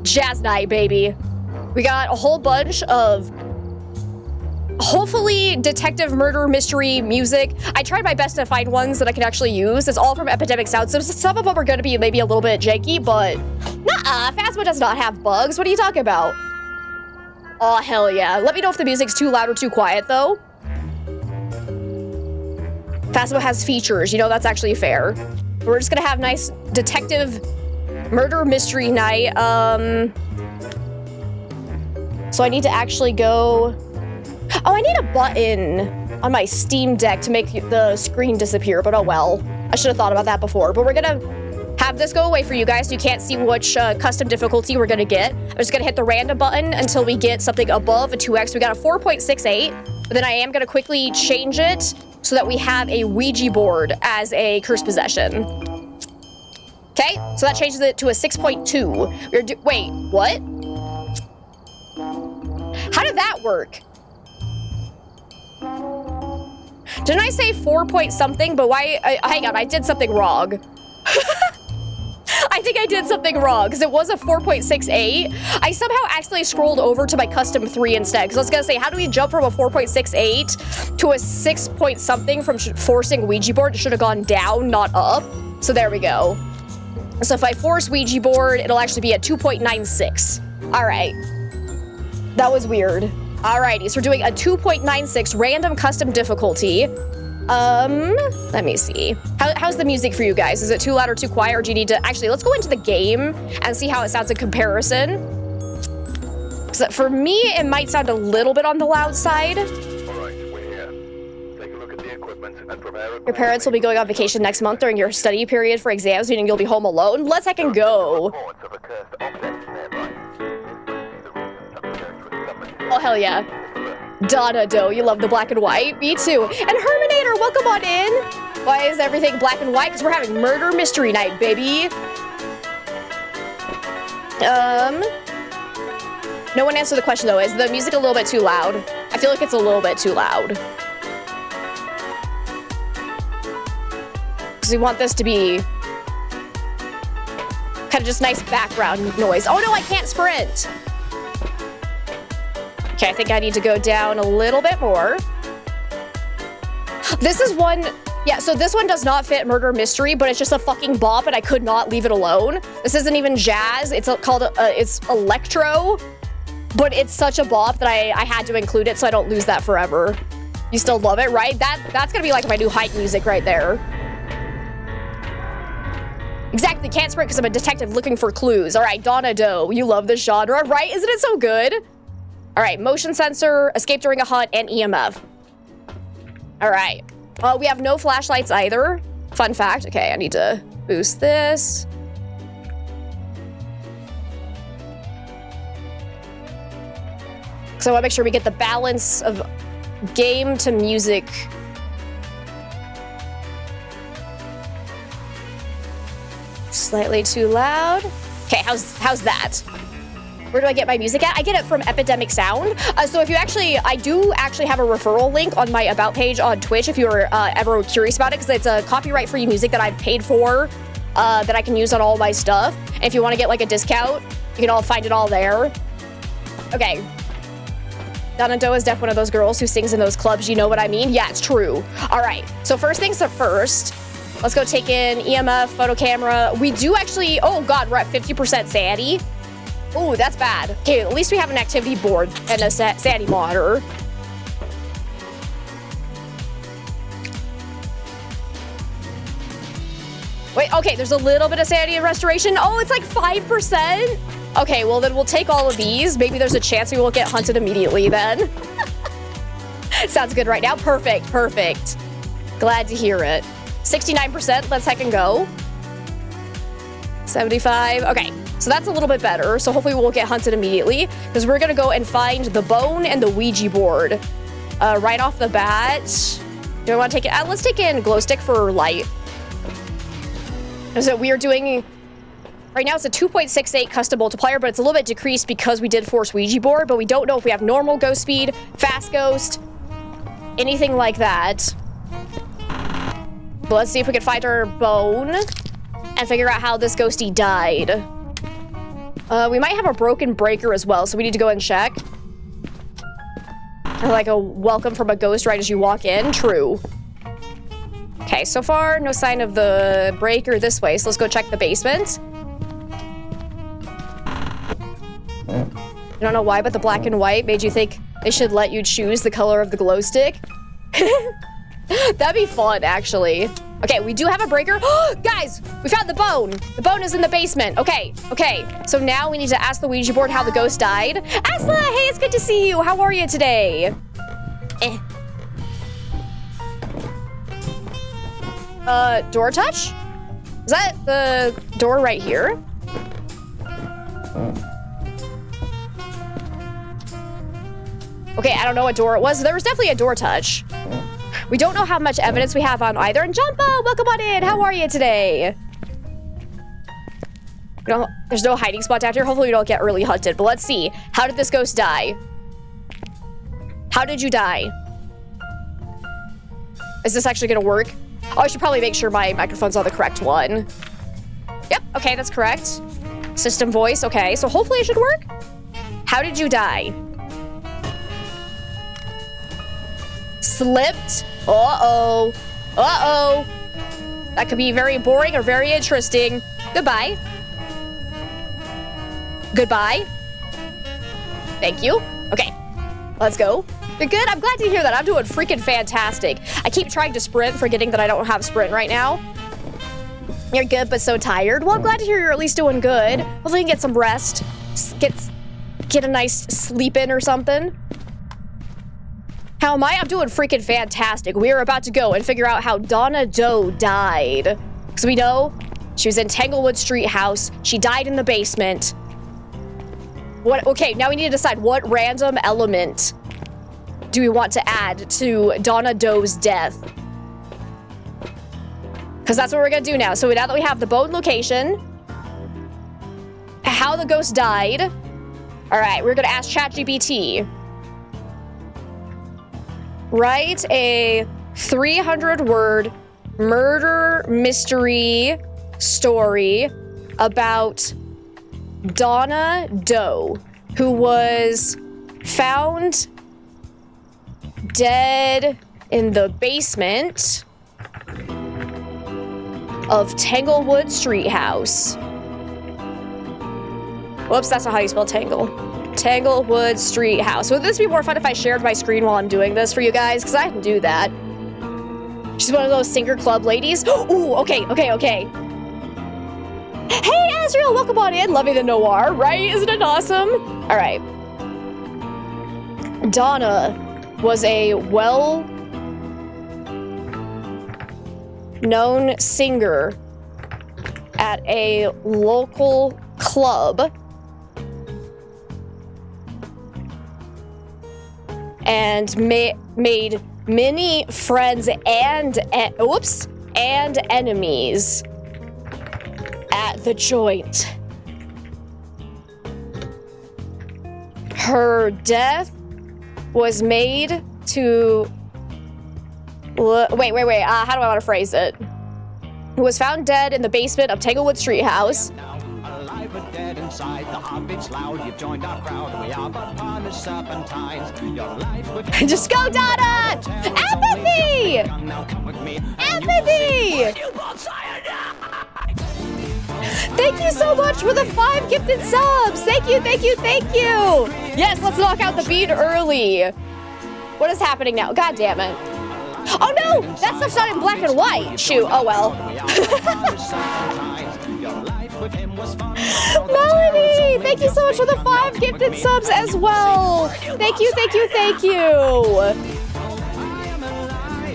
Jazz night, baby. We got a whole bunch of hopefully detective murder mystery music. I tried my best to find ones that I can actually use. It's all from Epidemic Sound. So some of them are going to be maybe a little bit janky, but nuh-uh, Phasmo does not have bugs. What are you talking about? Oh, hell yeah. Let me know if the music's too loud or too quiet, though. Phasmo has features, you know, that's actually fair. We're just gonna have nice detective murder mystery night. So I need to actually go... Oh, I need a button on my Steam Deck to make the screen disappear, but oh well. I should have thought about that before, but we're gonna have this go away for you guys so you can't see which custom difficulty we're gonna get. I'm just gonna hit the random button until we get something above a 2x. We got a 4.68, but then I am gonna quickly change it so that we have a Ouija board as a curse possession. Okay, so that changes it to a 6.2. Wait, what? How did that work? Didn't I say 4 point something? But why? Hang on, I did something wrong. I think I did something wrong because it was a 4.68. I somehow accidentally scrolled over to my custom 3 instead because I was gonna say, how do we jump from a 4.68 to a 6 point something from forcing Ouija board? It should have gone down, not up. So there we go. So if I force Ouija board, it'll actually be at 2.96. All right. That was weird. Alrighty, so we're doing a 2.96 random custom difficulty. Let me see. How's the music for you guys? Is it too loud or too quiet, or do you need to... Actually, let's go into the game and see how it sounds in comparison. Because for me, it might sound a little bit on the loud side. Your parents will be going on vacation next month during your study period for exams, meaning you'll be home alone. Let's heckin' go. Oh, hell yeah. Donna Doe, you love the black and white? Me too. And Herminator, welcome on in. Why is everything black and white? Because we're having murder mystery night, baby. No one answered the question, though. Is the music a little bit too loud? I feel like it's a little bit too loud. Because we want this to be kind of just nice background noise. Oh, no, I can't sprint. Okay, I think I need to go down a little bit more. This is one... Yeah, so this one does not fit murder mystery, but it's just a fucking bop, and I could not leave it alone. This isn't even jazz. It's called... it's electro, but it's such a bop that I had to include it so I don't lose that forever. You still love it, right? That's gonna be like my new hype music right there. Exactly, can't sprint because I'm a detective looking for clues. All right, Donna Doe, you love this genre, right? Isn't it so good? All right, motion sensor, escape during a hunt, and EMF. All right. We have no flashlights either. Fun fact. Okay, I need to boost this. So I want to make sure we get the balance of game to music. Slightly too loud. Okay, how's that? Where do I get my music at? I get it from Epidemic Sound. So if you I do actually have a referral link on my About page on Twitch if you're ever curious about it, because it's a copyright-free music that I've paid for that I can use on all my stuff. And if you want to get like a discount, you can all find it all there. Okay. Donna Doe is definitely one of those girls who sings in those clubs, you know what I mean? Yeah, it's true. All right, so first things first, let's go take in EMF, photo camera. We do actually, oh God, we're at 50% sanity. Oh, that's bad. Okay, at least we have an activity board and a sanity monitor. Wait, okay, there's a little bit of sanity and restoration. Oh, it's like 5%? Okay, well then we'll take all of these. Maybe there's a chance we won't get hunted immediately then. Sounds good right now. Perfect, perfect. Glad to hear it. 69%, let's heckin' go. 75, okay. So that's a little bit better. So hopefully we won't get hunted immediately because we're gonna go and find the bone and the Ouija board right off the bat. Do I want to take it? Let's take in glow stick for light. So we are doing, right now it's a 2.68 custom multiplier, but it's a little bit decreased because we did force Ouija board, but we don't know if we have normal ghost speed, fast ghost, anything like that. But let's see if we can find our bone and figure out how this ghostie died. We might have a broken breaker as well, so we need to go and check. Like a welcome from a ghost right as you walk in. True. Okay, so far, no sign of the breaker this way, so let's go check the basement. I don't know why, but the black and white made you think they should let you choose the color of the glow stick. That'd be fun, actually. Okay, we do have a breaker. Guys, we found the bone. The bone is in the basement. Okay. So now we need to ask the Ouija board how the ghost died. Asla, hey, it's good to see you. How are you today? Door touch? Is that the door right here? Okay, I don't know what door it was. There was definitely a door touch. We don't know how much evidence we have on either. And Jumbo, welcome on in. How are you today? There's no hiding spot down here. Hopefully we don't get really hunted. But let's see. How did this ghost die? How did you die? Is this actually gonna work? Oh, I should probably make sure my microphone's on the correct one. Yep, okay, that's correct. System voice, okay. So hopefully it should work. How did you die? Slipped? Uh-oh. Uh-oh. That could be very boring or very interesting. Goodbye. Goodbye. Thank you. Okay, let's go. You're good? I'm glad to hear that. I'm doing freaking fantastic. I keep trying to sprint, forgetting that I don't have sprint right now. You're good, but so tired. Well, I'm glad to hear you're at least doing good. Hopefully you can get some rest. Get a nice sleep in or something. How am I? I'm doing freaking fantastic. We are about to go and figure out how Donna Doe died. Because we know she was in Tanglewood Street house. She died in the basement. Okay, now we need to decide what random element do we want to add to Donna Doe's death. Because that's what we're going to do now. So now that we have the bone location, how the ghost died. All right, we're going to ask ChatGPT. Write a 300-word murder mystery story about Donna Doe, who was found dead in the basement of Tanglewood Street house. Whoops, that's not how you spell Tangle. Tanglewood Street house. Would this be more fun if I shared my screen while I'm doing this for you guys? Because I can do that. She's one of those singer club ladies. Ooh, okay. Hey, Azrael, welcome on in. Loving the noir, right? Isn't it awesome? All right. Donna was a well-known singer at a local club and made many friends and enemies at the joint. Her death was made to... Wait. How do I want to phrase it? Who was found dead in the basement of Tanglewood Street house. Dead inside, the heartbeats loud, you've joined our crowd. We are but punished serpentines. Your life would just go, Donna! Empathy! Empathy! Thank you so much for the 5 gifted subs! Thank you! Yes, let's knock out the beat early. What is happening now? God damn it. Oh no! That stuff's not in black and white! Shoot, oh well. Melody! Thank you so much for the 5 gifted subs as well! Thank you!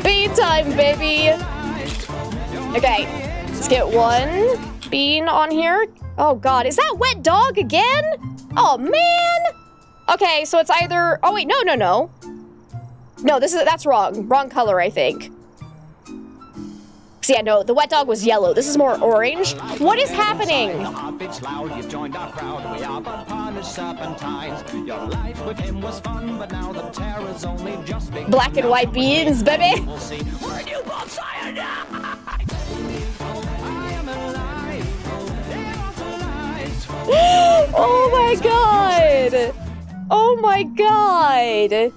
Bean time, baby! Okay, let's get 1 bean on here. Oh god, is that wet dog again? Oh man! Okay, so it's either... Oh wait, no. No, that's wrong. Wrong color, I think. So yeah, no, the wet dog was yellow. This is more orange. What is happening? Black and white beans, baby. Oh my god! Oh my god!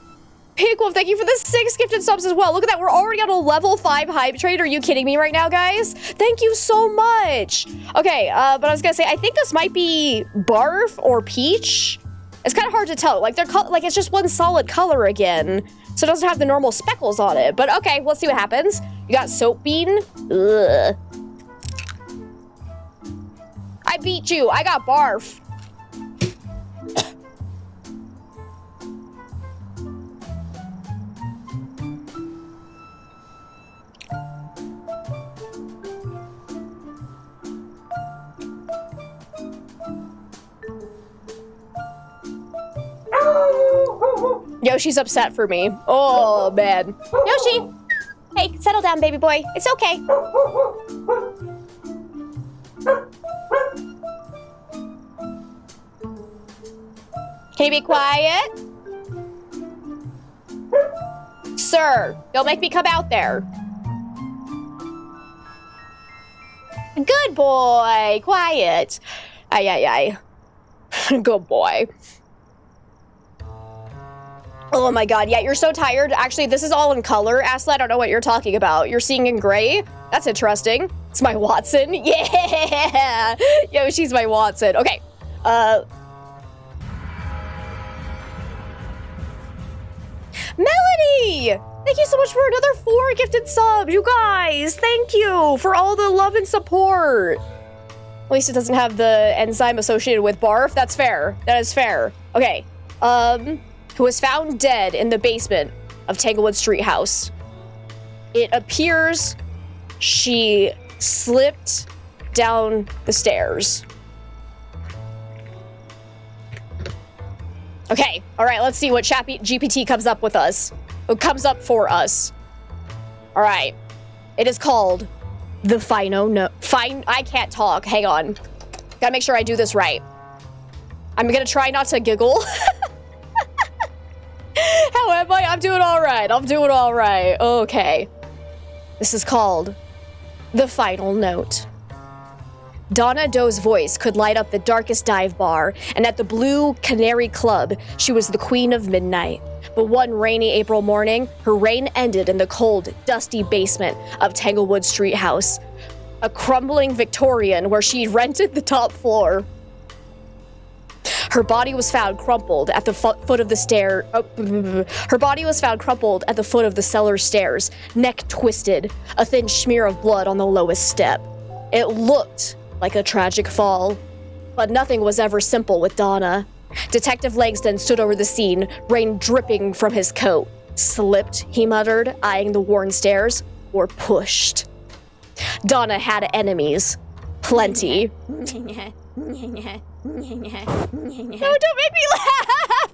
Pink Wolf, thank you for the 6 gifted subs as well. Look at that, we're already on a level 5 hype trade. Are you kidding me right now, guys? Thank you so much. Okay, but I was gonna say, I think this might be Barf or Peach. It's kind of hard to tell. Like, like it's just one solid color again. So it doesn't have the normal speckles on it. But okay, let's see what happens. You got Soap Bean. Ugh. I beat you. I got Barf. Yoshi's upset for me. Oh, man. Yoshi! Hey, settle down, baby boy. It's okay. Can you be quiet? Sir, don't make me come out there. Good boy. Quiet. Ay, ay, ay. Good boy. Oh my god, yeah, you're so tired. Actually, this is all in color. Asla, I don't know what you're talking about. You're seeing in gray? That's interesting. It's my Watson. Yeah! Yo, she's my Watson. Okay, Melody! Thank you so much for another 4 gifted subs, you guys! Thank you for all the love and support. At least it doesn't have the enzyme associated with barf. That's fair. That is fair. Okay, who was found dead in the basement of Tanglewood Street House. It appears she slipped down the stairs. Okay, all right, let's see what GPT comes up with us. Comes up for us. All right, it is called the I can't talk, hang on. Gotta make sure I do this right. I'm gonna try not to giggle. How am I? I'm doing all right. I'm doing all right. Okay. This is called The Final Note. Donna Doe's voice could light up the darkest dive bar, and at the Blue Canary Club, she was the queen of midnight. But one rainy April morning, her reign ended in the cold, dusty basement of Tanglewood Street House, a crumbling Victorian where she rented the top floor. Her body was found crumpled at the foot of the stair. Her body was found crumpled at the foot of the cellar stairs, neck twisted, a thin smear of blood on the lowest step. It looked like a tragic fall, but nothing was ever simple with Donna. Detective Langston stood over the scene, rain dripping from his coat. Slipped, he muttered, eyeing the worn stairs, or pushed. Donna had enemies. Plenty. No, don't make me laugh!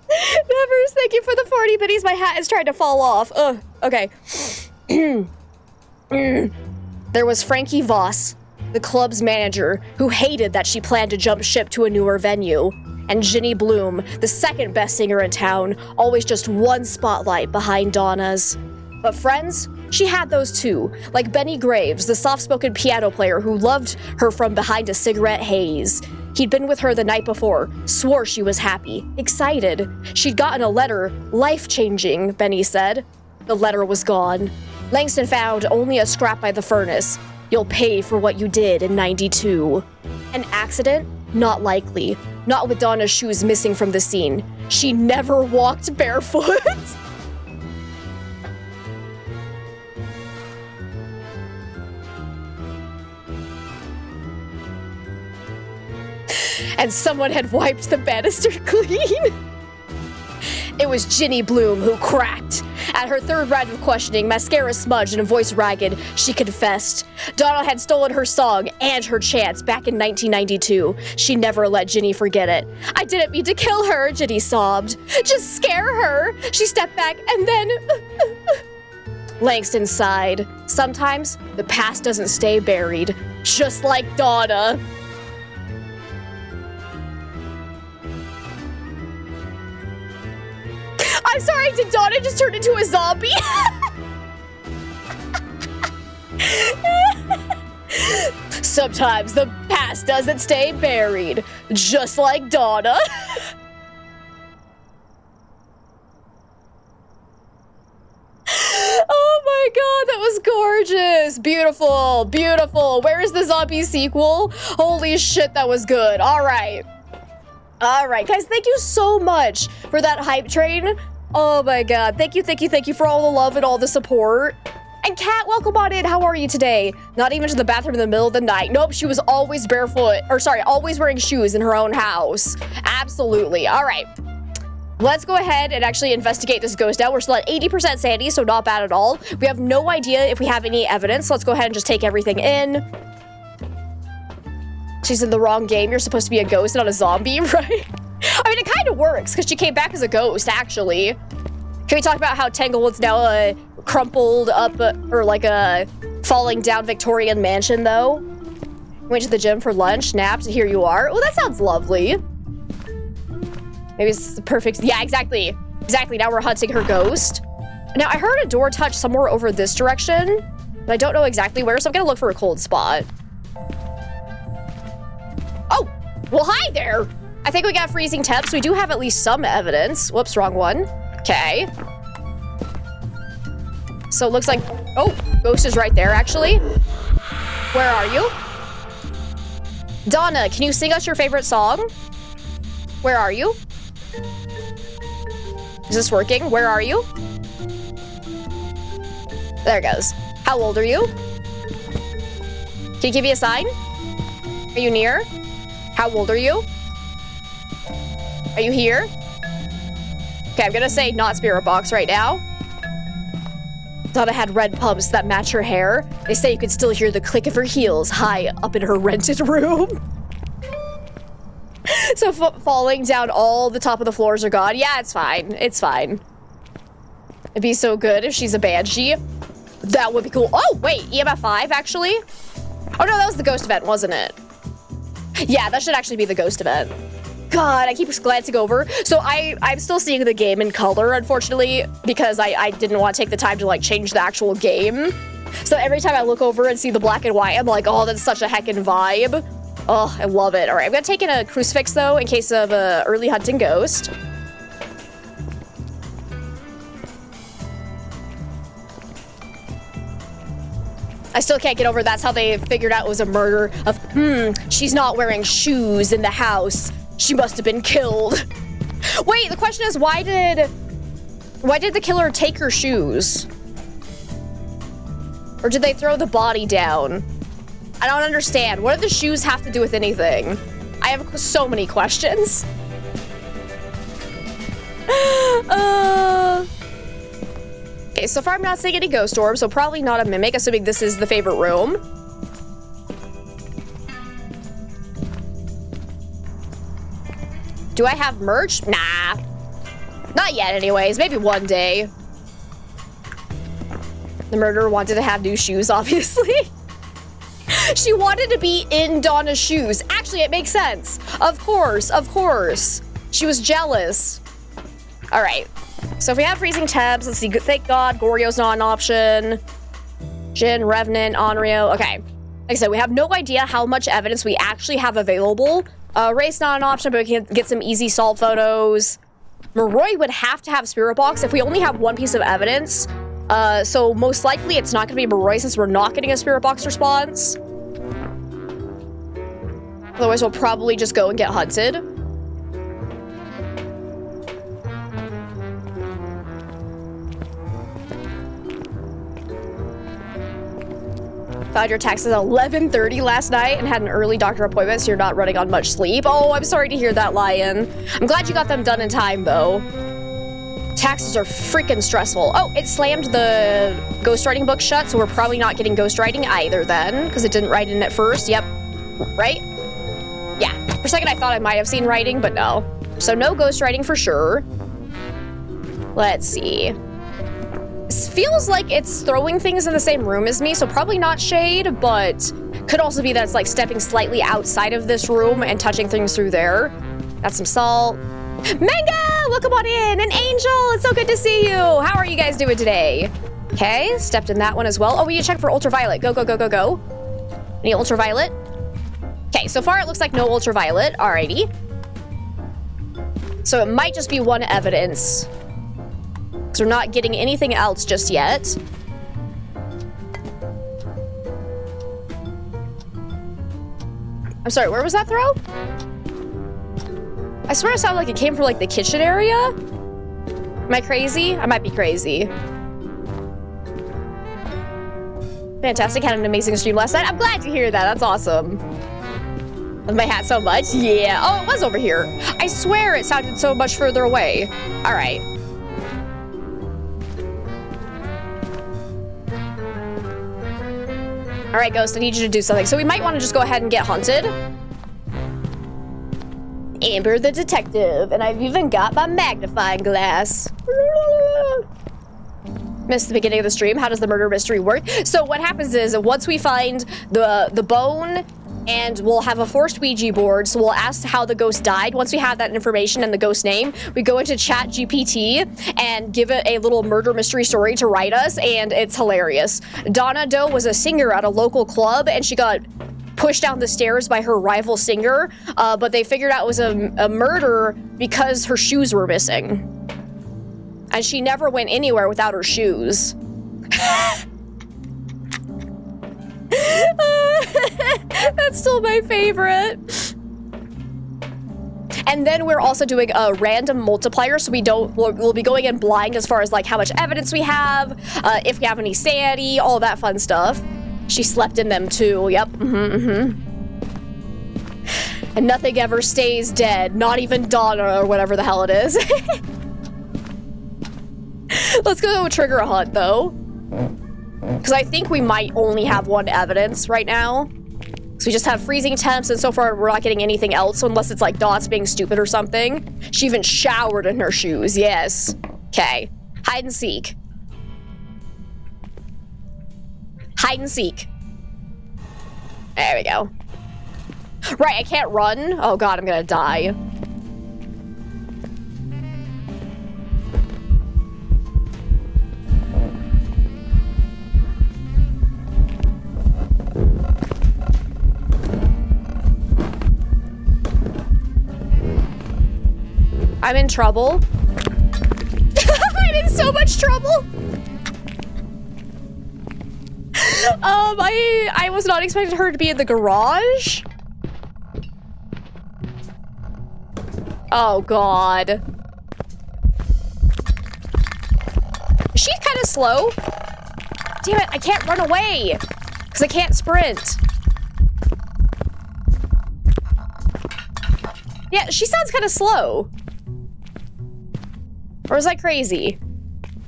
Nevers, thank you for the 40 biddies. My hat is trying to fall off. Ugh, okay. There was Frankie Voss, the club's manager, who hated that she planned to jump ship to a newer venue. And Ginny Bloom, the second best singer in town, always just one spotlight behind Donna's. But friends, she had those too, like Benny Graves, the soft-spoken piano player who loved her from behind a cigarette haze. He'd been with her the night before, swore she was happy, excited. She'd gotten a letter, life-changing, Benny said. The letter was gone. Langston found only a scrap by the furnace. You'll pay for what you did in '92. An accident? Not likely. Not with Donna's shoes missing from the scene. She never walked barefoot. And someone had wiped the banister clean. It was Ginny Bloom who cracked. At her third round of questioning, mascara smudged and a voice ragged, she confessed. Donna had stolen her song and her chance back in 1992. She never let Ginny forget it. I didn't mean to kill her, Ginny sobbed. Just scare her. She stepped back and then... Langston sighed. Sometimes the past doesn't stay buried, just like Donna. I'm sorry, did Donna just turn into a zombie? Sometimes the past doesn't stay buried, just like Donna. Oh my god, that was gorgeous. Beautiful, beautiful. Where is the zombie sequel? Holy shit, that was good. All right. All right, guys, thank you so much for that hype train. Oh my god, thank you for all the love and all the support. And Kat, welcome on in. How are you today? Not even to the bathroom in the middle of the night. Nope, she was always barefoot, or sorry, always wearing shoes in her own house. Absolutely. All right. Let's go ahead and actually investigate this ghost now. We're still at 80% sanity, so not bad at all. We have no idea if we have any evidence. Let's go ahead and just take everything in. She's in the wrong game. You're supposed to be a ghost, not a zombie, right? I mean, it kind of works, because she came back as a ghost, actually. Can we talk about how Tanglewood's now a crumpled up, or like a falling down Victorian mansion, though? Went to the gym for lunch, napped, here you are. Oh, that sounds lovely. Maybe it's the perfect, yeah, exactly. Exactly, now we're hunting her ghost. Now, I heard a door touch somewhere over this direction, but I don't know exactly where, so I'm gonna look for a cold spot. Oh, well, hi there. I think we got freezing temps. We do have at least some evidence. Whoops, wrong one. Okay. So it looks like, oh, ghost is right there, actually. Where are you? Donna, can you sing us your favorite song? Where are you? Is this working? Where are you? There it goes. How old are you? Can you give me a sign? Are you near? How old are you? Are you here? Okay, I'm gonna say not spirit box right now. Donna had red pumps that match her hair. They say you could still hear the click of her heels high up in her rented room. So falling down all the top of the floors are gone. Yeah, it's fine. It's fine. It'd be so good if she's a banshee. That would be cool. Oh, wait, EMF 5, actually? Oh, no, that was the ghost event, wasn't it? Yeah, that should actually be the ghost event. God, I keep glancing over. So I'm still seeing the game in color, unfortunately, because I didn't want to take the time to, like, change the actual game. So every time I look over and see the black and white, I'm like, oh, that's such a heckin' vibe. Oh, I love it. All right, I'm gonna take in a crucifix, though, in case of early hunting ghost. I still can't get over that's how they figured out it was a murder of, she's not wearing shoes in the house. She must have been killed. Wait, the question is, why did the killer take her shoes? Or did they throw the body down? I don't understand. What do the shoes have to do with anything? I have so many questions. Okay, so far I'm not seeing any ghost orbs, so probably not a mimic, assuming this is the favorite room. Do I have merch? Nah. Not yet, anyways. Maybe one day. The murderer wanted to have new shoes, obviously. She wanted to be in Donna's shoes. Actually, it makes sense. Of course, of course. She was jealous. All right. So if we have freezing temps, let's see. Thank God, Goryo's not an option. Jin, Revenant, Onryo. Okay. Like I said, we have no idea how much evidence we actually have available. Ray's not an option, but we can get some easy solve photos. Moroi would have to have Spirit Box if we only have one piece of evidence. So most likely it's not going to be Moroi since we're not getting a Spirit Box response. Otherwise, we'll probably just go and get hunted. Found your text at 11:30 last night and had an early doctor appointment, so you're not running on much sleep. Oh, I'm sorry to hear that, Lion. I'm glad you got them done in time, though. Taxes are freaking stressful. Oh, it slammed the ghostwriting book shut, so we're probably not getting ghostwriting either then, because it didn't write in at first. Yep. Right? Yeah. For a second, I thought I might have seen writing, but no. So no ghostwriting for sure. Let's see. This feels like it's throwing things in the same room as me, so probably not shade, but could also be that it's like stepping slightly outside of this room and touching things through there. Got some salt. Mango, welcome on in. And Angel, it's so good to see you. How are you guys doing today? Okay, stepped in that one as well. Oh, we need to check for ultraviolet. Go, go, go, go, go. Any ultraviolet? Okay, so far it looks like no ultraviolet. Alrighty. So it might just be one evidence. Because we're not getting anything else just yet. I'm sorry, where was that throw? I swear it sounded like it came from like the kitchen area. Am I crazy? I might be crazy. Fantastic, had an amazing stream last night. I'm glad to hear that, that's awesome. Love my hat so much, yeah. Oh, it was over here. I swear it sounded so much further away. All right. All right, Ghost, I need you to do something. So we might want to just go ahead and get hunted. Amber the detective, and I've even got my magnifying glass. Missed the beginning of the stream. How does the murder mystery work? So what happens is once we find the bone, and we'll have a forced Ouija board, so we'll ask how the ghost died. Once we have that information and the ghost name, we go into Chat GPT and give it a little murder mystery story to write us, and it's hilarious. Donna Doe was a singer at a local club, and she got pushed down the stairs by her rival singer, but they figured out it was a murder because her shoes were missing. And she never went anywhere without her shoes. That's still my favorite. And then we're also doing a random multiplier, so we'll be going in blind as far as like how much evidence we have, if we have any sanity, all that fun stuff. She slept in them too, yep, And nothing ever stays dead, not even Donna or whatever the hell it is. Let's go trigger a hunt though. Because I think we might only have one evidence right now. So we just have freezing temps, and so far we're not getting anything else, unless it's like Dot's being stupid or something. She even showered in her shoes, yes. Okay, hide and seek. Hide and seek. There we go. Right, I can't run. Oh God, I'm gonna die. I'm in trouble. I'm in so much trouble. I was not expecting her to be in the garage. Oh God. She's kind of slow. Damn it, I can't run away because I can't sprint. Yeah, she sounds kind of slow. Or was I crazy?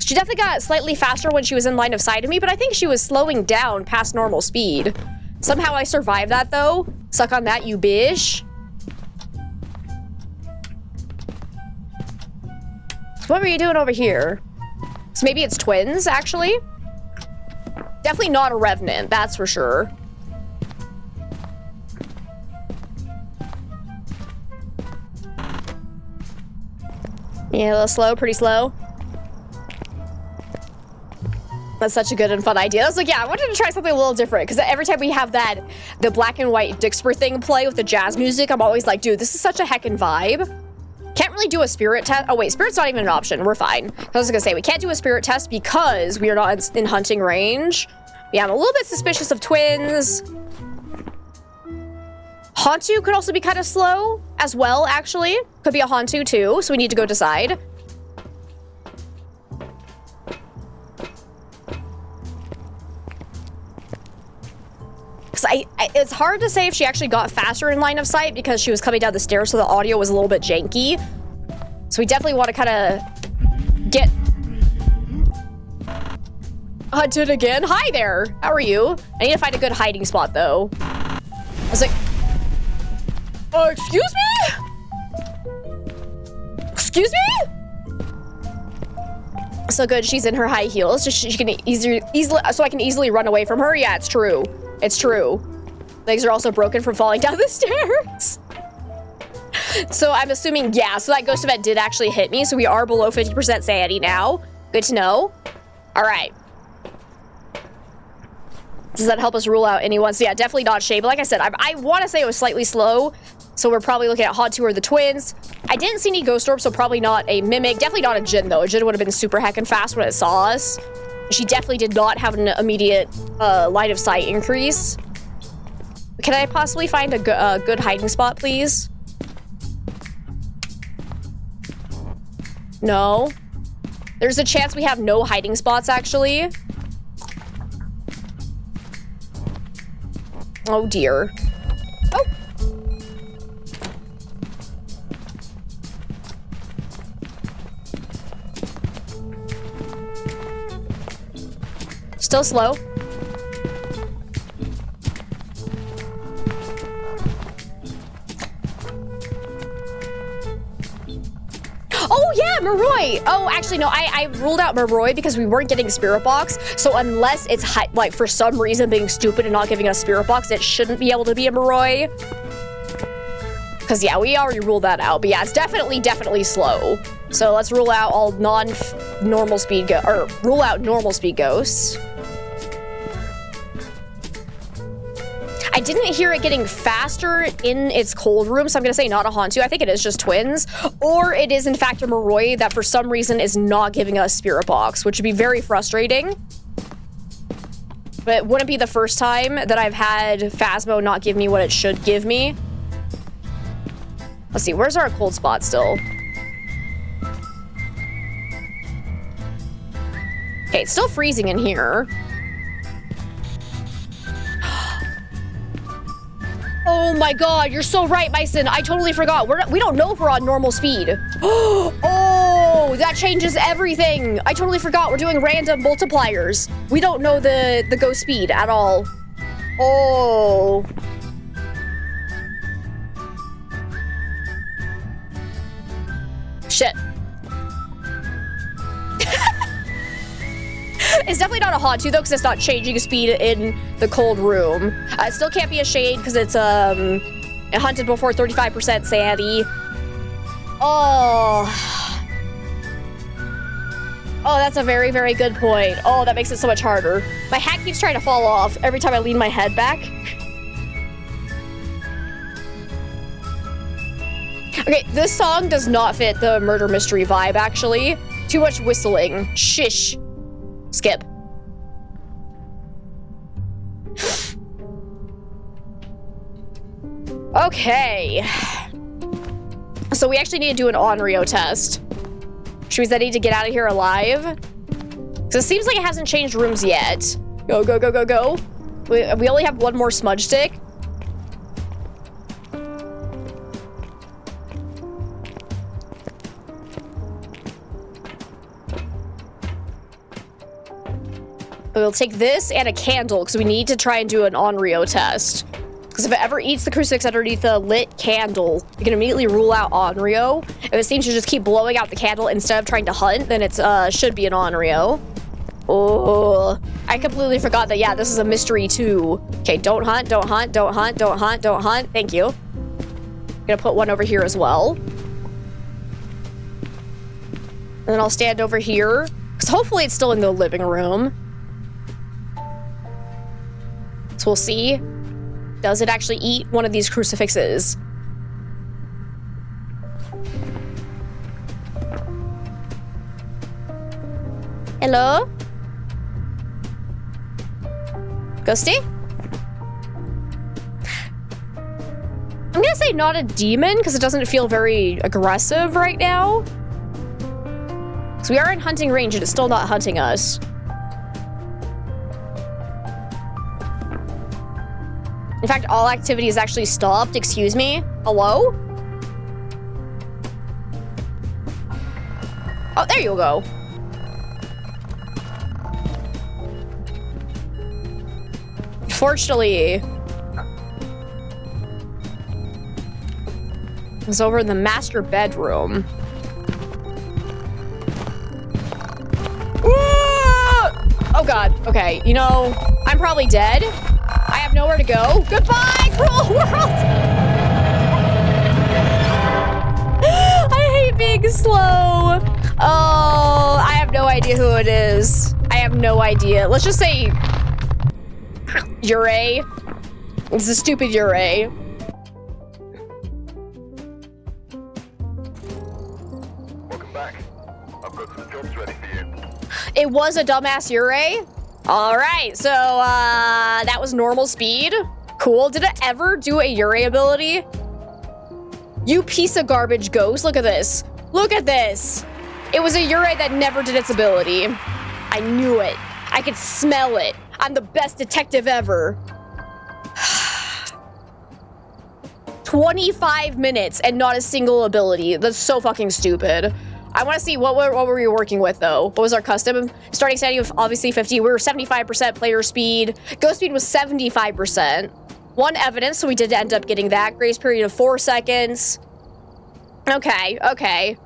She definitely got slightly faster when she was in line of sight of me, but I think she was slowing down past normal speed. Somehow I survived that though. Suck on that, you bish. So what were you doing over here? So maybe it's twins, actually? Definitely not a revenant, that's for sure. Yeah, a little slow, pretty slow. That's such a good and fun idea. I was like, yeah, I wanted to try something a little different, because every time we have the black and white Dixper thing play with the jazz music, I'm always like, dude, this is such a heckin' vibe. Can't really do a spirit test. Oh wait, spirit's not even an option. We're fine. I was gonna say, we can't do a spirit test because we are not in hunting range. Yeah, I'm a little bit suspicious of twins. Hantu could also be kind of slow as well, actually. Could be a Hantu too, so we need to go decide. Because it's hard to say if she actually got faster in line of sight because she was coming down the stairs, so the audio was a little bit janky. So we definitely want to kind of get hunted again. Hi there, how are you? I need to find a good hiding spot though. I was like, excuse me? Excuse me? So good, she's in her high heels, so she can easily, so I can easily run away from her. Yeah, it's true. It's true. Legs are also broken from falling down the stairs. So I'm assuming, yeah, so that ghost event did actually hit me, so we are below 50% sanity now. Good to know. All right. Does that help us rule out anyone? So yeah, definitely not Shay. But like I said, I want to say it was slightly slow. So we're probably looking at Haunt 2 or the twins. I didn't see any ghost orbs, so probably not a mimic. Definitely not a Jinn, though. A Jinn would have been super heckin' fast when it saw us. She definitely did not have an immediate line of sight increase. Can I possibly find a good hiding spot, please? No. There's a chance we have no hiding spots, actually. Oh, dear. Oh. Still slow. Oh yeah, Maroi. Oh, actually no, I ruled out Maroi because we weren't getting Spirit Box. So unless it's like for some reason being stupid and not giving us Spirit Box, it shouldn't be able to be a Maroi. Because yeah, we already ruled that out. But yeah, it's definitely slow. So let's rule out all normal speed rule out normal speed ghosts. I didn't hear it getting faster in its cold room, so I'm gonna say not a Haunt 2. I think it is just twins. Or it is in fact a Maroi that for some reason is not giving us Spirit Box, which would be very frustrating. But it wouldn't be the first time that I've had Phasmo not give me what it should give me. Let's see, where's our cold spot still? Okay, it's still freezing in here. Oh my god, you're so right, Myson. I totally forgot. We don't know if we're on normal speed. Oh, that changes everything. I totally forgot. We're doing random multipliers. We don't know the ghost speed at all. Oh. Shit. It's definitely not a Haunt 2 though, because it's not changing speed in the cold room. It still can't be a Shade because it's it hunted before 35% sanity. Oh. Oh, that's a very, very good point. Oh, that makes it so much harder. My hat keeps trying to fall off every time I lean my head back. Okay, this song does not fit the murder mystery vibe, actually. Too much whistling. Shish. Skip. Okay. So we actually need to do an Onryo test. Which means I need to get out of here alive. Because it seems like it hasn't changed rooms yet. Go, go, go, go, go. We only have one more smudge stick. We'll take this and a candle because we need to try and do an Onryo test. Because if it ever eats the crucifix underneath the lit candle, you can immediately rule out Onryo. If it seems to just keep blowing out the candle instead of trying to hunt, then it should be an Onryo. Oh, I completely forgot that, yeah, this is a mystery too. Okay, don't hunt, don't hunt, don't hunt, don't hunt, don't hunt. Thank you. I'm gonna put one over here as well. And then I'll stand over here. Because hopefully it's still in the living room. So we'll see. Does it actually eat one of these crucifixes? Hello? Ghosty? I'm gonna say not a demon because it doesn't feel very aggressive right now. Because we are in hunting range and it's still not hunting us. In fact, all activity is actually stopped. Excuse me? Hello? Oh, there you go. Fortunately, it's over in the master bedroom. Oh god, okay. You know, I'm probably dead. I have nowhere to go. Goodbye, cruel world! I hate being slow. Oh, I have no idea who it is. I have no idea. Let's just say Ure. It's a stupid Ure. Welcome back. I've got some jobs ready for you. It was a dumbass Ure? Alright, so, that was normal speed. Cool. Did it ever do a Ure ability? You piece of garbage ghost. Look at this. Look at this. It was a Ure that never did its ability. I knew it. I could smell it. I'm the best detective ever. 25 minutes and not a single ability. That's so fucking stupid. I want to see what were we working with though? What was our custom? Starting standing with obviously 50. We were 75% player speed. Ghost speed was 75%. One evidence, so we did end up getting that. Grace period of 4 seconds. Okay, okay.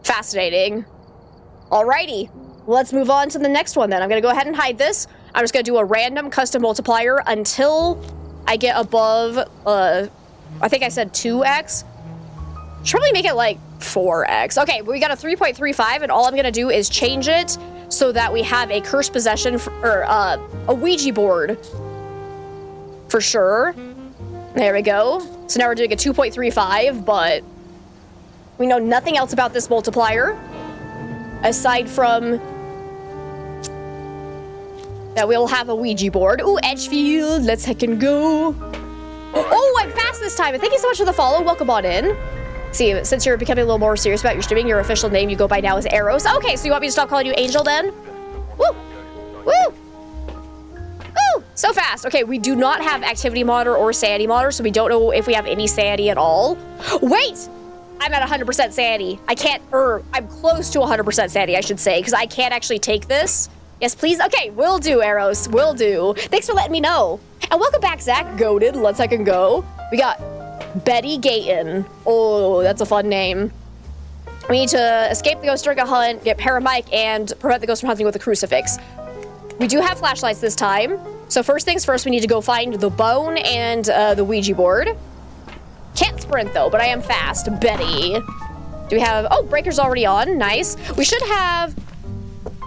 Fascinating. Alrighty. Let's move on to the next one then. I'm gonna go ahead and hide this. I'm just gonna do a random custom multiplier until I get above, I think I said 2x. Should probably make it like 4x. Okay, we got a 3.35, and all I'm gonna do is change it so that we have a cursed possession, or a Ouija board. For sure. There we go. So now we're doing a 2.35, but we know nothing else about this multiplier. Aside from that we'll have a Ouija board. Ooh, Edgefield, let's heckin' go. Oh, I'm fast this time. Thank you so much for the follow. Welcome on in. See, since you're becoming a little more serious about your streaming, your official name you go by now is Arrows. Okay, so you want me to stop calling you Angel then? Woo! Woo! Woo! So fast. Okay, we do not have activity monitor or sanity monitor, so we don't know if we have any sanity at all. Wait! I'm at 100% sanity. I can't, I'm close to 100% sanity, I should say, because I can't actually take this. Yes, please? Okay, will do, Arrows. Will do. Thanks for letting me know. And welcome back, Zach. Goated. Let's heckin' go. We got Betty Gayton. Oh, that's a fun name. We need to escape the ghost during a hunt, get paramike, and prevent the ghost from hunting with a crucifix. We do have flashlights this time. So first things first, we need to go find the bone and the Ouija board. Can't sprint though, but I am fast. Betty. Do we have, oh, breaker's already on. Nice. We should have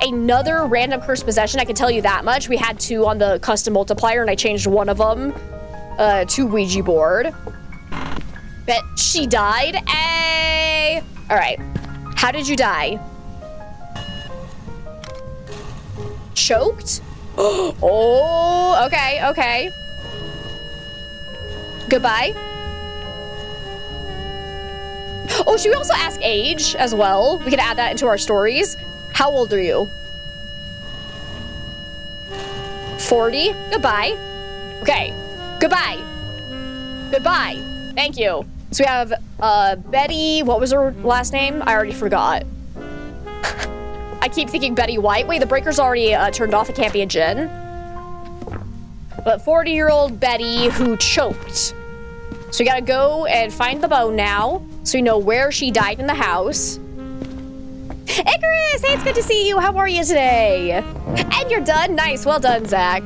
another random cursed possession. I can tell you that much. We had 2 on the custom multiplier, and I changed one of them to Ouija board. Bet she died. Ay. All right. How did you die? Choked? Oh, okay, okay. Goodbye. Oh, should we also ask age as well? We could add that into our stories. How old are you? 40? Goodbye. Okay. Goodbye. Goodbye. Thank you. So we have Betty. What was her last name? I already forgot. I keep thinking Betty White. Wait, the breaker's already turned off. It can't be a Jen. But 40-year-old Betty who choked. So we gotta go and find the bone now, so we know where she died in the house. Icarus! Hey, it's good to see you. How are you today? And you're done? Nice. Well done, Zach.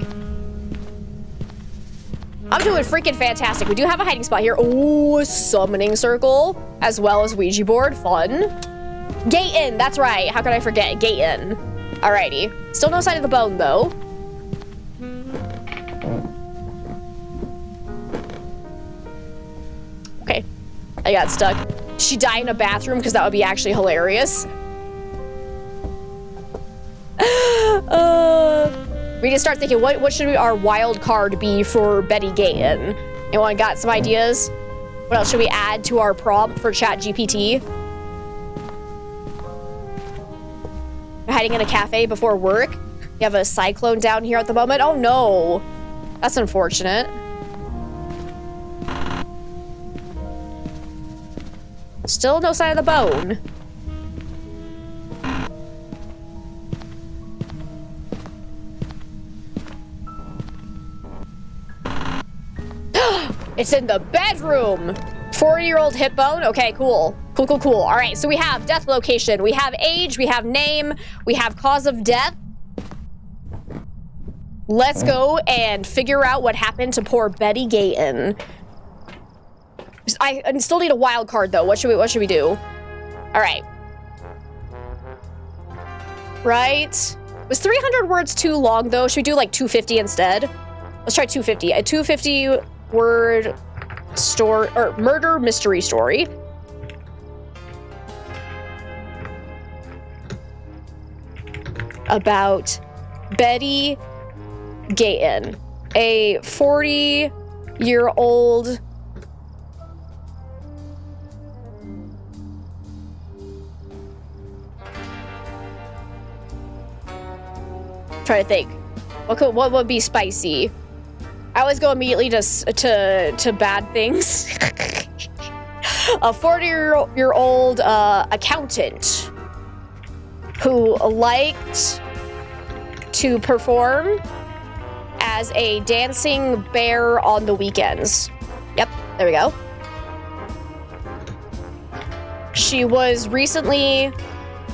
I'm doing freaking fantastic. We do have a hiding spot here. Oh, a summoning circle, as well as Ouija board. Fun. Gayton, that's right. How could I forget? Gayton. Alrighty. Still no sign of the bone, though. Okay. I got stuck. Did she die in a bathroom? Because that would be actually hilarious. We need to start thinking, what should our wild card be for Betty Gayton? Anyone got some ideas? What else should we add to our prompt for ChatGPT? Hiding in a cafe before work? You have a cyclone down here at the moment? Oh no. That's unfortunate. Still no sign of the bone. It's in the bedroom. 40-year-old hip bone. Okay, cool. Cool, cool, cool. All right, so we have death location. We have age. We have name. We have cause of death. Let's go and figure out what happened to poor Betty Gayton. I still need a wild card, though. What should we do? All right. Right. Was 300 words too long, though? Should we do like 250 instead? Let's try 250. A 250 word story or murder mystery story. About Betty Gayton, a 40-year-old try to think. What would be spicy? I always go immediately to bad things. A 40-year-old accountant who liked to perform as a dancing bear on the weekends. Yep, there we go. She was recently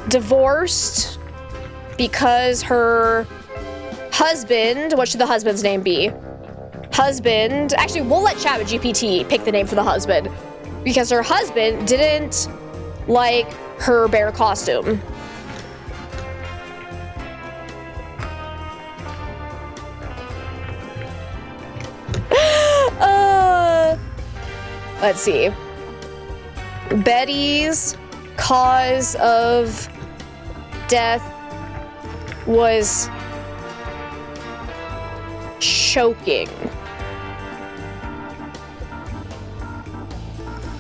divorced because her husband, what should the husband's name be? Husband, actually, we'll let ChatGPT pick the name for the husband because her husband didn't like her bear costume. Let's see. Betty's cause of death was choking.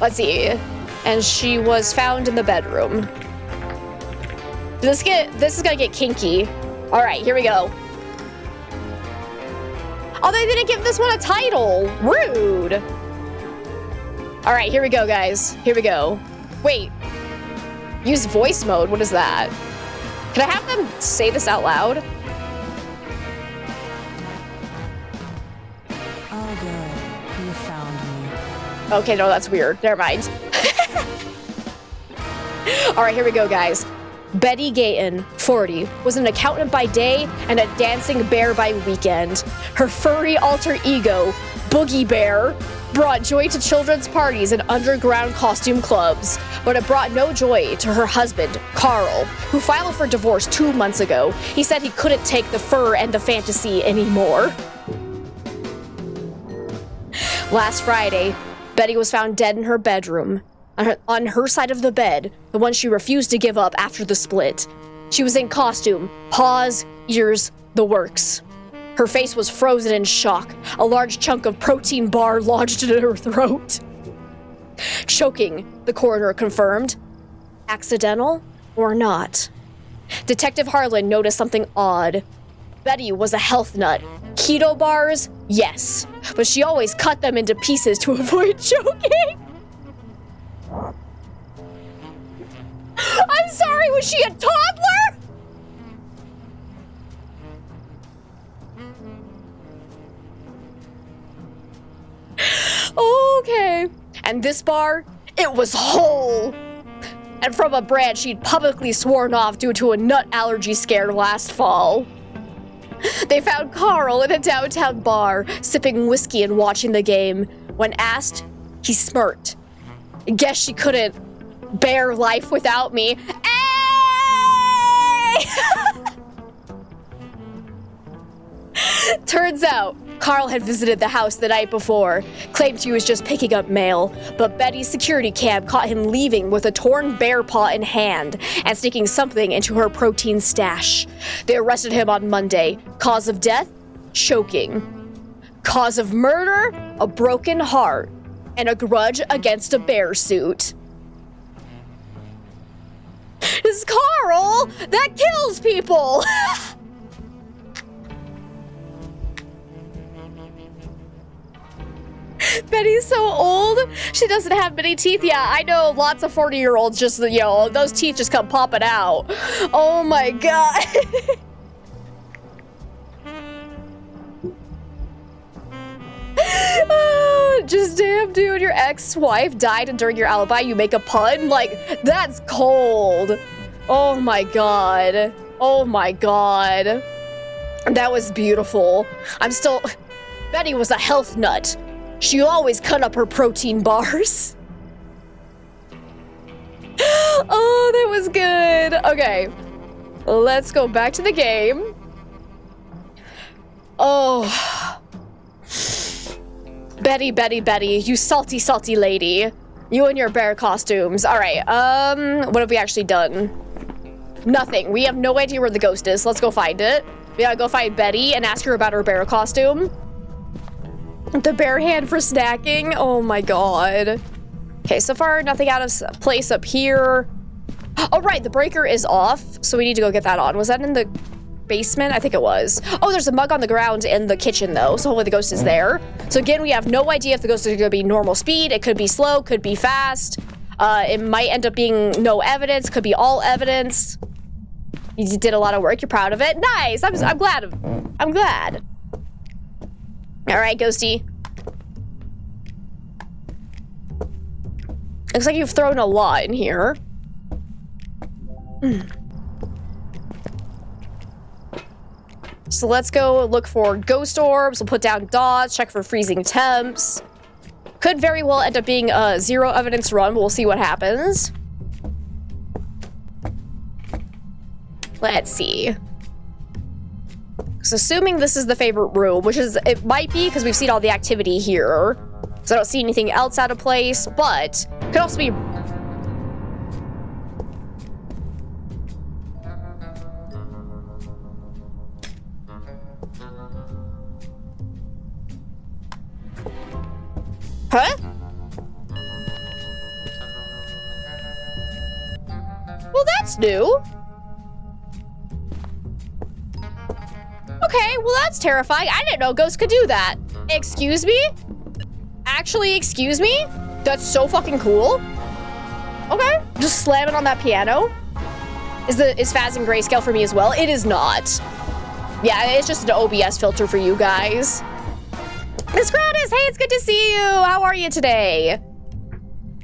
Let's see. And she was found in the bedroom. This is gonna get kinky. All right, here we go. Oh, they didn't give this one a title. Rude. All right, here we go, guys. Here we go. Wait. Use voice mode. What is that? Can I have them say this out loud? Oh, good. You found me. Okay, no, that's weird. Never mind. All right, here we go, guys. Betty Gayton, 40, was an accountant by day and a dancing bear by weekend. Her furry alter ego, Boogie Bear, brought joy to children's parties and underground costume clubs, but it brought no joy to her husband, Carl, who filed for divorce 2 months ago. He said he couldn't take the fur and the fantasy anymore. Last Friday, Betty was found dead in her bedroom. On her side of the bed, the one she refused to give up after the split. She was in costume, paws, ears, the works. Her face was frozen in shock, a large chunk of protein bar lodged in her throat. Choking, the coroner confirmed. Accidental or not? Detective Harlan noticed something odd. Betty was a health nut. Keto bars, yes, but she always cut them into pieces to avoid choking. I'm sorry, was she a toddler? Okay. And this bar, it was whole. And from a brand she'd publicly sworn off due to a nut allergy scare last fall. They found Carl in a downtown bar, sipping whiskey and watching the game. When asked, he smirked. Guess she couldn't bear life without me. Hey! Turns out, Carl had visited the house the night before, claimed he was just picking up mail, but Betty's security cam caught him leaving with a torn bear paw in hand and sneaking something into her protein stash. They arrested him on Monday. Cause of death? Choking. Cause of murder? A broken heart. And a grudge against a bear suit. It's Carl! That kills people! Betty's so old, she doesn't have many teeth. Yeah, I know lots of 40-year-olds just, you know, those teeth just come popping out. Oh my god. Just damn, dude, your ex-wife died and during your alibi you make a pun? Like, that's cold. Oh my god. Oh my god. That was beautiful. Betty was a health nut. She always cut up her protein bars. Oh, that was good. Okay, let's go back to the game. Oh, Betty, Betty, Betty, you salty, salty lady. You and your bear costumes. All right, what have we actually done? Nothing. We have no idea where the ghost is. Let's go find it. We gotta go find Betty and ask her about her bear costume. The bear hand for snacking. Oh my god. Okay, so far nothing out of place up here. Oh right, the breaker is off, so we need to go get that on. Was that in the basement? I think it was. Oh, there's a mug on the ground in the kitchen though, so hopefully the ghost is there. So again, we have no idea if the ghost is gonna be normal speed. It could be slow, could be fast. It might end up being no evidence, could be all evidence. You did a lot of work. You're proud of it. Nice. I'm glad. I'm glad. All right, Ghosty. Looks like you've thrown a lot in here. So let's go look for ghost orbs. We'll put down dots, check for freezing temps. Could very well end up being a zero evidence run, but we'll see what happens. Let's see. So assuming this is the favorite room, which is, it might be because we've seen all the activity here. So I don't see anything else out of place, but could also be... Huh? Well, that's new. Okay, well that's terrifying. I didn't know ghosts could do that. Excuse me? Actually, excuse me? That's so fucking cool. Okay, just slam it on that piano. Is Phas in grayscale for me as well? It is not. Yeah, it's just an OBS filter for you guys. Miss Gratis, hey, it's good to see you. How are you today?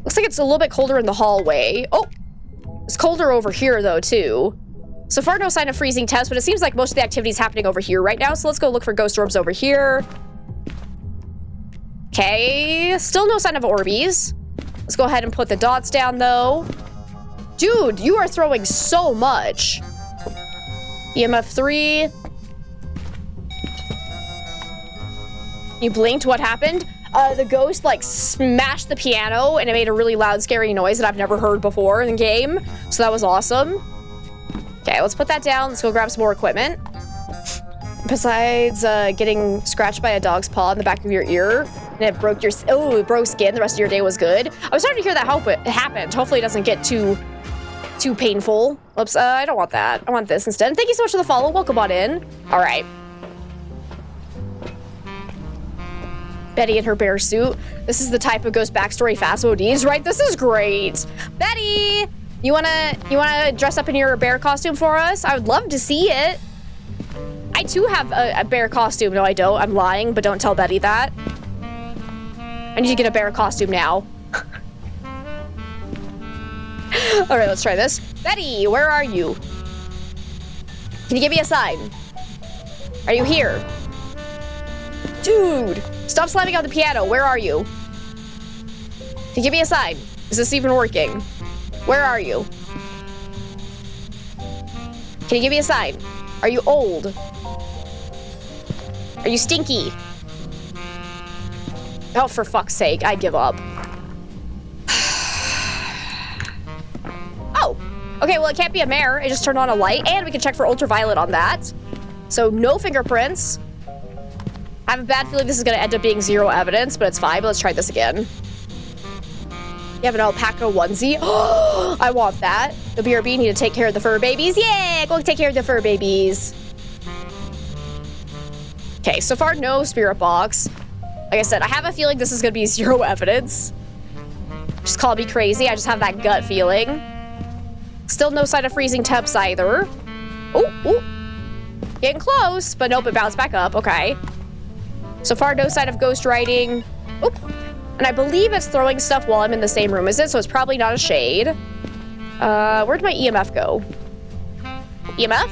Looks like it's a little bit colder in the hallway. Oh, it's colder over here though too. So far, no sign of freezing temps, but it seems like most of the activity is happening over here right now. So let's go look for ghost orbs over here. Okay, still no sign of Orbeez. Let's go ahead and put the dots down though. Dude, you are throwing so much. EMF 3. You blinked, what happened? The ghost like smashed the piano and it made a really loud, scary noise that I've never heard before in the game. So that was awesome. Okay, let's put that down. Let's go grab some more equipment. Besides getting scratched by a dog's paw in the back of your ear, and it broke your it broke skin, the rest of your day was good. I was starting to hear that happened. Hopefully it doesn't get too painful. Oops, I don't want that. I want this instead. Thank you so much for the follow. Welcome on in. All right. Betty in her bear suit. This is the type of ghost backstory Phasmo needs, right? This is great. Betty! You wanna dress up in your bear costume for us? I would love to see it. I too have a bear costume. No, I don't. I'm lying, but don't tell Betty that. I need to get a bear costume now. All right, let's try this. Betty, where are you? Can you give me a sign? Are you here? Dude, stop slamming on the piano. Where are you? Can you give me a sign? Is this even working? Where are you? Can you give me a sign? Are you old? Are you stinky? Oh, for fuck's sake, I give up. Oh, okay, well, it can't be a mare. It just turned on a light, and we can check for ultraviolet on that. So no fingerprints. I have a bad feeling this is gonna end up being zero evidence, but it's fine. But let's try this again. You have an alpaca onesie. Oh, I want that. The BRB need to take care of the fur babies. Yeah, go take care of the fur babies. Okay, so far no spirit box. Like I said, I have a feeling this is gonna be zero evidence. Just call me crazy. I just have that gut feeling. Still no sign of freezing temps either. Oh, getting close, but nope, it bounced back up. Okay. So far, no sign of ghost writing. Oop. And I believe it's throwing stuff while I'm in the same room as it, so it's probably not a shade. Where'd my EMF go? EMF?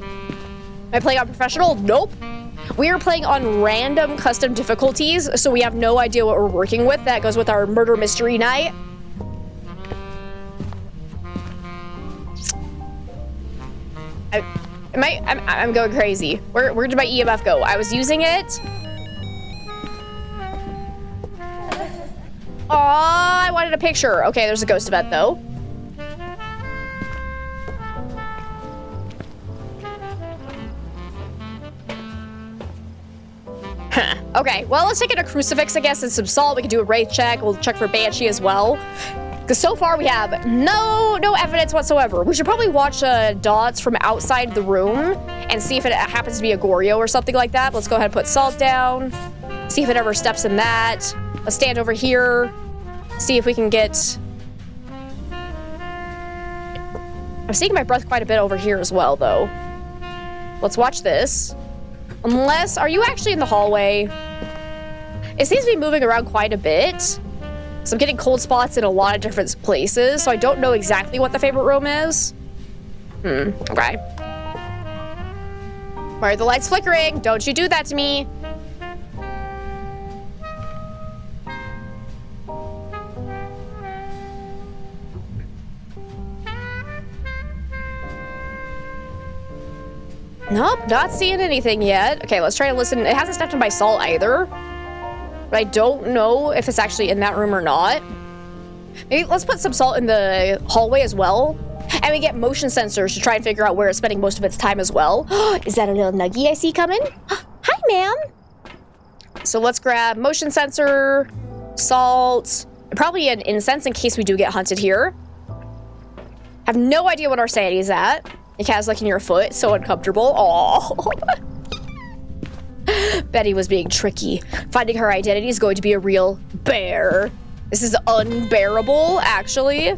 Am I playing on professional? Nope. We are playing on random custom difficulties, so we have no idea what we're working with. That goes with our murder mystery night. I'm going crazy. Where did my EMF go? I was using it. I wanted a picture. Okay, there's a ghost event though. Huh. Okay, well, let's take in a crucifix, I guess, and some salt. We can do a wraith check. We'll check for banshee as well. Because so far we have no evidence whatsoever. We should probably watch dots from outside the room and see if it happens to be a Goryo or something like that. Let's go ahead and put salt down. See if it ever steps in that. Let's stand over here. See if we can get... I'm seeing my breath quite a bit over here as well, though. Let's watch this. Unless... Are you actually in the hallway? It seems to be moving around quite a bit. So I'm getting cold spots in a lot of different places, so I don't know exactly what the favorite room is. Okay. Why are the lights flickering? Don't you do that to me. Nope, not seeing anything yet. Okay, let's try to listen. It hasn't stepped in my salt either. But I don't know if it's actually in that room or not. Maybe let's put some salt in the hallway as well. And we get motion sensors to try and figure out where it's spending most of its time as well. Is that a little nuggie I see coming? Hi, ma'am. So let's grab motion sensor, salt, and probably an incense in case we do get hunted here. Have no idea what our sanity is at. Your cat's licking your foot. So uncomfortable. Aww. Betty was being tricky. Finding her identity is going to be a real bear. This is unbearable, actually.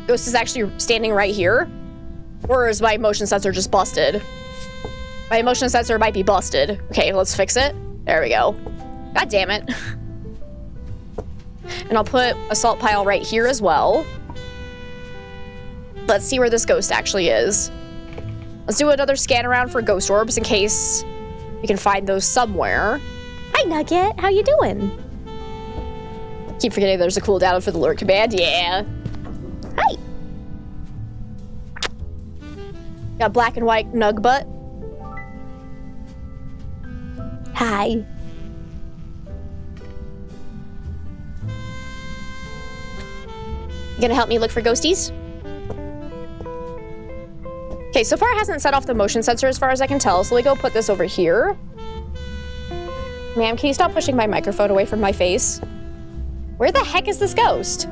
Ghost is actually standing right here. Or is my motion sensor just busted? My motion sensor might be busted. Okay, let's fix it. There we go. God damn it. And I'll put a salt pile right here as well. Let's see where this ghost actually is. Let's do another scan around for ghost orbs in case we can find those somewhere. Hi, Nugget. How you doing? Keep forgetting there's a cooldown for the lure command. Yeah. Hi. Got black and white nug butt. Hi. You gonna help me look for ghosties? Okay, so far it hasn't set off the motion sensor as far as I can tell, so we go put this over here. Ma'am, can you stop pushing my microphone away from my face? Where the heck is this ghost?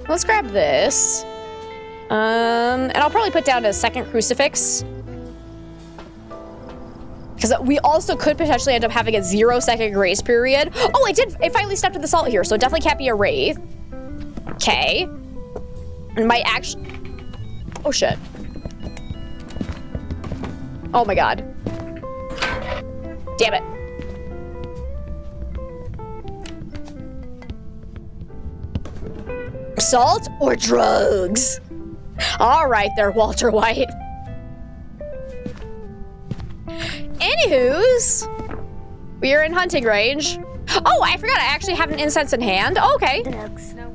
Let's grab this. And I'll probably put down a second crucifix. Because we also could potentially end up having a 0-second grace period. Oh, it finally stepped in the salt here, so it definitely can't be a wraith. Okay. And my actual... Oh, shit. Oh, my God. Damn it. Salt or drugs? All right there, Walter White. Anywho's, we are in hunting range. Oh, I forgot I actually have an incense in hand. Oh, okay. Drugs. No,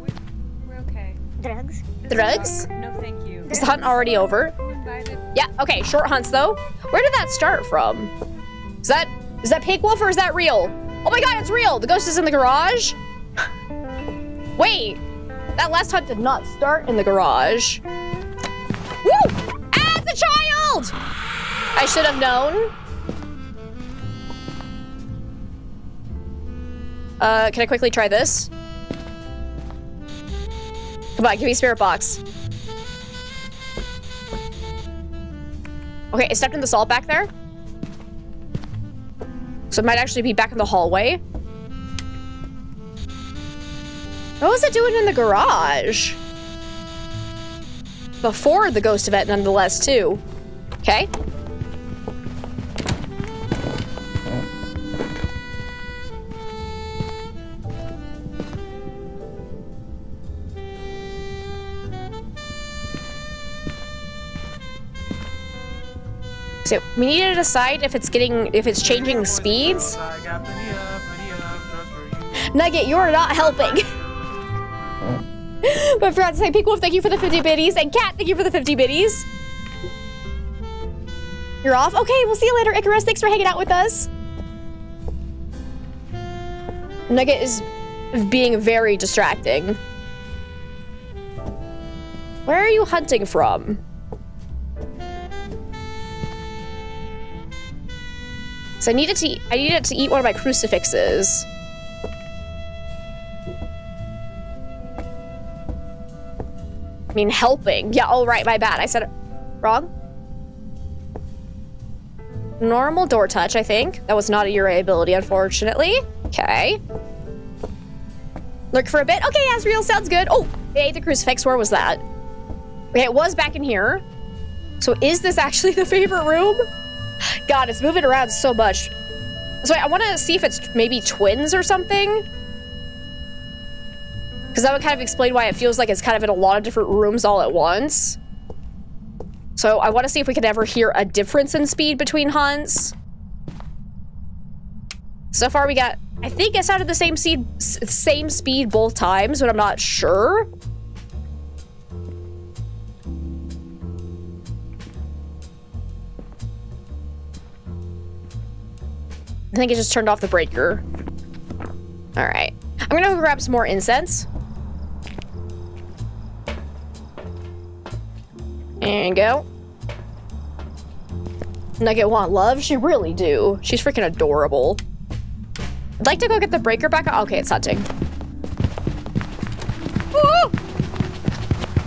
we're okay. Drugs. Drugs? No, thank you. Is the hunt already over? Who invited? Yeah, okay, short hunts though. Where did that start from? Is that Pink Wolf or is that real? Oh my God, it's real. The ghost is in the garage. Wait, that last hunt did not start in the garage. Woo! Ah, it's a child! I should have known. Can I quickly try this? Come on, give me spirit box. Okay, it stepped in the salt back there. So it might actually be back in the hallway. What was it doing in the garage? Before the ghost event, nonetheless, too. Okay. So we need to decide if it's changing speeds. Nugget, you're not helping. But I forgot to say, Pink Wolf, thank you for the 50 biddies, and Cat, thank you for the 50 biddies. You're off? Okay, we'll see you later, Icarus. Thanks for hanging out with us. Nugget is being very distracting. Where are you hunting from? So I needed to eat one of my crucifixes. I mean, helping. Yeah, oh, right, my bad. I said it wrong. Normal door touch, I think. That was not a Uri ability, unfortunately. Okay. Look for a bit. Okay, Asriel, sounds good. Oh, I ate the crucifix. Where was that? Okay, it was back in here. So is this actually the favorite room? God, it's moving around so much. So wait, I want to see if it's maybe twins or something. Because that would kind of explain why it feels like it's kind of in a lot of different rooms all at once. So I want to see if we can ever hear a difference in speed between hunts. So far we got, I think it sounded the same speed both times, but I'm not sure. I think it just turned off the breaker. All right. I'm gonna go grab some more incense. And go. Nugget want love? She really do. She's freaking adorable. I'd like to go get the breaker back. Okay, it's hunting. Ooh!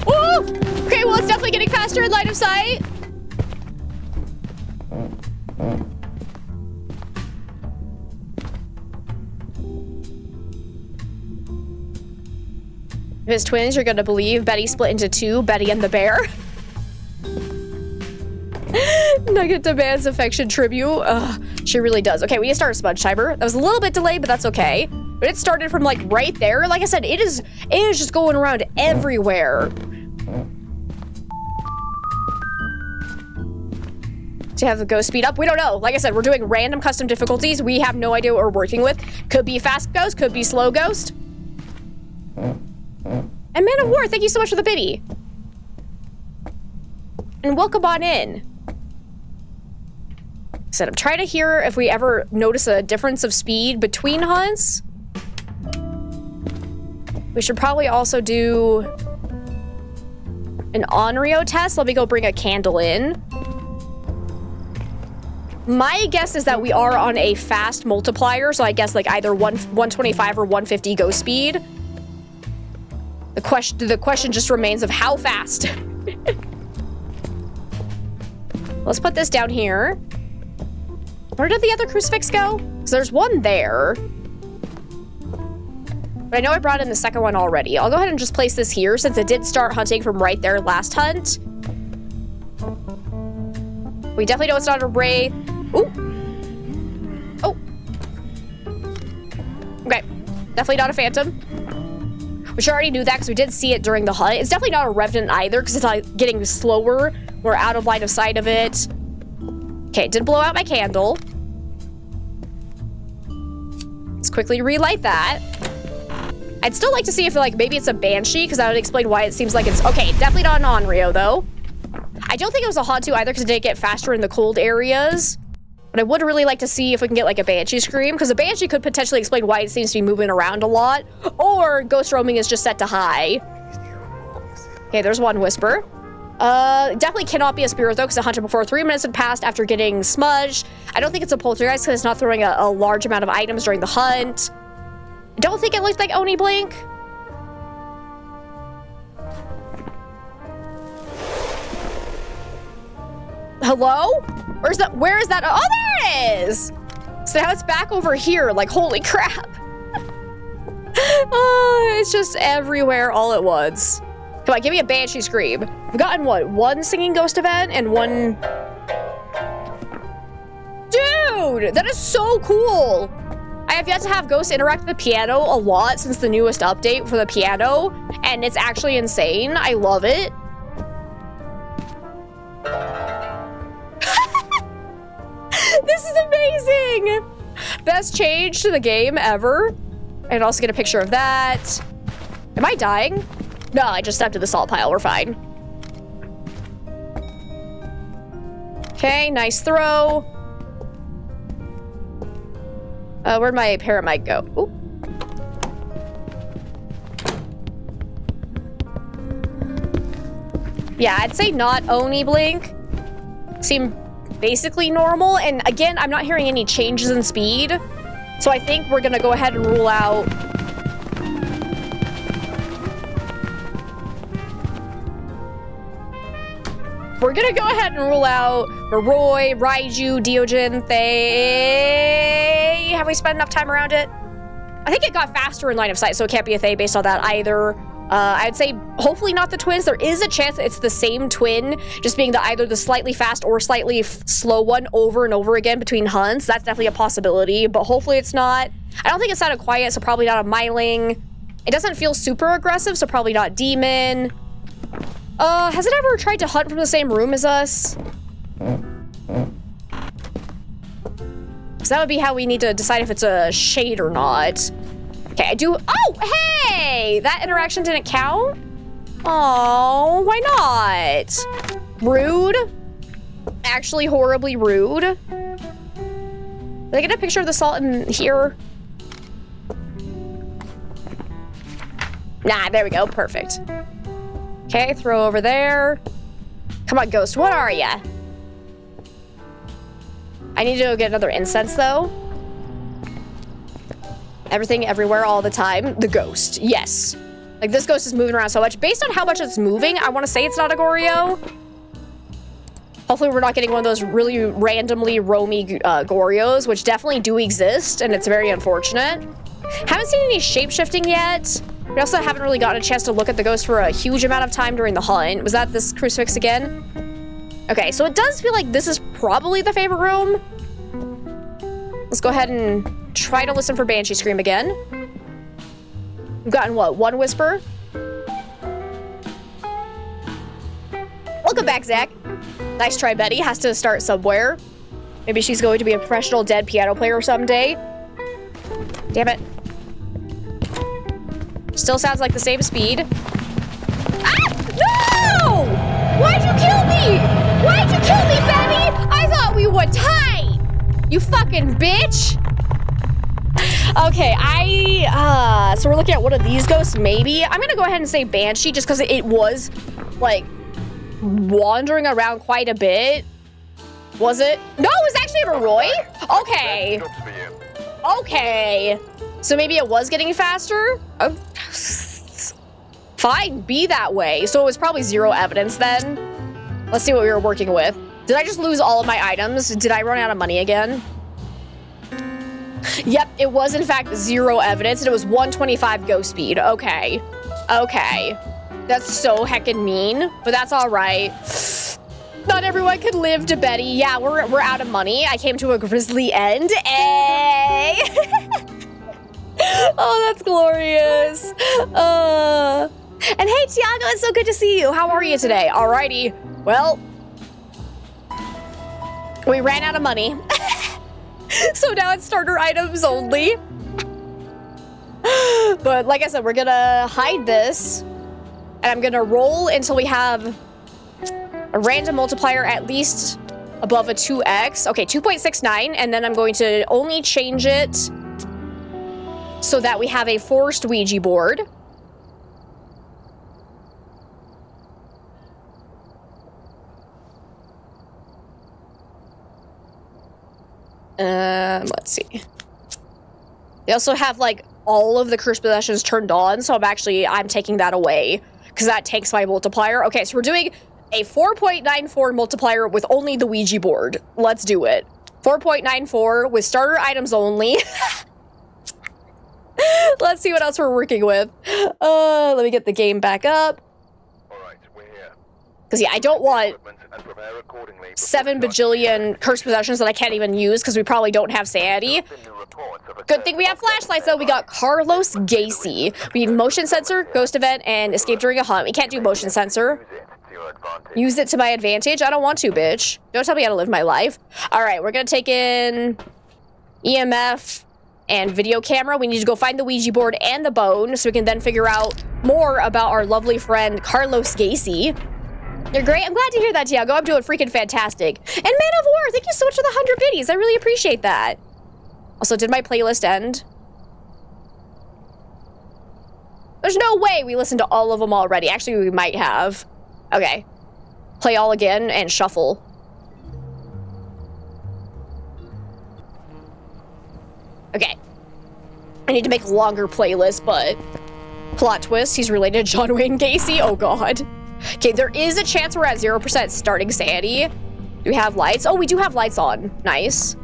Ooh! Okay, well, it's definitely getting faster in line of sight. If it's twins, you're gonna believe Betty split into two, Betty and the bear. Nugget demands affection tribute. Ugh, she really does. Okay, we need to start a smudge timer. That was a little bit delayed, but that's okay. But it started from like right there. Like I said, it is just going around everywhere. To have the ghost speed up? We don't know. Like I said, we're doing random custom difficulties. We have no idea what we're working with. Could be fast ghost, could be slow ghost. And Man of War, thank you so much for the biddy. And welcome on in. I said, I'm trying to hear if we ever notice a difference of speed between hunts. We should probably also do an Onryo test. Let me go bring a candle in. My guess is that we are on a fast multiplier, so I guess like either 125 or 150 ghost speed. The question just remains of how fast. Let's put this down here. Where did the other crucifix go? Because there's one there. But I know I brought in the second one already. I'll go ahead and just place this here since it did start hunting from right there last hunt. We definitely know it's not a wraith. Ooh. Oh. Okay. Definitely not a phantom. We already knew that because we did see it during the hunt. It's definitely not a revenant either because it's like getting slower. We're out of line of sight of it. Okay, did blow out my candle. Let's quickly relight that. I'd still like to see if like maybe it's a banshee because that would explain why it seems like it's okay. Definitely not an Onryo though. I don't think it was a Hantu either because it did get faster in the cold areas. But I would really like to see if we can get like a banshee scream because a banshee could potentially explain why it seems to be moving around a lot. Or ghost roaming is just set to high. Okay, there's one whisper. Definitely cannot be a spirit though because it hunted before 3 minutes had passed after getting smudged. I don't think it's a poltergeist because it's not throwing a large amount of items during the hunt. I don't think it looked like Oni Blink. Hello? Where is that? Oh, there it is! So now it's back over here, like, holy crap. Oh, it's just everywhere all at once. Come on, give me a banshee scream. We've gotten what? One singing ghost event and one... Dude, that is so cool. I have yet to have ghosts interact with the piano a lot since the newest update for the piano, and it's actually insane. I love it. This is amazing! Best change to the game ever. And also get a picture of that. Am I dying? No, I just stepped to the salt pile. We're fine. Okay, nice throw. Where'd my paramite go? Ooh. Yeah, I'd say not Oni blink. Seem basically normal. And again, I'm not hearing any changes in speed. So I think we're gonna go ahead and rule out. We're gonna go ahead and rule out Maroi, Raiju, Deogen, Thay. Have we spent enough time around it? I think it got faster in line of sight, so it can't be a Thay based on that either. I'd say hopefully not the twins. There is a chance that it's the same twin, just being either the slightly fast or slightly slow one over and over again between hunts. That's definitely a possibility, but hopefully it's not. I don't think it sounded quiet, so probably not a Myling. It doesn't feel super aggressive, so probably not Demon. Has it ever tried to hunt from the same room as us? Because that would be how we need to decide if it's a shade or not. Okay, I do. Oh, hey! That interaction didn't count? Oh, why not? Rude. Actually, horribly rude. Did I get a picture of the salt in here? Nah, there we go. Perfect. Okay, throw over there. Come on, Ghost. What are ya? I need to go get another incense, though. Everything, everywhere, all the time. The ghost. Yes. Like, this ghost is moving around so much. Based on how much it's moving, I want to say it's not a Goryo. Hopefully, we're not getting one of those really randomly roamy Goryos, which definitely do exist, and it's very unfortunate. Haven't seen any shape-shifting yet. We also haven't really gotten a chance to look at the ghost for a huge amount of time during the hunt. Was that this crucifix again? Okay, so it does feel like this is probably the favorite room. Let's go ahead and try to listen for Banshee Scream again. We've gotten, what, one whisper? Welcome back, Zach. Nice try, Betty. Has to start somewhere. Maybe she's going to be a professional dead piano player someday. Damn it. Still sounds like the same speed. Ah! No! Why'd you kill me? Why'd you kill me, Betty? I thought we were tight. You fucking bitch. Okay, so we're looking at one of these ghosts, maybe. I'm gonna go ahead and say Banshee just because it was, like, wandering around quite a bit. Was it? No, it was actually a Maroi? Okay. Okay. So maybe it was getting faster? Oh. Fine, be that way. So it was probably zero evidence then. Let's see what we were working with. Did I just lose all of my items? Did I run out of money again? Yep, it was in fact zero evidence, and it was 125 ghost speed. Okay. Okay. That's so heckin' mean, but that's all right. Not everyone can live to Betty. Yeah, we're out of money. I came to a grisly end. Hey! Oh, that's glorious. And hey, Tiago, it's so good to see you. How are you today? Alrighty. Well, we ran out of money. So now it's starter items only. But like I said, we're gonna hide this. And I'm gonna roll until we have a random multiplier at least above a 2x. Okay, 2.69. And then I'm going to only change it so that we have a forced Ouija board. Let's see. They also have, like, all of the cursed possessions turned on, so I'm taking that away, because that takes my multiplier. Okay, so we're doing a 4.94 multiplier with only the Ouija board. Let's do it. 4.94 with starter items only. Let's see what else we're working with. Let me get the game back up. Alright, we're here. Because, yeah, I don't want 7 bajillion cursed possessions that I can't even use because we probably don't have sanity. Good thing we have flashlights, though. We got Carlos Gacy. We need motion sensor, ghost event, and escape during a hunt. We can't do motion sensor. Use it to my advantage. I don't want to, bitch. Don't tell me how to live my life. All right, we're going to take in EMF and video camera. We need to go find the Ouija board and the bone so we can then figure out more about our lovely friend Carlos Gacy. You're great. I'm glad to hear that, Tiago. I'm doing freaking fantastic. And Man of War, thank you so much for the 100 biddies. I really appreciate that. Also, did my playlist end? There's no way we listened to all of them already. Actually, we might have. Okay. Play all again and shuffle. Okay. I need to make a longer playlist, but... Plot twist, he's related to John Wayne Gacy. Oh, God. Okay, there is a chance we're at 0% starting sanity. Do we have lights? Oh, we do have lights on. Nice.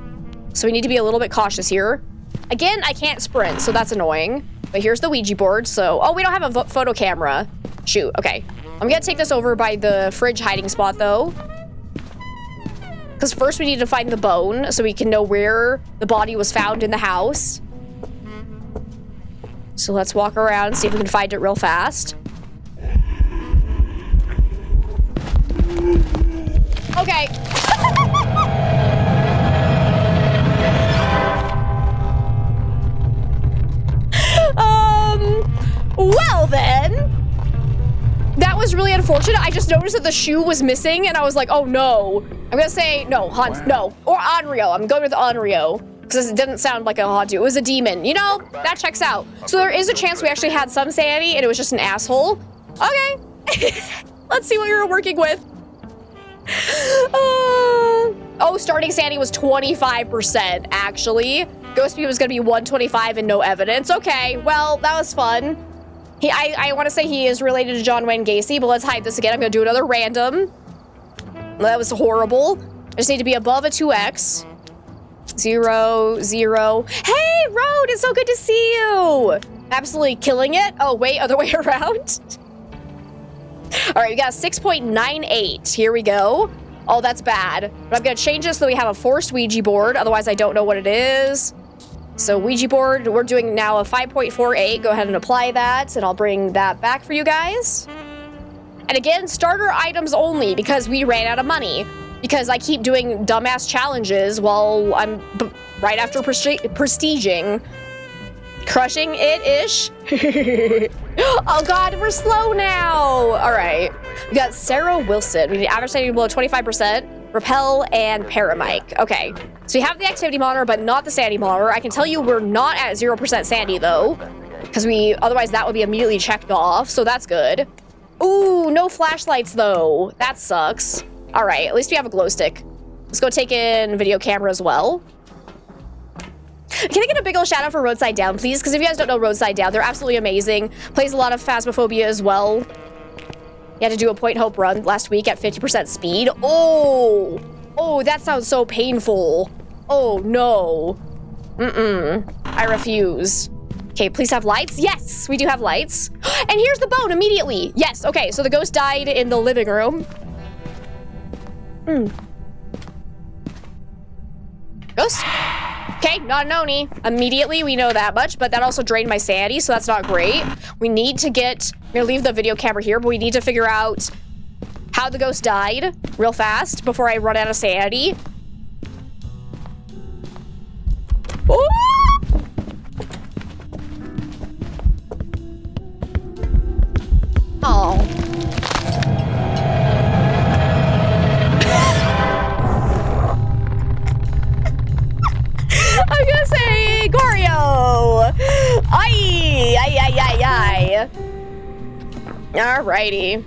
So we need to be a little bit cautious here. Again, I can't sprint, so that's annoying. But here's the Ouija board, so... Oh, we don't have a photo camera. Shoot, okay. I'm gonna take this over by the fridge hiding spot, though. Because first we need to find the bone, so we can know where the body was found in the house. So let's walk around, see if we can find it real fast. Okay. Well then. That was really unfortunate. I just noticed that the shoe was missing and I was like, oh no. I'm gonna say no, no. Or Onryo. I'm going with Onryo. Because it didn't sound like a Hantu. It was a demon. You know, that checks out. So there is a chance we actually had some sanity and it was just an asshole. Okay. Let's see what we were working with. Oh, starting sanity was 25%, actually. Ghost speed was gonna be 125 and no evidence. Okay, well, that was fun. I want to say he is related to John Wayne Gacy, but let's hide this again. I'm gonna do another random. That was horrible. I just need to be above a 2x. 0, 0. Hey, Road, it's so good to see you. Absolutely killing it. Oh, wait, other way around. All right, we got 6.98. Here we go. Oh, that's bad. But I'm gonna change this so that we have a forced Ouija board. Otherwise, I don't know what it is. So Ouija board, we're doing now a 5.48. Go ahead and apply that, and I'll bring that back for you guys. And again, starter items only because we ran out of money. Because I keep doing dumbass challenges while I'm right after prestiging. Crushing it-ish. Oh God, we're slow now. All right, we got Sarah Wilson. We need average sanity below 25%, repel, and paramic. Okay, so we have the activity monitor, but not the sanity monitor. I can tell you we're not at 0% sanity though, because otherwise that would be immediately checked off, so that's good. Ooh, no flashlights though. That sucks. All right, at least we have a glow stick. Let's go take in video camera as well. Can I get a big ol' shout out for Roadside Down, please? Because if you guys don't know Roadside Down, they're absolutely amazing. Plays a lot of Phasmophobia as well. You had to do a Point Hope run last week at 50% speed. Oh, that sounds so painful. Oh no. I refuse. Okay, please have lights. Yes, we do have lights. And here's the bone immediately. Yes, okay, so the ghost died in the living room. Ghost? Okay, not an Oni. Immediately, we know that much, but that also drained my sanity, so that's not great. We need to get... I'm gonna leave the video camera here, but we need to figure out how the ghost died real fast before I run out of sanity. Ooh! Oh. I'm gonna say Gorio! Aye! Alrighty.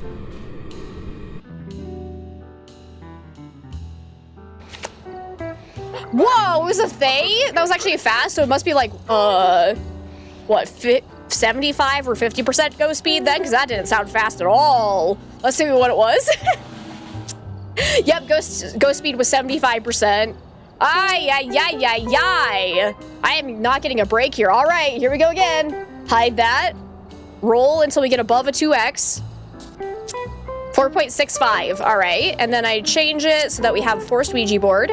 Whoa, it was a Thay? That was actually fast, so it must be like, what, 75 or 50% ghost speed then? Because that didn't sound fast at all. Let's see what it was. Yep, ghost speed was 75%. Aye. I am not getting a break here. All right, here we go again. Hide that. Roll until we get above a 2x. 4.65. All right, and then I change it so that we have forced Ouija board.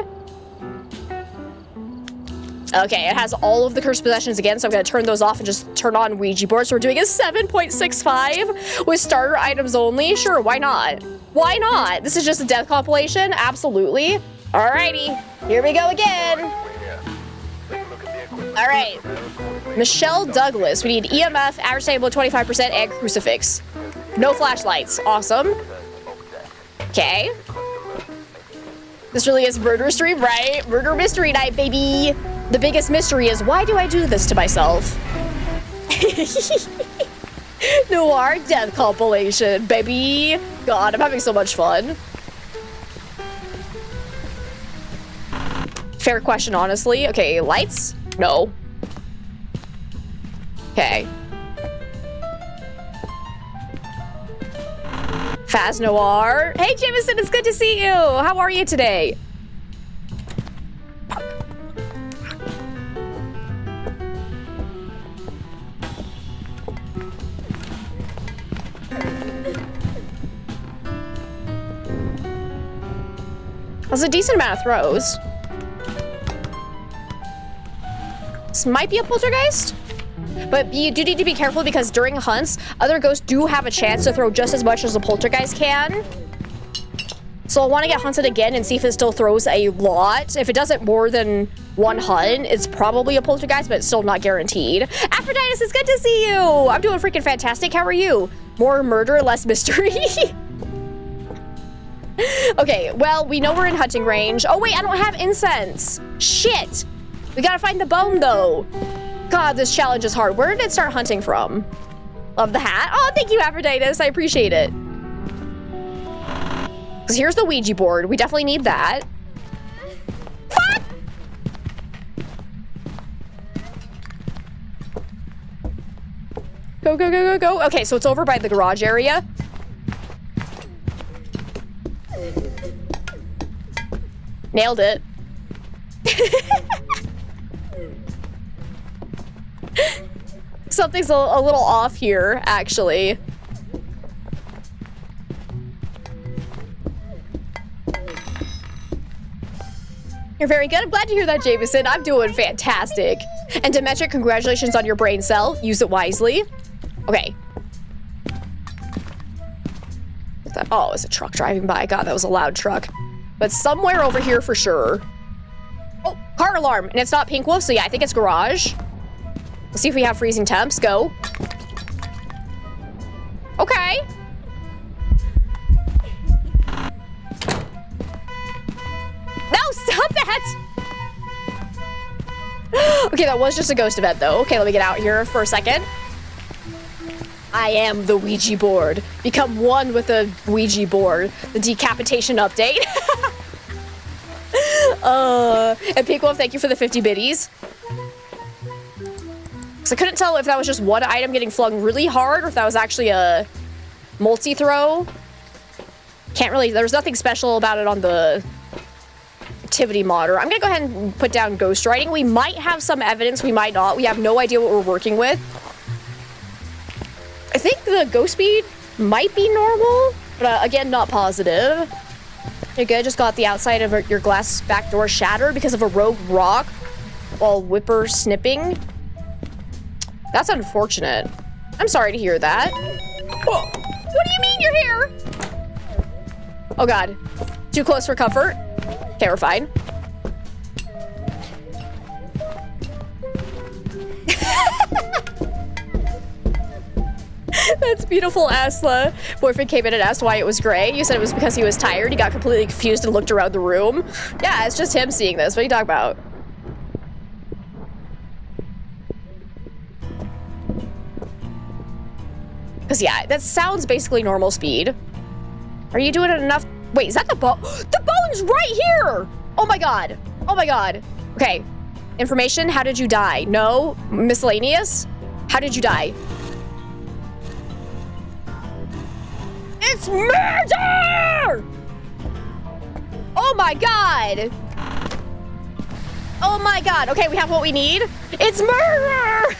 Okay, it has all of the cursed possessions again, so I'm gonna turn those off and just turn on Ouija board. So we're doing a 7.65 with starter items only. Sure, why not? Why not? This is just a death compilation. Absolutely. Alrighty, here we go again. All right, Michelle Douglas. We need EMF, average sanity below 25%, and crucifix. No flashlights. Awesome. Okay. This really is murder stream, right? Murder mystery night, baby. The biggest mystery is, why do I do this to myself? Noir death compilation, baby. God, I'm having so much fun. Fair question, honestly. Okay, lights? No. Okay. Phas Noir. Hey, Jameson, it's good to see you. How are you today? That's a decent amount of throws. This might be a poltergeist, but you do need to be careful because during hunts, other ghosts do have a chance to throw just as much as a poltergeist can. So I want to get hunted again and see if it still throws a lot. If it doesn't more than one hunt, it's probably a poltergeist, but it's still not guaranteed. Aphrodite, it's good to see you. I'm doing freaking fantastic. How are you? More murder, less mystery. Okay, well, we know we're in hunting range. Oh wait, I don't have incense. Shit. We gotta find the bone though. God, this challenge is hard. Where did it start hunting from? Love the hat. Oh, thank you, Aphrodite. I appreciate it. Because here's the Ouija board. We definitely need that. Fuck! Go, go, go, go, go. Okay, so it's over by the garage area. Nailed it. Something's a little off here, actually. You're very good. I'm glad to hear that, Jameson. I'm doing fantastic. And Demetric, congratulations on your brain cell. Use it wisely. Okay. What's that? Oh, it's a truck driving by. God, that was a loud truck. But somewhere over here for sure. Oh, car alarm. And it's not Pink Wolf, so yeah, I think it's garage. Let's see if we have freezing temps. Go. Okay. No, stop that! Okay, that was just a ghost event, though. Okay, let me get out here for a second. I am the Ouija board. Become one with the Ouija board. The decapitation update. And Pink Wolf, thank you for the 50 biddies. So I couldn't tell if that was just one item getting flung really hard or if that was actually a multi-throw. Can't really, there was nothing special about it on the activity monitor. I'm gonna go ahead and put down ghostwriting. We might have some evidence, we might not. We have no idea what we're working with. I think the ghost speed might be normal, but again, not positive. You're good, just got the outside of your glass back door shattered because of a rogue rock while whipper snipping. That's unfortunate. I'm sorry to hear that. Whoa. What do you mean you're here? Oh God, too close for comfort. Okay, we're fine. That's beautiful, Asla. Boyfriend came in and asked why it was gray. You said it was because he was tired. He got completely confused and looked around the room. Yeah, it's just him seeing this. What are you talking about? Because yeah, that sounds basically normal speed. Are you doing it enough? Wait, is that the bone? The bone's right here! Oh my God. Oh my God. Okay. Information, how did you die? No. Miscellaneous? How did you die? It's murder! Oh my God. Oh my God. Okay, we have what we need. It's murder!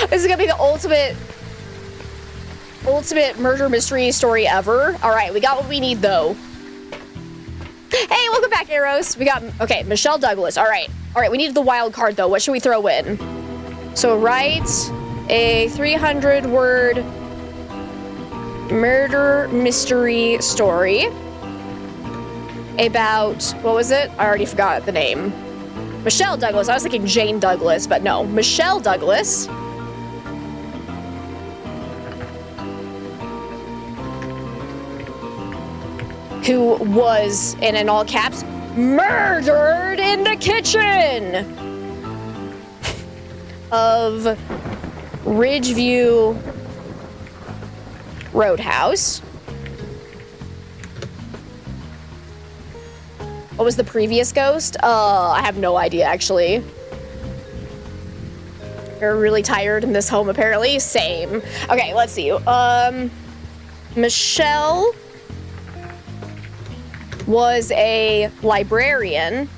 This is gonna be the ultimate murder mystery story ever. All right, we got what we need though. Hey, welcome back, Arrows. We got, okay, Michelle Douglas. All right, we needed the wild card though. What should we throw in? So write a 300-word murder mystery story about, what was it? I already forgot the name. Michelle Douglas. I was thinking Jane Douglas, but no, Michelle Douglas. who was, and in all caps, murdered in the kitchen of Ridgeview Roadhouse. What was the previous ghost? I have no idea, actually. You're really tired in this home, apparently. Same. Okay, let's see. Michelle was a librarian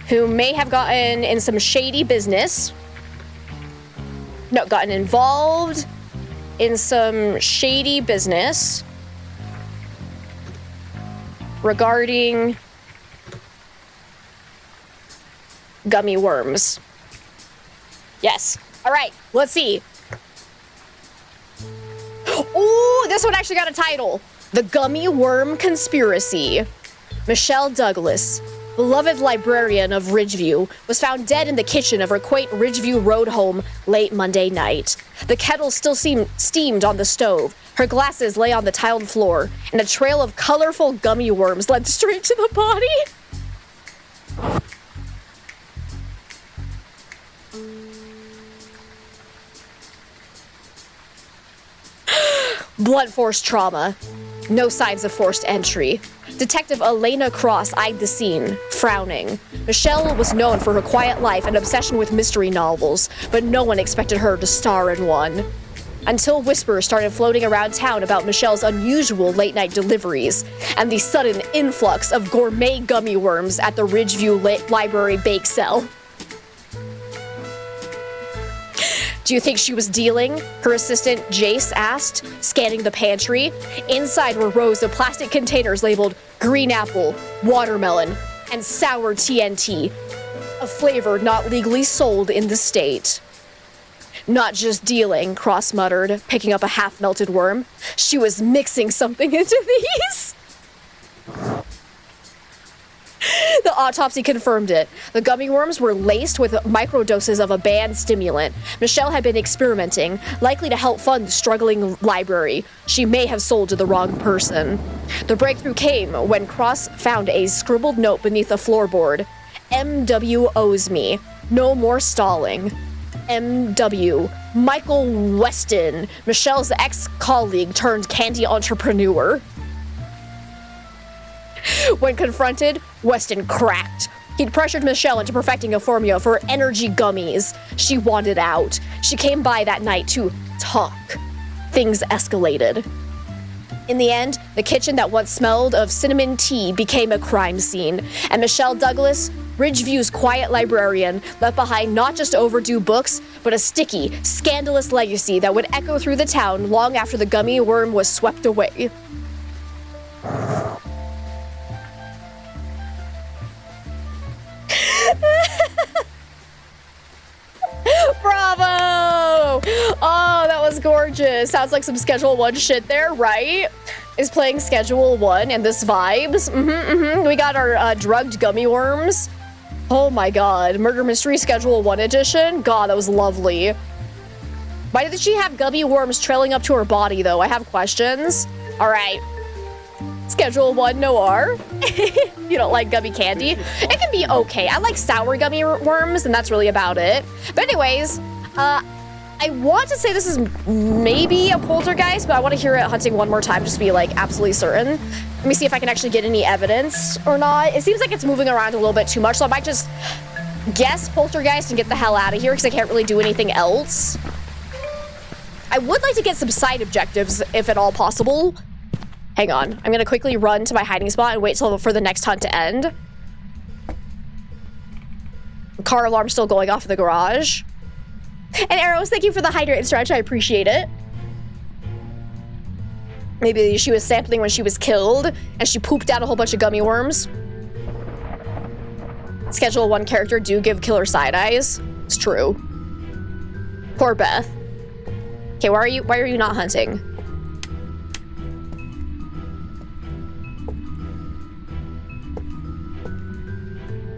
who may have gotten in some shady business. No, gotten involved in some shady business regarding gummy worms. Yes. All right, let's see. Ooh, this one actually got a title. The Gummy Worm Conspiracy. Michelle Douglas, beloved librarian of Ridgeview, was found dead in the kitchen of her quaint Ridgeview Road home late Monday night. The kettle still steamed on the stove. Her glasses lay on the tiled floor, and a trail of colorful gummy worms led straight to the body. Blunt force trauma. No signs of forced entry. Detective Elena Cross eyed the scene, frowning. Michelle was known for her quiet life and obsession with mystery novels, but no one expected her to star in one. Until whispers started floating around town about Michelle's unusual late-night deliveries and the sudden influx of gourmet gummy worms at the Ridgeview Library bake sale. Do you think she was dealing? Her assistant, Jace, asked, scanning the pantry. Inside were rows of plastic containers labeled green apple, watermelon, and sour TNT, a flavor not legally sold in the state. Not just dealing, Cross muttered, picking up a half-melted worm. She was mixing something into these. The autopsy confirmed it. The gummy worms were laced with microdoses of a banned stimulant. Michelle had been experimenting, likely to help fund the struggling library. She may have sold to the wrong person. The breakthrough came when Cross found a scribbled note beneath a floorboard. MW owes me. No more stalling. MW. Michael Weston, Michelle's ex-colleague turned candy entrepreneur. When confronted, Weston cracked. He'd pressured Michelle into perfecting a formula for energy gummies. She wanted out. She came by that night to talk. Things escalated. In the end, the kitchen that once smelled of cinnamon tea became a crime scene, and Michelle Douglas, Ridgeview's quiet librarian, left behind not just overdue books, but a sticky, scandalous legacy that would echo through the town long after the gummy worm was swept away. Bravo! Oh, that was gorgeous. Sounds like some Schedule 1 shit there, right? Is playing Schedule 1 and this vibes. We got our drugged gummy worms. Oh my god. Murder Mystery Schedule 1 edition. God, that was lovely. Why did she have gummy worms trailing up to her body, though? I have questions. All right. Schedule 1 noir. You don't like gummy candy? It can be okay. I like sour gummy worms, and that's really about it. But anyways, I want to say this is maybe a poltergeist, but I want to hear it hunting one more time just to be like absolutely certain. Let me see if I can actually get any evidence or not. It seems like it's moving around a little bit too much, so I might just guess poltergeist and get the hell out of here because I can't really do anything else. I would like to get some side objectives if at all possible. Hang on, I'm gonna quickly run to my hiding spot and wait for the next hunt to end. Car alarm still going off in the garage. And Arrows, thank you for the hydrate and stretch, I appreciate it. Maybe she was sampling when she was killed and she pooped out a whole bunch of gummy worms. Schedule 1 character do give killer side eyes. It's true. Poor Beth. Okay, why are you not hunting?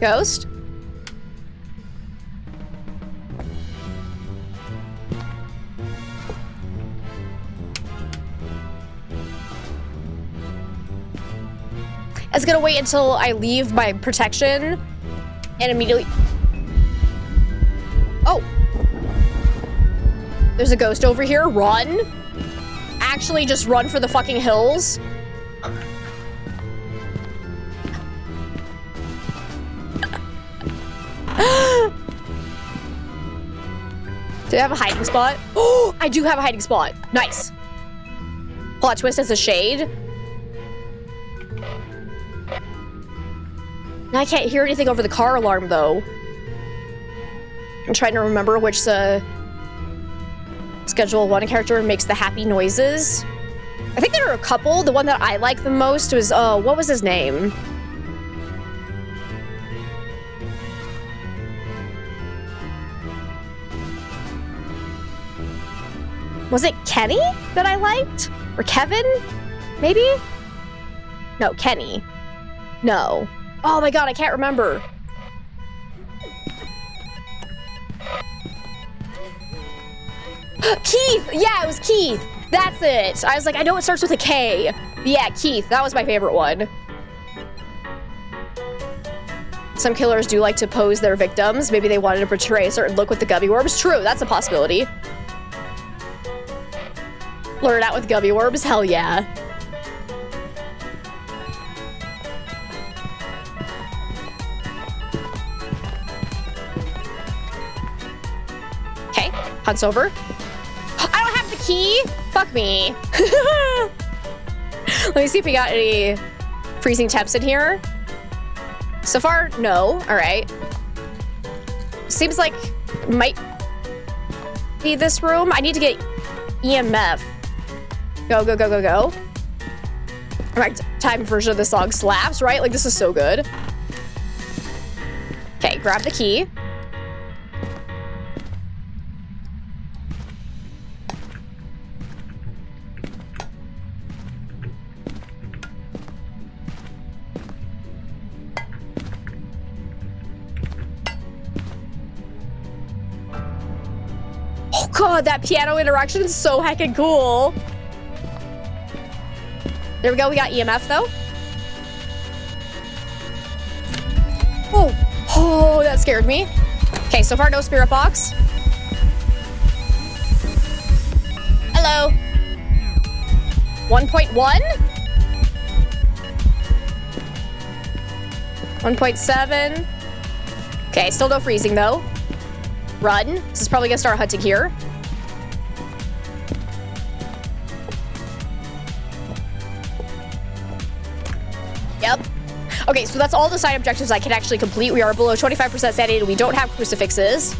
Ghost? I was gonna wait until I leave my protection and immediately... Oh. There's a ghost over here. Run. Actually, just run for the fucking hills. Do I have a hiding spot? Oh, I do have a hiding spot. Nice. Plot twist as a shade. Now I can't hear anything over the car alarm, though. I'm trying to remember which Schedule 1 character makes the happy noises. I think there are a couple. The one that I like the most was, what was his name? Was it Kenny that I liked? Or Kevin? Maybe? No, Kenny. No. Oh my god, I can't remember. Keith! Yeah, it was Keith. That's it. I was like, I know it starts with a K. But yeah, Keith. That was my favorite one. Some killers do like to pose their victims. Maybe they wanted to portray a certain look with the gummy worms. True, that's a possibility. Lure it out with gummy worms? Hell yeah. Okay, Hunt's over. I don't have the key! Fuck me. Let me see if we got any freezing temps in here. So far, no. Alright. Seems like it might be this room. I need to get EMF. Go, go, go, go, go. Alright, time version of the song slaps, right? Like, this is so good. Okay, grab the key. Oh god, that piano interaction is so heckin' cool. There we go, we got EMF though. Oh, that scared me. Okay, so far no spirit box. Hello. 1.1? 1.7. Okay, still no freezing though. Run. This is probably gonna start hunting here. Yep. Okay, so that's all the side objectives I can actually complete. We are below 25% sanity and we don't have crucifixes.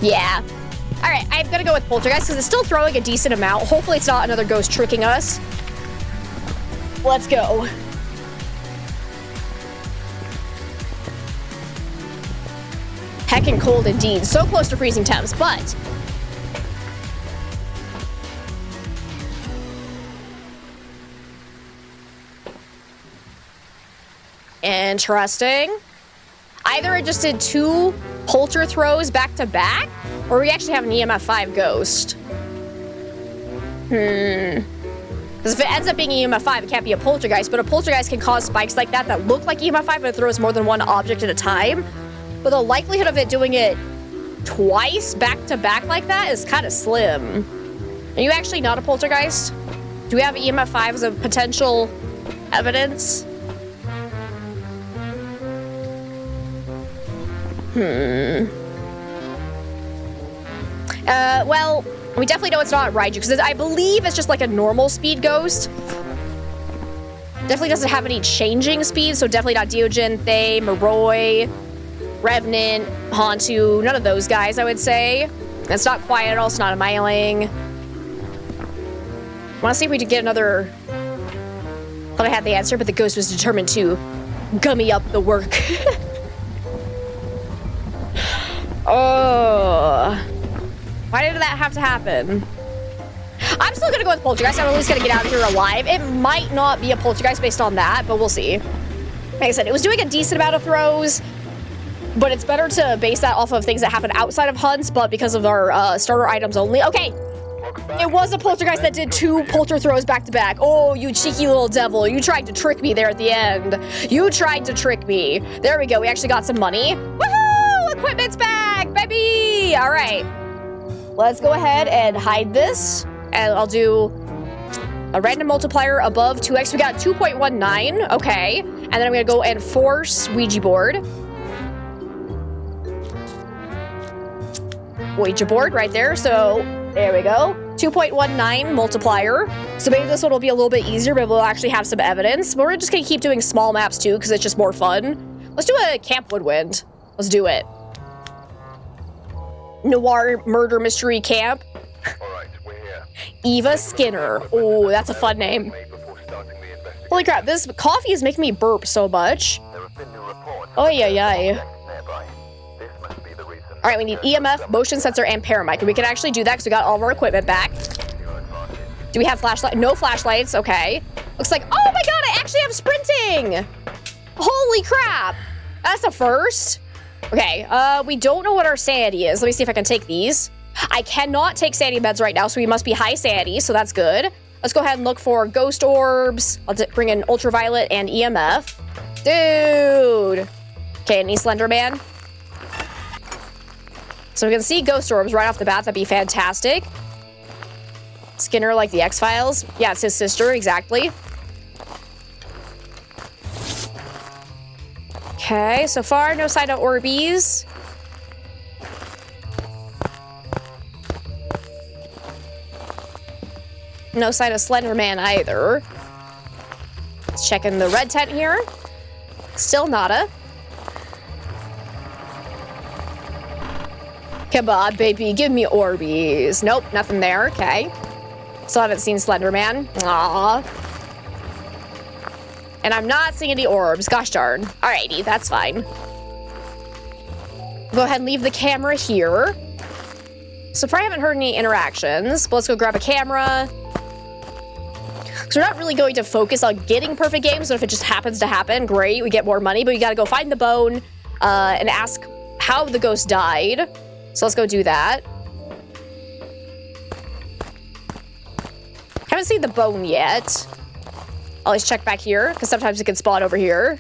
Yeah. Alright, I'm gonna go with Poltergeist because it's still throwing a decent amount. Hopefully it's not another ghost tricking us. Let's go. Heckin' cold indeed. So close to freezing temps, but... Interesting. Either I just did 2 Polter throws back to back, or we actually have an EMF 5 ghost. Because if it ends up being EMF 5, it can't be a Poltergeist, but a Poltergeist can cause spikes like that that look like EMF 5, but it throws more than one object at a time. But the likelihood of it doing it twice back to back like that is kind of slim. Are you actually not a Poltergeist? Do we have EMF 5 as a potential evidence? Well, we definitely know it's not Raiju, because I believe it's just like a normal speed ghost. Definitely doesn't have any changing speed, so definitely not Diogen, Thay, Moroi, Revenant, Hantu, none of those guys, I would say. It's not quiet at all, it's not a Myling. Want to see if we could get another... Thought I had the answer, but the ghost was determined to gummy up the work. Oh. Why did that have to happen? I'm still gonna go with poltergeist. I'm at least gonna get out of here alive. It might not be a poltergeist based on that, but we'll see. Like I said, it was doing a decent amount of throws, but it's better to base that off of things that happen outside of hunts, but because of our starter items only. Okay, it was a poltergeist that did 2 polter throws back to back. Oh, you cheeky little devil. You tried to trick me there at the end. You tried to trick me. There we go. We actually got some money. Woohoo! Equipment's back, baby! All right. Let's go ahead and hide this. And I'll do a random multiplier above 2x. We got 2.19. Okay. And then I'm going to go and force Ouija board. Ouija board right there. So there we go. 2.19 multiplier. So maybe this one will be a little bit easier, but we'll actually have some evidence. But we're just going to keep doing small maps too because it's just more fun. Let's do a Camp Woodwind. Let's do it. Noir murder mystery camp. Alright, we're here. Eva Skinner. Oh, that's a fun name. Holy crap, this coffee is making me burp so much. There have been new reports. Oh, yeah. Nearby. This must be the reason. All right, we need EMF, motion sensor, and paramic. And we can actually do that because we got all of our equipment back. Do we have flashlight? No flashlights. Okay. Looks like, oh my god, I actually have sprinting. Holy crap. That's a first. Okay, we don't know what our sanity is. Let me see if I can take these. I cannot take sanity meds right now, so we must be high sanity, so that's good. Let's go ahead and look for ghost orbs. I'll bring in ultraviolet and EMF. Dude. Okay, any Slender Man? So we can see ghost orbs right off the bat. That'd be fantastic. Skinner like the X-Files. Yeah, it's his sister, exactly. Okay, so far, no sign of Orbeez. No sign of Slender Man either. Let's check in the red tent here. Still nada. Come on, baby, give me Orbeez. Nope, nothing there. Okay. Still haven't seen Slender Man. Aww. And I'm not seeing any orbs. Gosh darn. Alrighty, that's fine. Go ahead and leave the camera here. So far I haven't heard any interactions, but let's go grab a camera. So we're not really going to focus on getting perfect games, so if it just happens to happen, great, we get more money, but we gotta go find the bone and ask how the ghost died. So let's go do that. Haven't seen the bone yet. I'll always check back here, because sometimes it can spawn over here.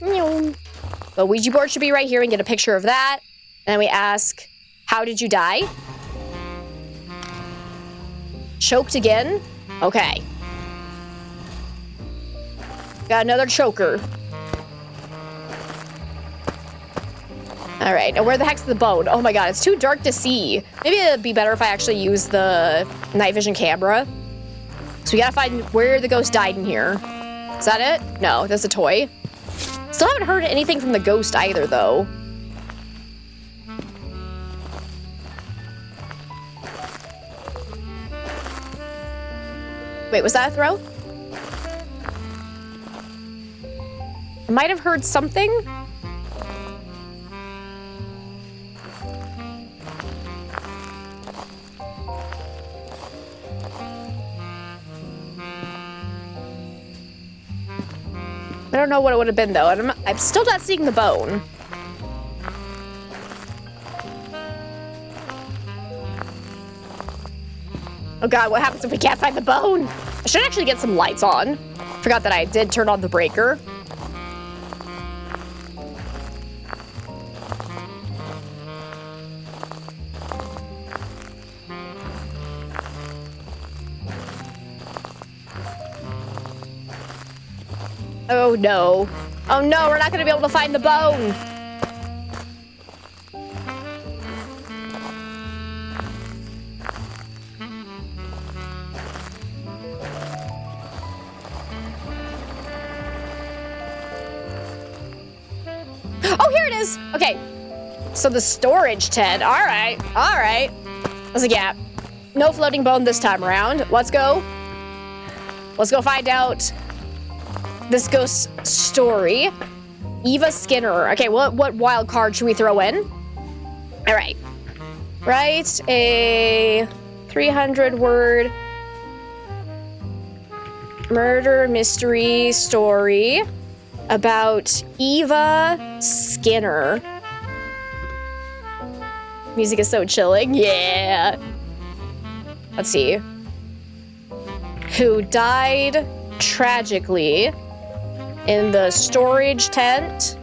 The Ouija board should be right here and get a picture of that. And then we ask, how did you die? Choked again? Okay. Got another choker. All right, now where the heck's the bone? Oh my god, it's too dark to see. Maybe it'd be better if I actually use the night vision camera. So we gotta find where the ghost died in here. Is that it? No, that's a toy. Still haven't heard anything from the ghost either, though. Wait, was that a throw? I might have heard something. I don't know what it would have been, though. I'm still not seeing the bone. Oh god, what happens if we can't find the bone? I should actually get some lights on. Forgot that I did turn on the breaker. Oh no. Oh no, we're not gonna be able to find the bone. Oh, here it is. Okay. So the storage tent. All right. All right. There's a gap. No floating bone this time around. Let's go. Let's go find out this ghost story. Eva Skinner. Okay, what wild card should we throw in? All right. Right, a 300 word murder mystery story about Eva Skinner. Music is so chilling. Yeah. Let's see. Who died tragically in the storage tent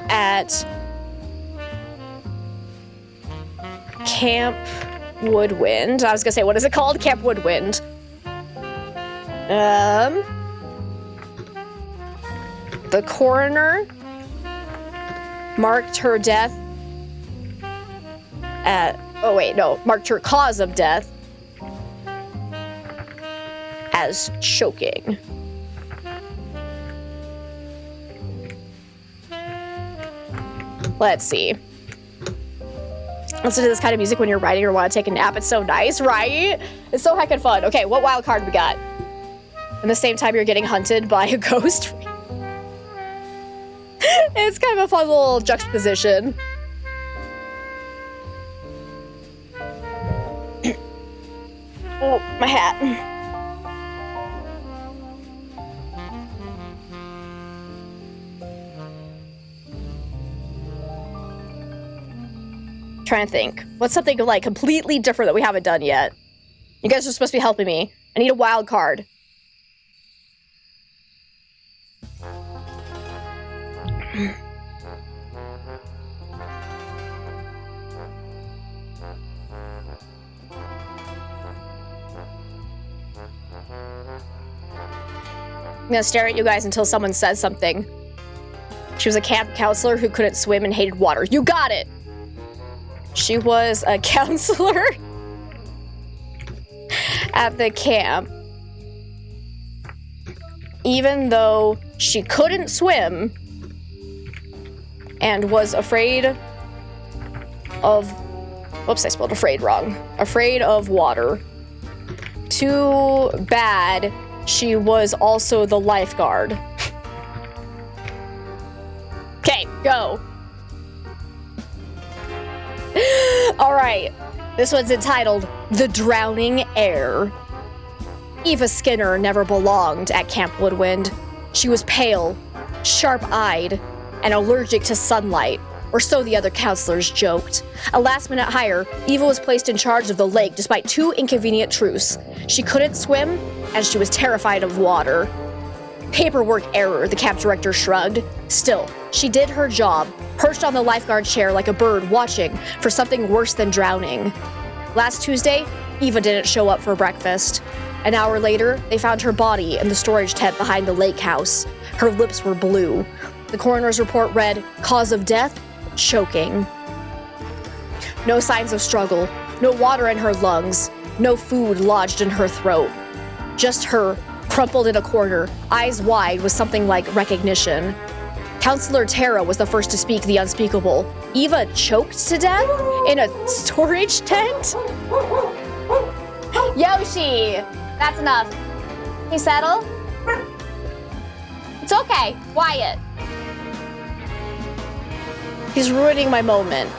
at Camp Woodwind. I was gonna say, what is it called? Camp Woodwind. The coroner marked her death at, marked her cause of death as choking. Let's see. Listen to this kind of music when you're writing or want to take a nap. It's so nice, right? It's so heckin' fun. Okay, what wild card we got? And the same time you're getting hunted by a ghost. It's kind of a fun little juxtaposition. Oh, my hat. Trying to think. What's something like completely different that we haven't done yet? You guys are supposed to be helping me. I need a wild card. I'm gonna stare at you guys until someone says something. She was a camp counselor who couldn't swim and hated water. You got it! She was a counselor at the camp. Even though she couldn't swim and was afraid of... Whoops, I spelled afraid wrong. Afraid of water. Too bad she was also the lifeguard. Okay, go. All right, this one's entitled The Drowning Heir. Eva Skinner never belonged at Camp Woodwind. She was pale, sharp-eyed, and allergic to sunlight, or so the other counselors joked. A last-minute hire, Eva was placed in charge of the lake despite 2 inconvenient truths. She couldn't swim, and she was terrified of water. Paperwork error, the camp director shrugged. Still, she did her job, perched on the lifeguard chair like a bird watching for something worse than drowning. Last Tuesday, Eva didn't show up for breakfast. An hour later, they found her body in the storage tent behind the lake house. Her lips were blue. The coroner's report read, cause of death, choking. No signs of struggle, no water in her lungs, no food lodged in her throat. Just her, crumpled in a corner, eyes wide with something like recognition. Counselor Tara was the first to speak the unspeakable. Eva choked to death in a storage tent? Yoshi! That's enough. Can you settle? It's okay. Quiet. He's ruining my moment.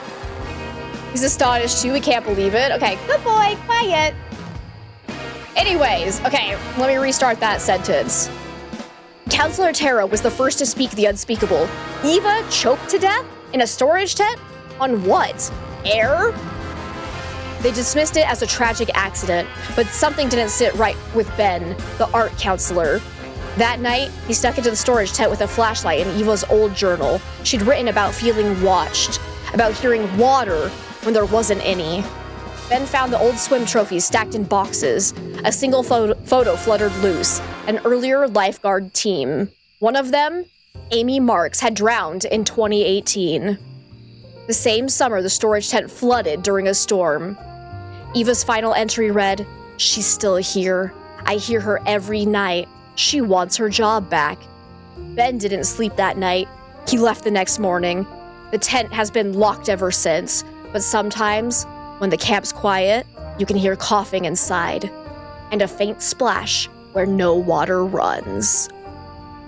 He's astonished too. He can't believe it. Okay, good boy. Quiet. Anyways, okay, let me restart that sentence. Counselor Tara was the first to speak the unspeakable. Eva choked to death in a storage tent? On what? Air? They dismissed it as a tragic accident, but something didn't sit right with Ben, the art counselor. That night, he snuck into the storage tent with a flashlight and Eva's old journal. She'd written about feeling watched, about hearing water when there wasn't any. Ben found the old swim trophies stacked in boxes. A single photo fluttered loose. An earlier lifeguard team. One of them, Amy Marks, had drowned in 2018. The same summer, the storage tent flooded during a storm. Eva's final entry read, "She's still here. I hear her every night. She wants her job back." Ben didn't sleep that night. He left the next morning. The tent has been locked ever since, but sometimes, when the camp's quiet, you can hear coughing inside, and a faint splash where no water runs.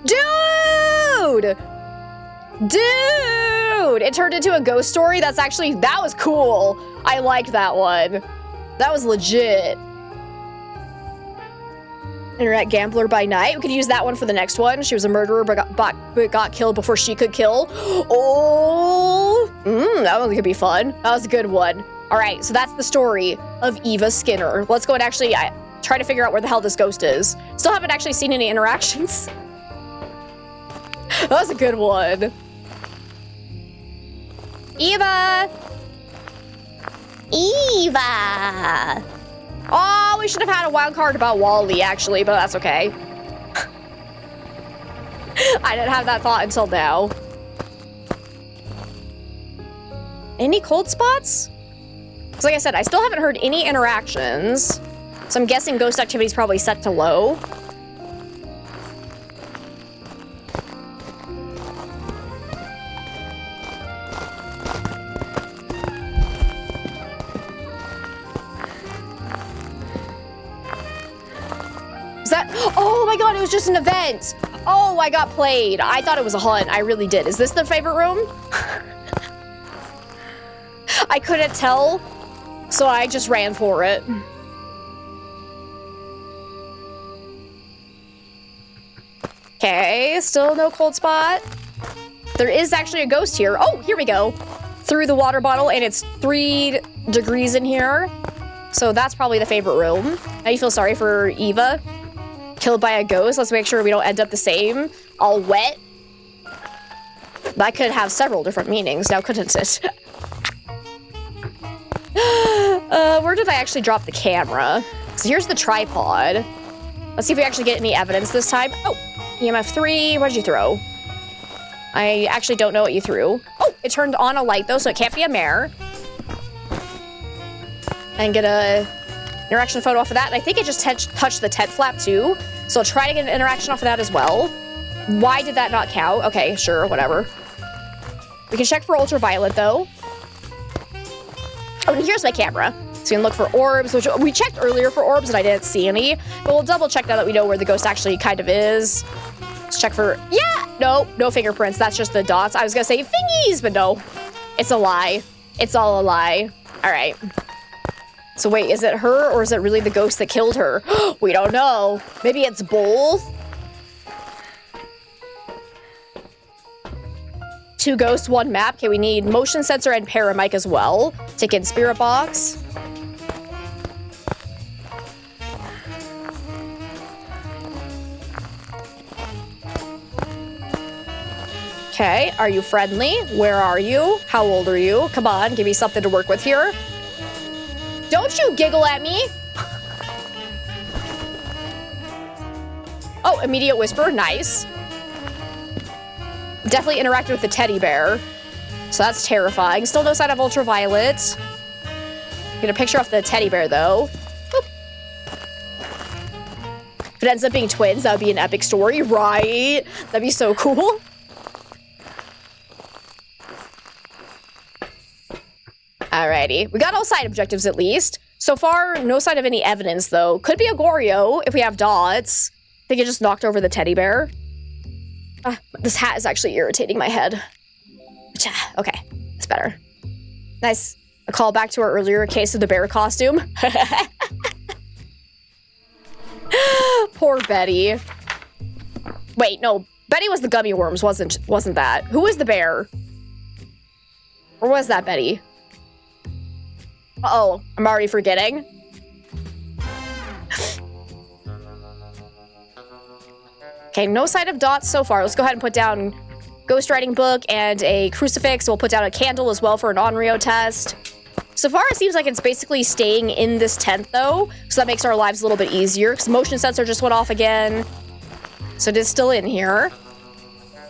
Dude! Dude! It turned into a ghost story? That was cool. I liked that one. That was legit. Internet gambler by night. We could use that one for the next one. She was a murderer but got killed before she could kill. Oh, that one could be fun. That was a good one. All right, so that's the story of Eva Skinner. Let's go and actually try to figure out where the hell this ghost is. Still haven't actually seen any interactions. That was a good one. Eva! Eva! Oh, we should have had a wild card about Wally, actually, but that's okay. I didn't have that thought until now. Any cold spots? Because like I said, I still haven't heard any interactions. So I'm guessing ghost activity is probably set to low. Is that? Oh my god, it was just an event. Oh, I got played. I thought it was a hunt. I really did. Is this the favorite room? I couldn't tell, so I just ran for it. Okay, still no cold spot. There is actually a ghost here. Oh, here we go. Through the water bottle, and it's 3 degrees in here. So that's probably the favorite room. Now you feel sorry for Eva. Killed by a ghost. Let's make sure we don't end up the same. All wet. That could have several different meanings now, couldn't it? Where did I actually drop the camera? So here's the tripod. Let's see if we actually get any evidence this time. Oh, EMF 3. What did you throw? I actually don't know what you threw. Oh, it turned on a light though, so it can't be a mare. And get a interaction photo off of that. And I think it just touched the tent flap too. So I'll try to get an interaction off of that as well. Why did that not count? Okay, sure, whatever. We can check for ultraviolet though. Oh, and here's my camera. So you can look for orbs, which we checked earlier for orbs and I didn't see any. But we'll double check now that we know where the ghost actually kind of is. Let's check for, yeah, no fingerprints. That's just the dots. I was gonna say fingies, but no, it's a lie. It's all a lie. All right. So wait, is it her or is it really the ghost that killed her? We don't know. Maybe it's both. 2 ghosts, 1 map. Okay, we need motion sensor and paramic as well. Take in spirit box. Okay, are you friendly? Where are you? How old are you? Come on, give me something to work with here. Don't you giggle at me! Oh, immediate whisper, nice. Definitely interacted with the teddy bear. So that's terrifying. Still no sign of ultraviolet. Get a picture off the teddy bear though. Boop. If it ends up being twins, that would be an epic story, right? That'd be so cool. Alrighty, we got all side objectives at least. So far, no sign of any evidence though. Could be a Goryo if we have dots. I think it just knocked over the teddy bear. This hat is actually irritating my head. Okay, it's better. Nice. A call back to our earlier case of the bear costume. Poor Betty. Wait, no. Betty was the gummy worms, wasn't that? Who was the bear? Or was that Betty? Uh-oh, I'm already forgetting. Okay, no sign of dots so far. Let's go ahead and put down ghostwriting book and a crucifix. We'll put down a candle as well for an Onryo test. So far, it seems like it's basically staying in this tent though, so that makes our lives a little bit easier because motion sensor just went off again. So it is still in here.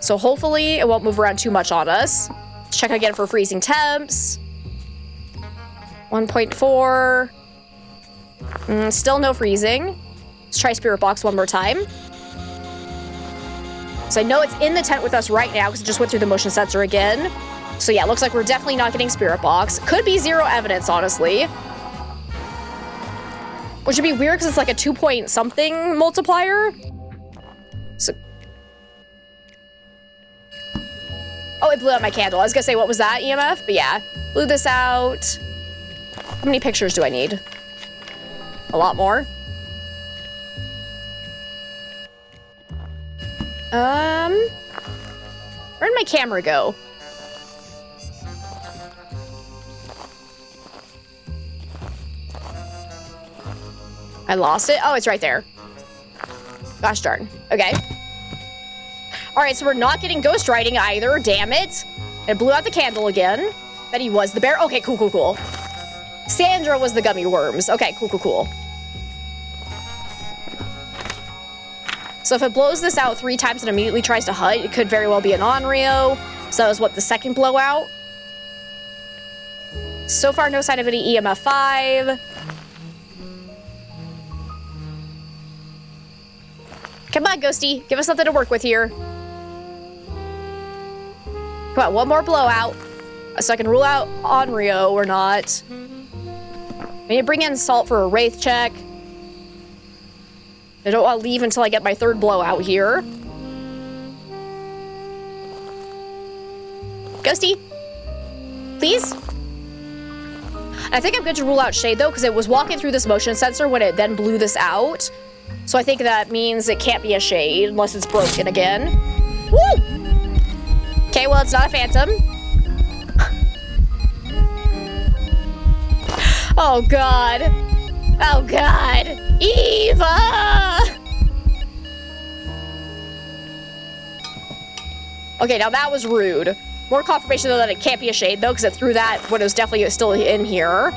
So hopefully it won't move around too much on us. Let's check again for freezing temps. 1.4. Still no freezing. Let's try spirit box one more time. So I know it's in the tent with us right now because it just went through the motion sensor again. So yeah, looks like we're definitely not getting spirit box. Could be 0 evidence, honestly. Which would be weird because it's like a 2 something multiplier. So. Oh, it blew out my candle. I was gonna say, what was that, EMF? But yeah, blew this out. How many pictures do I need? A lot more. Where'd my camera go? I lost it? Oh, it's right there. Gosh darn. Okay. Alright, so we're not getting ghost writing either. Damn it. It blew out the candle again. That he was the bear. Okay, cool, cool, cool. Sandra was the gummy worms. Okay, cool, cool, cool. So if it blows this out 3 times and immediately tries to hut, it could very well be an Onryo. So that was what, the second blowout? So far, no sign of any EMF 5. Come on, Ghosty. Give us something to work with here. Come on, one more blowout. So I can rule out Onryo or not. I need to bring in Salt for a Wraith check. I don't want to leave until I get my 3rd blowout here. Ghosty? Please? I think I'm good to rule out Shade, though, because it was walking through this motion sensor when it then blew this out. So I think that means it can't be a Shade unless it's broken again. Woo! Okay, well, it's not a Phantom. Oh, God. Oh, God. Eva! Okay, now that was rude. More confirmation, though, that it can't be a Shade, though, because it threw that when it was definitely still in here.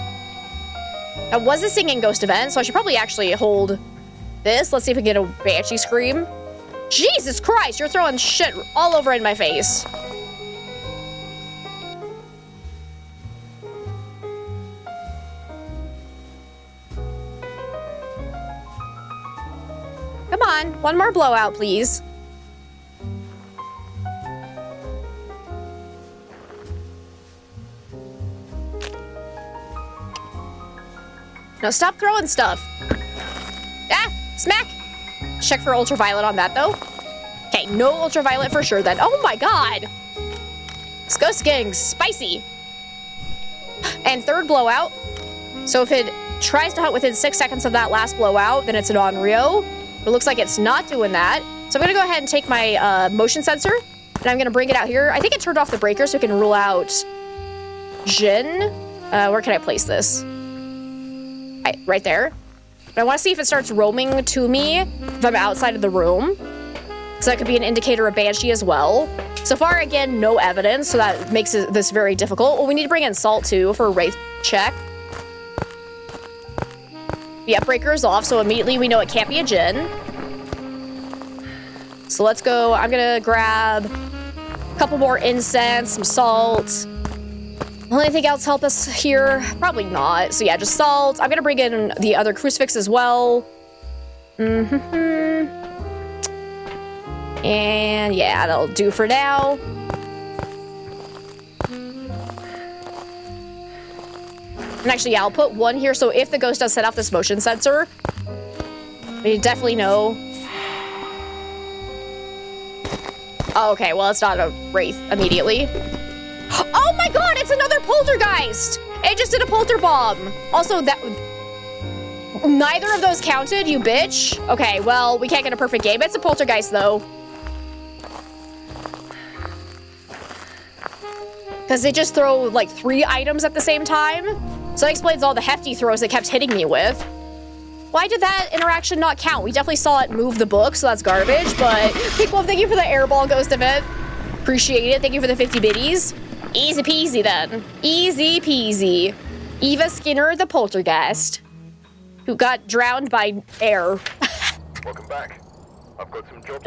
That was a singing ghost event, so I should probably actually hold this. Let's see if we can get a Banshee scream. Jesus Christ, you're throwing shit all over in my face. Come on, one more blowout, please. No, stop throwing stuff. Ah, smack. Check for ultraviolet on that, though. Okay, no ultraviolet for sure then. Oh my God. This ghost is getting spicy. And 3rd blowout. So if it tries to hunt within 6 seconds of that last blowout, then it's an Onryo. It looks like it's not doing that. So I'm gonna go ahead and take my motion sensor, and I'm gonna bring it out here. I think it turned off the breaker so it can rule out Jin. Where can I place this? Right there. But I want to see if it starts roaming to me if I'm outside of the room. So that could be an indicator of Banshee as well. So far, again, no evidence, so that makes this very difficult. Well, we need to bring in Salt, too, for a Wraith check. Yeah, breaker is off, so immediately we know it can't be a Jin. So let's go. I'm gonna grab a couple more incense, some salt. Will anything else help us here? Probably not. So yeah, just salt. I'm gonna bring in the other crucifix as well. And yeah, that'll do for now. And actually, yeah, I'll put one here, so if the ghost does set off this motion sensor, we definitely know. Oh, okay, well, it's not a Wraith immediately. Oh my God, it's another poltergeist! It just did a polter bomb. Also, that neither of those counted, you bitch. Okay, well, we can't get a perfect game. It's a poltergeist, though. Because they just throw, like, 3 items at the same time. So that explains all the hefty throws it kept hitting me with. Why did that interaction not count? We definitely saw it move the book, so that's garbage, but Pink Wolf, thank you for the airball ghost event. Appreciate it. Thank you for the 50 biddies. Easy peasy, then. Easy peasy. Eva Skinner, the poltergeist, who got drowned by air. Welcome back. I've got some jobs.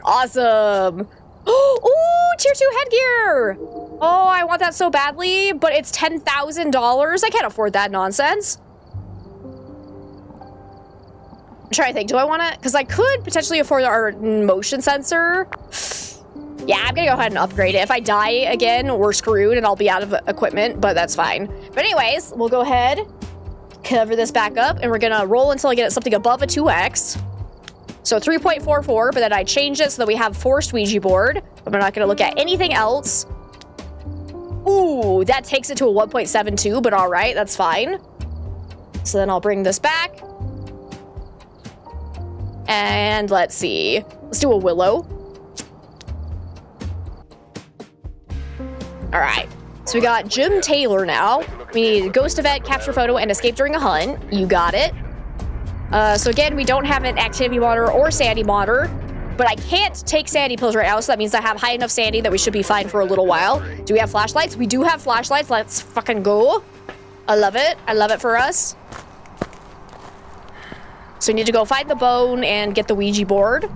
Awesome. Ooh, tier 2 headgear. Oh, I want that so badly, but it's $10,000. I can't afford that nonsense. I'm trying to think, do I want to? Because I could potentially afford our motion sensor. Yeah, I'm gonna go ahead and upgrade it. If I die again, we're screwed and I'll be out of equipment, but that's fine. But anyways, we'll go ahead, cover this back up, and we're gonna roll until I get something above a 2x. So 3.44, but then I change it so that we have forced Ouija board. But we're not gonna look at anything else. Ooh, that takes it to a 1.72, but all right, that's fine. So then I'll bring this back. And let's see. Let's do a willow. All right. So we got Jim Taylor now. We need ghost event, capture photo, and escape during a hunt. You got it. So again, we don't have an activity monitor or sanity monitor, but I can't take sanity pills right now, so that means I have high enough sanity that we should be fine for a little while. Do we have flashlights? We do have flashlights. Let's fucking go. I love it. I love it for us. So we need to go find the bone and get the Ouija board.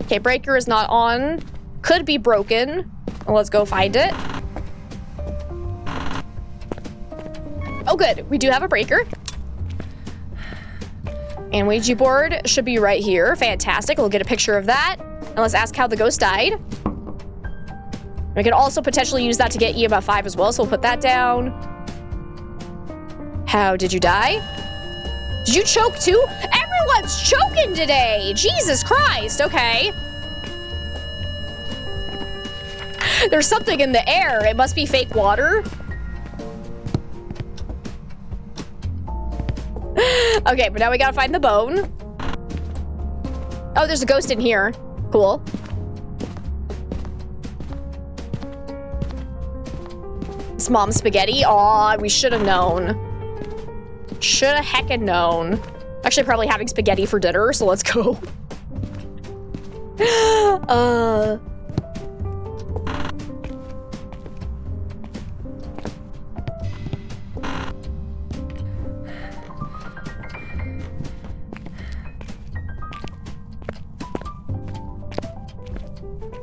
Okay, breaker is not on. Could be broken. Let's go find it. Oh, good. We do have a breaker. And Ouija board should be right here. Fantastic. We'll get a picture of that. And let's ask how the ghost died. We can also potentially use that to get EMF 5 as well, so we'll put that down. How did you die? Did you choke too? Everyone's choking today! Jesus Christ, okay. There's something in the air. It must be fake water. Okay, but now we gotta find the bone. Oh, there's a ghost in here. Cool. It's Mom Spaghetti. Aw, we should have known. Should have heckin' known. Actually, probably having spaghetti for dinner, so let's go.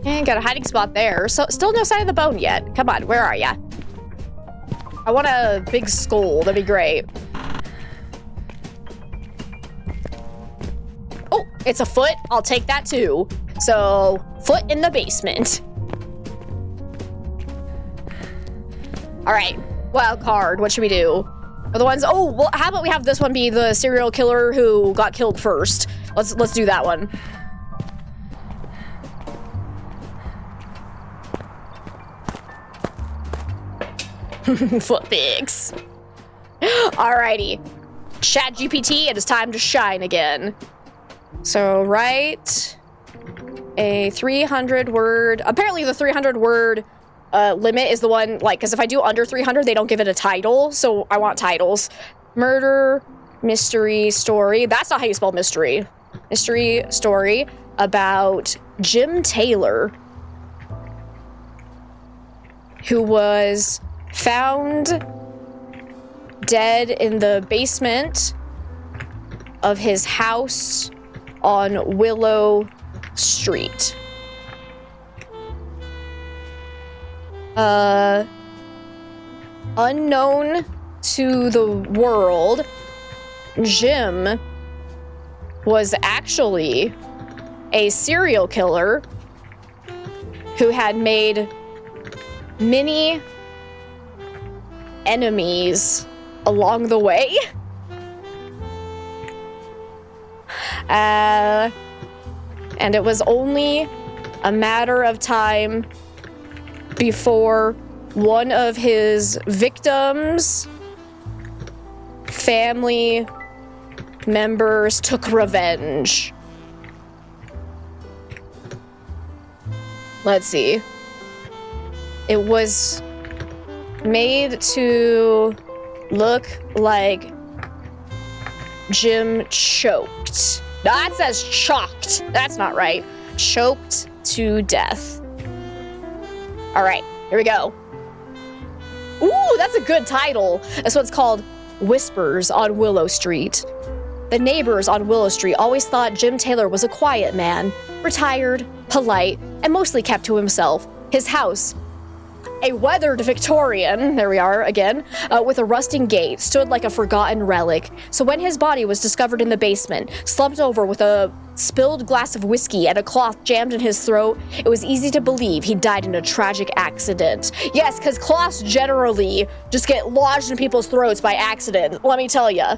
And got a hiding spot there. So still no sign of the bone yet. Come on, where are ya? I want a big skull. That'd be great. Oh, it's a foot. I'll take that too. So, foot in the basement. All right, wild card. What should we do? Are the ones? Oh, well, how about we have this one be the serial killer who got killed first? Let's do that one. Foot pics. Alrighty. Chat GPT, it is time to shine again. So write a 300 word. Apparently the 300 word limit is the one, like, because if I do under 300, they don't give it a title. So I want titles. Murder, mystery, story. That's not how you spell mystery. Mystery story about Jim Taylor, who was found dead in the basement of his house on Willow Street. Unknown to the world, Jim was actually a serial killer who had made many enemies along the way. And it was only a matter of time before one of his victims' family members took revenge. Let's see. It was made to look like Jim choked. That says chalked. That's not right. Choked to death. All right, here we go. Ooh, that's a good title. This one's called Whispers on Willow Street. The neighbors on Willow Street always thought Jim Taylor was a quiet man, retired, polite, and mostly kept to himself. His house, a weathered Victorian, there we are again, with a rusting gate, stood like a forgotten relic. So when his body was discovered in the basement, slumped over with a spilled glass of whiskey and a cloth jammed in his throat, it was easy to believe he died in a tragic accident. Yes, because cloths generally just get lodged in people's throats by accident, let me tell ya.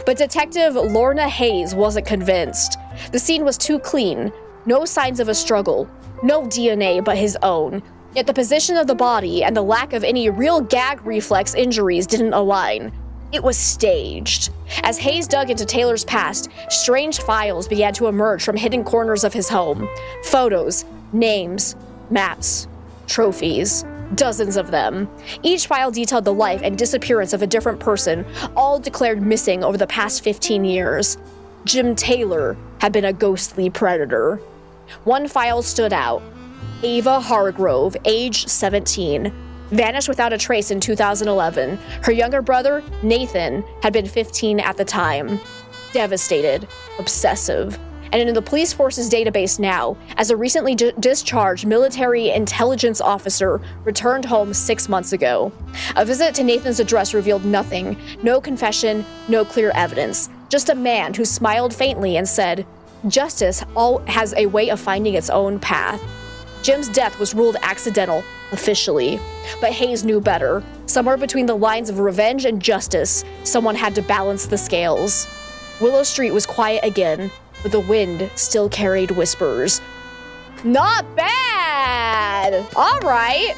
But Detective Lorna Hayes wasn't convinced. The scene was too clean, no signs of a struggle. No DNA but his own. Yet the position of the body and the lack of any real gag reflex injuries didn't align. It was staged. As Hayes dug into Taylor's past, strange files began to emerge from hidden corners of his home. Photos, names, maps, trophies, dozens of them. Each file detailed the life and disappearance of a different person, all declared missing over the past 15 years. Jim Taylor had been a ghostly predator. One file stood out. Ava Hargrove, age 17. Vanished without a trace in 2011. Her younger brother, Nathan, had been 15 at the time. Devastated, obsessive, and in the police force's database now, as a recently discharged military intelligence officer returned home 6 months ago. A visit to Nathan's address revealed nothing, no confession, no clear evidence, just a man who smiled faintly and said, "Justice has a way of finding its own path." Jim's death was ruled accidental, officially. But Hayes knew better. Somewhere between the lines of revenge and justice, someone had to balance the scales. Willow Street was quiet again, but the wind still carried whispers. Not bad! All right.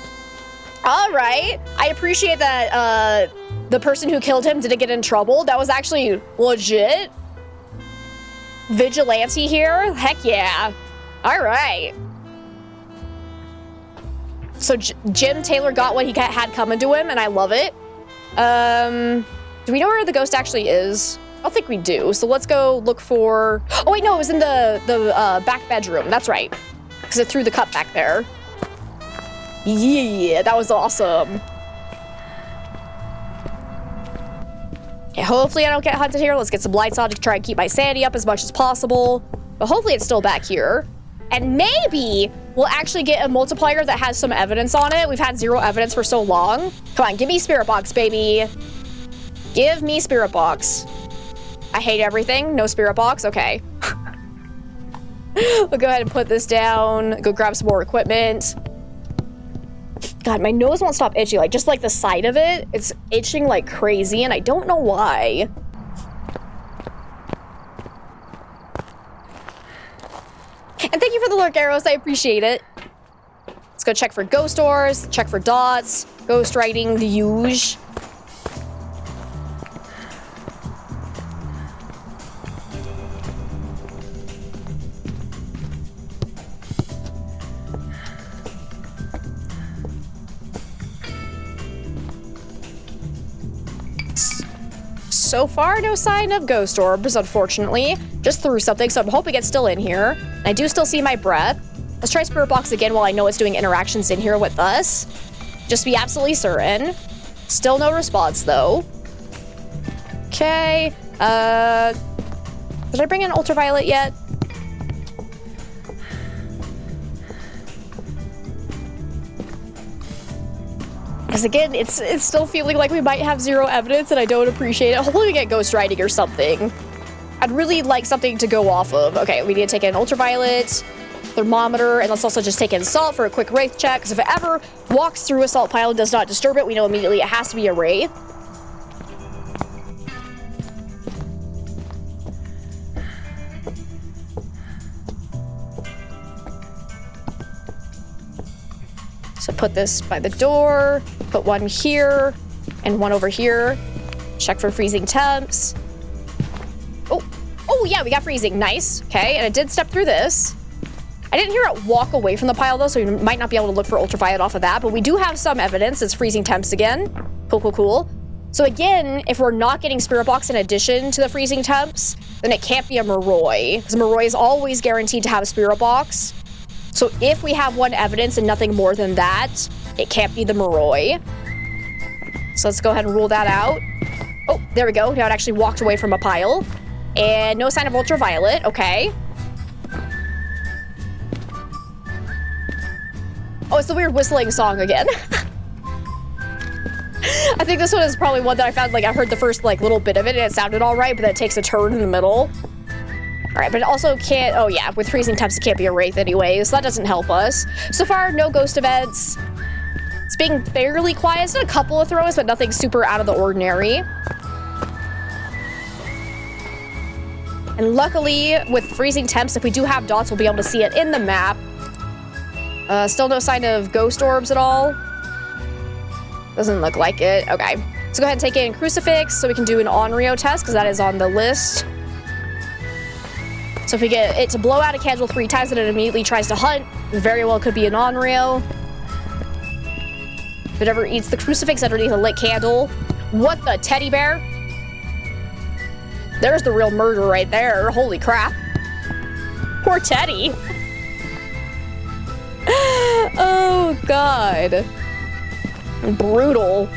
I appreciate that the person who killed him didn't get in trouble. That was actually legit. Vigilante here? Heck yeah. All right. So Jim Taylor got what he had coming to him, and I love it. Do we know where the ghost actually is? I don't think we do. So let's go look for... Oh, wait, no, it was in the back bedroom. That's right. Because it threw the cup back there. Yeah, that was awesome. Okay, hopefully I don't get hunted here. Let's get some lights on to try and keep my sanity up as much as possible. But hopefully it's still back here. And maybe we'll actually get a multiplier that has some evidence on it. We've had 0 evidence for so long. Come on, give me Spirit Box, baby. Give me Spirit Box. I hate everything. No Spirit Box. Okay. We'll go ahead and put this down. Go grab some more equipment. God, my nose won't stop itching. Like, just like the side of it, it's itching like crazy, and I don't know why. And thank you for the lurk arrows. I appreciate it. Let's go check for ghost doors, check for dots, ghost writing, the huge. So far, no sign of ghost orbs, unfortunately. Just threw something, so I'm hoping it's still in here. I do still see my breath. Let's try Spirit Box again while I know it's doing interactions in here with us. Just to be absolutely certain. Still no response, though. Okay. Did I bring in Ultraviolet yet? Because again, it's still feeling like we might have 0 evidence and I don't appreciate it. Hopefully we get ghost writing or something. I'd really like something to go off of. Okay, we need to take in Ultraviolet, thermometer, and let's also just take in salt for a quick wraith check, because if it ever walks through a salt pile and does not disturb it, we know immediately it has to be a wraith. So put this by the door, put one here, and one over here. Check for freezing temps. Oh yeah, we got freezing, nice. Okay, and it did step through this. I didn't hear it walk away from the pile though, so we might not be able to look for ultraviolet off of that, but we do have some evidence. It's freezing temps again. Cool. So again, if we're not getting Spirit Box in addition to the freezing temps, then it can't be a Moroi, because Moroi is always guaranteed to have a Spirit Box. So if we have one evidence and nothing more than that, it can't be the Moroi. So let's go ahead and rule that out. Oh, there we go. Now it actually walked away from a pile. And no sign of ultraviolet. Okay. Oh, it's the weird whistling song again. I think this one is probably one that I found, like, I heard the first, like, little bit of it and it sounded all right, but then it takes a turn in the middle. All right, but it also can't, oh yeah, with freezing temps, it can't be a wraith anyway, so that doesn't help us. So far, no ghost events. It's being fairly quiet. It's done a couple of throws, but nothing super out of the ordinary. And luckily, with freezing temps, if we do have dots, we'll be able to see it in the map. Still no sign of ghost orbs at all. Doesn't look like it. Okay. Let's go ahead and take in Crucifix so we can do an Onryo test, because that is on the list. So if we get it to blow out a candle 3 times and it immediately tries to hunt, it very well could be an Onryo. If it ever eats the Crucifix underneath a lit candle. What the teddy bear? There's the real murder right there. Holy crap. Poor Teddy. Oh, God. Brutal.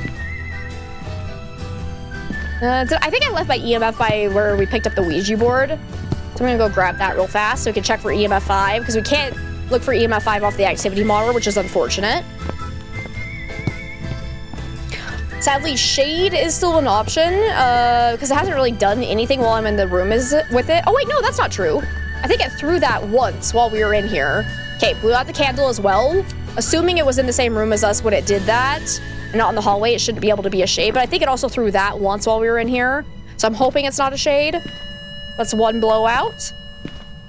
I think I left my EMF by where we picked up the Ouija board. So I'm gonna go grab that real fast so we can check for EMF 5, because we can't look for EMF 5 off the activity monitor, which is unfortunate. Sadly, shade is still an option, because it hasn't really done anything while I'm in the room with it. Oh wait, no, that's not true. I think it threw that once while we were in here. Okay, blew out the candle as well. Assuming it was in the same room as us when it did that, and not in the hallway, it shouldn't be able to be a shade, but I think it also threw that once while we were in here. So I'm hoping it's not a shade. That's one blowout.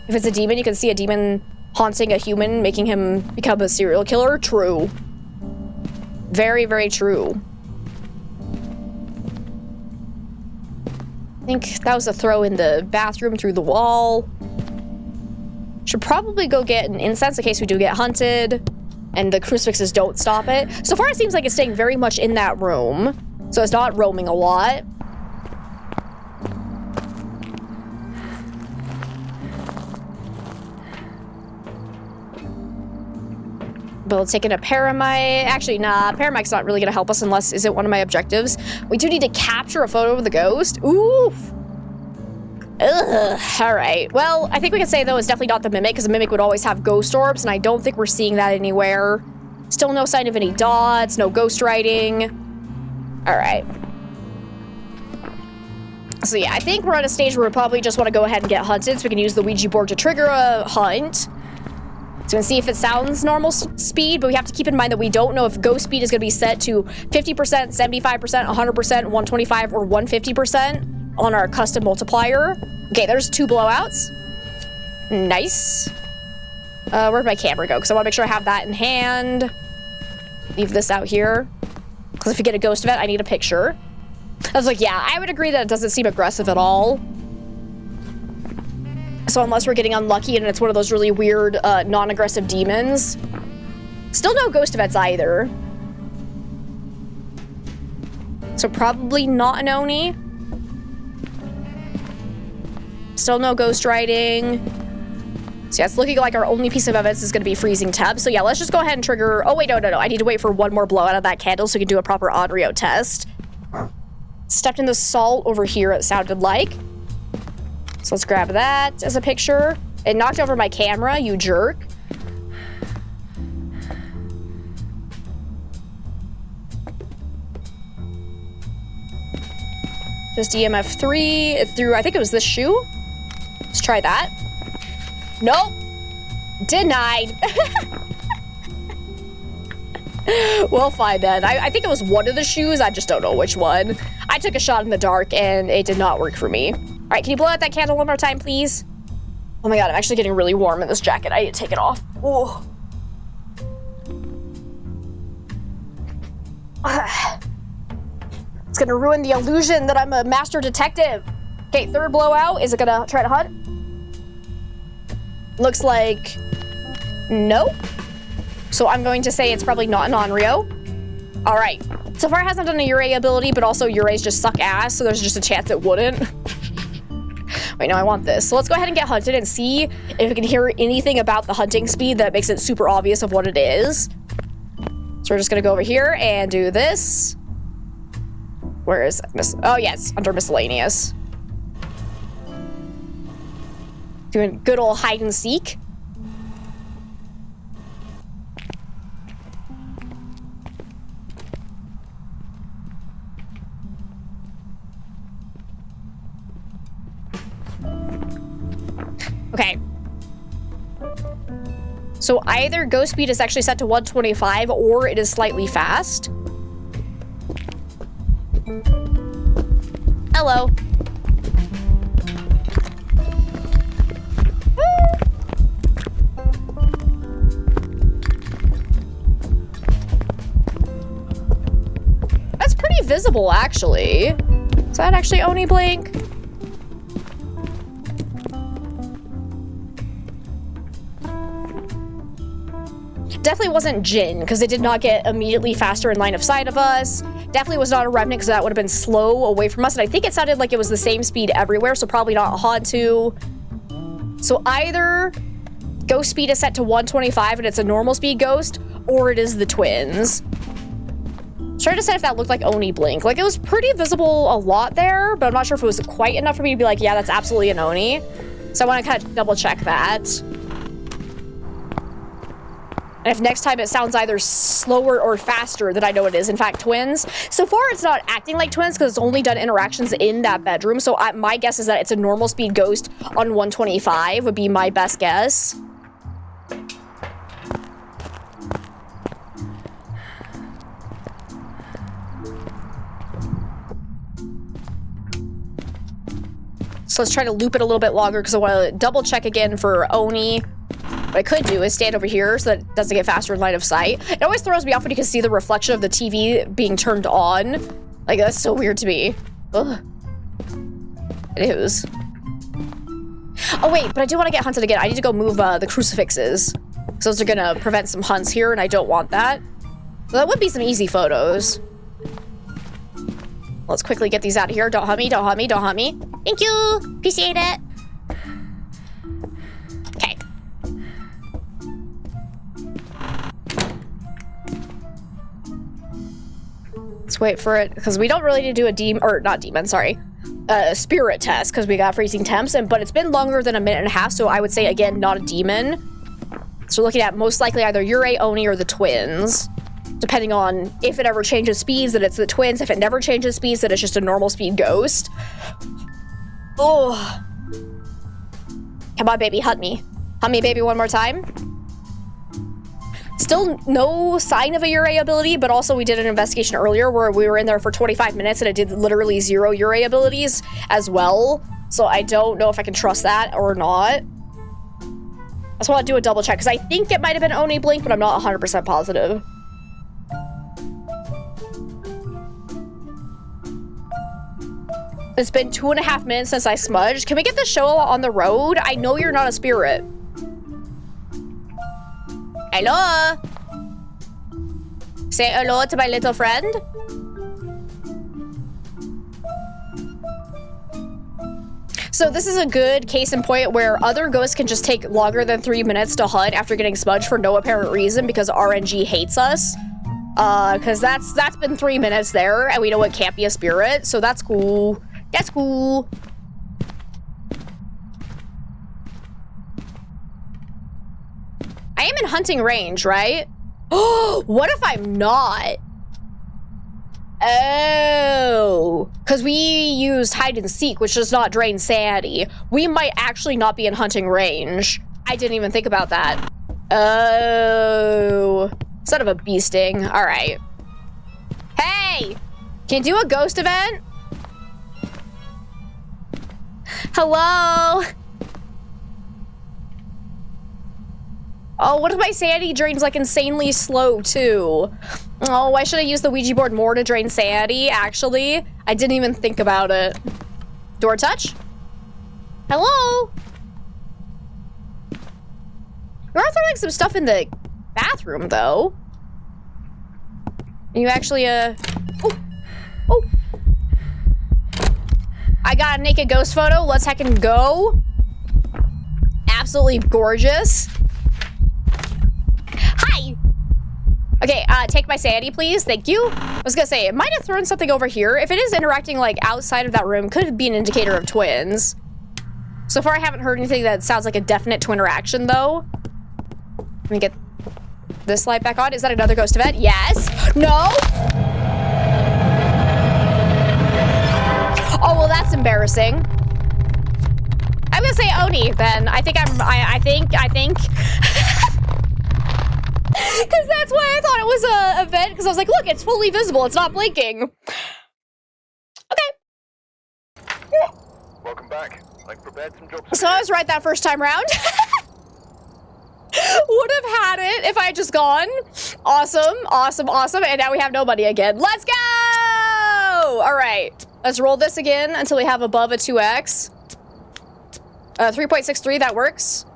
If it's a demon, you can see a demon haunting a human, making him become a serial killer. True. Very, very true. I think that was a throw in the bathroom through the wall. Should probably go get an incense in case we do get hunted and the crucifixes don't stop it. So far, it seems like it's staying very much in that room, so it's not roaming a lot. But let's take in a paramite. Actually, nah, paramite's not really gonna help us unless is it one of my objectives. We do need to capture a photo of the ghost. Oof. Ugh. All right. Well, I think we can say though it's definitely not the mimic, because the mimic would always have ghost orbs, and I don't think we're seeing that anywhere. Still no sign of any dots, no ghost writing. All right. So yeah, I think we're at a stage where we probably just want to go ahead and get hunted, so we can use the Ouija board to trigger a hunt. So we're gonna see if it sounds normal speed, but we have to keep in mind that we don't know if ghost speed is gonna be set to 50%, 75%, 100%, 125, or 150% on our custom multiplier. Okay, there's 2 blowouts. Nice. Where'd my camera go? Because I want to make sure I have that in hand. Leave this out here. Because if you get a ghost event, I need a picture. I was like, yeah, I would agree that it doesn't seem aggressive at all. So unless we're getting unlucky and it's one of those really weird, non-aggressive demons. Still no ghost events either. So probably not an Oni. Still no ghost writing. So yeah, it's looking like our only piece of evidence is going to be freezing temp. So yeah, let's just go ahead and trigger... Oh wait, no. I need to wait for one more blowout of that candle so we can do a proper Onryo test. Stepped in the salt over here, it sounded like. So let's grab that as a picture. It knocked over my camera, you jerk. Just EMF 3. It threw, I think it was this shoe. Let's try that. Nope. Denied. We'll find that. I think it was one of the shoes. I just don't know which one. I took a shot in the dark and it did not work for me. All right, can you blow out that candle one more time, please? Oh my God, I'm actually getting really warm in this jacket. I need to take it off. Oh. It's gonna ruin the illusion that I'm a master detective. Okay, 3rd blowout. Is it gonna try to hunt? Looks like no. So I'm going to say it's probably not an Onryo. All right. So far it hasn't done a Ure ability, but also Ures just suck ass, so there's just a chance it wouldn't. Wait, no, I want this. So let's go ahead and get hunted and see if we can hear anything about the hunting speed that makes it super obvious of what it is. So we're just gonna go over here and do this. Where is it? Oh, yes, under miscellaneous. Doing good old hide and seek. Okay. So either ghost speed is actually set to 125 or it is slightly fast. Hello. That's pretty visible, actually. Is that actually Oni blink? Definitely wasn't Jin, because it did not get immediately faster in line of sight of us. Definitely was not a Revenant, because that would have been slow away from us. And I think it sounded like it was the same speed everywhere, so probably not Hantu. So either ghost speed is set to 125 and it's a normal speed ghost, or it is the twins. Trying to decide if that looked like Oni blink. Like, it was pretty visible a lot there, but I'm not sure if it was quite enough for me to be like, yeah, that's absolutely an Oni. So I want to kind of double check that. And if next time it sounds either slower or faster, then I know it is, in fact, twins. So far, it's not acting like twins because it's only done interactions in that bedroom. So my guess is that it's a normal speed ghost on 125 would be my best guess. So let's try to loop it a little bit longer because I want to double check again for Oni. What I could do is stand over here so that it doesn't get faster in line of sight. It always throws me off when you can see the reflection of the TV being turned on. Like, that's so weird to me. Ugh. It is. Oh, wait, but I do want to get hunted again. I need to go move the crucifixes. So those are going to prevent some hunts here, and I don't want that. So that would be some easy photos. Let's quickly get these out of here. Don't hunt me, don't hunt me, don't hunt me. Thank you. Appreciate it. Okay. Let's wait for it, because we don't really need to do a spirit test, because we got freezing temps, but it's been longer than a minute and a half, so I would say, again, not a demon. So we're looking at most likely either Yurei, Oni, or the twins. Depending on if it ever changes speeds, that it's the twins. If it never changes speeds, that it's just a normal speed ghost. Oh. Come on, baby, hunt me. Hunt me, baby, one more time. Still no sign of a Yurei ability, but also we did an investigation earlier where we were in there for 25 minutes and it did literally 0 Yurei abilities as well. So I don't know if I can trust that or not. I just want to do a double check because I think it might have been Oni blink, but I'm not 100% positive. It's been 2.5 minutes since I smudged. Can we get the show on the road? I know you're not a spirit. Hello? Say hello to my little friend. So this is a good case in point where other ghosts can just take longer than 3 minutes to hunt after getting smudged for no apparent reason because RNG hates us. Because that's been 3 minutes there, and we know it can't be a spirit, so that's cool. That's cool. I am in hunting range, right? Oh, what if I'm not? Oh, because we used hide and seek, which does not drain sanity. We might actually not be in hunting range. I didn't even think about that. Oh, son of a bee sting. All right. Hey, can you do a ghost event? Hello? Oh, what if my sanity drains like insanely slow too? Oh, I should have used the Ouija board more to drain sanity, actually. I didn't even think about it. Door touch? Hello? You're throwing some stuff in the bathroom, though. You actually, Oh. Oh. I got a naked ghost photo. Let's heckin' go. Absolutely gorgeous. Hi. Okay, take my sanity, please. Thank you. I was gonna say, it might have thrown something over here. If it is interacting, like, outside of that room, could be an indicator of twins. So far, I haven't heard anything that sounds like a definite twin interaction, though. Let me get this light back on. Is that another ghost event? Yes. No. Oh, well, that's embarrassing. I'm gonna say Oni, then. I think. Because that's why I thought it was a event, because I was like, look, it's fully visible. It's not blinking. Okay. Welcome back. I prepared some jobs. So I was right that first time round. Would have had it if I had just gone. Awesome, awesome, awesome. And now we have nobody again. Let's go! All right. Let's roll this again until we have above a 2x. 3.63, that works.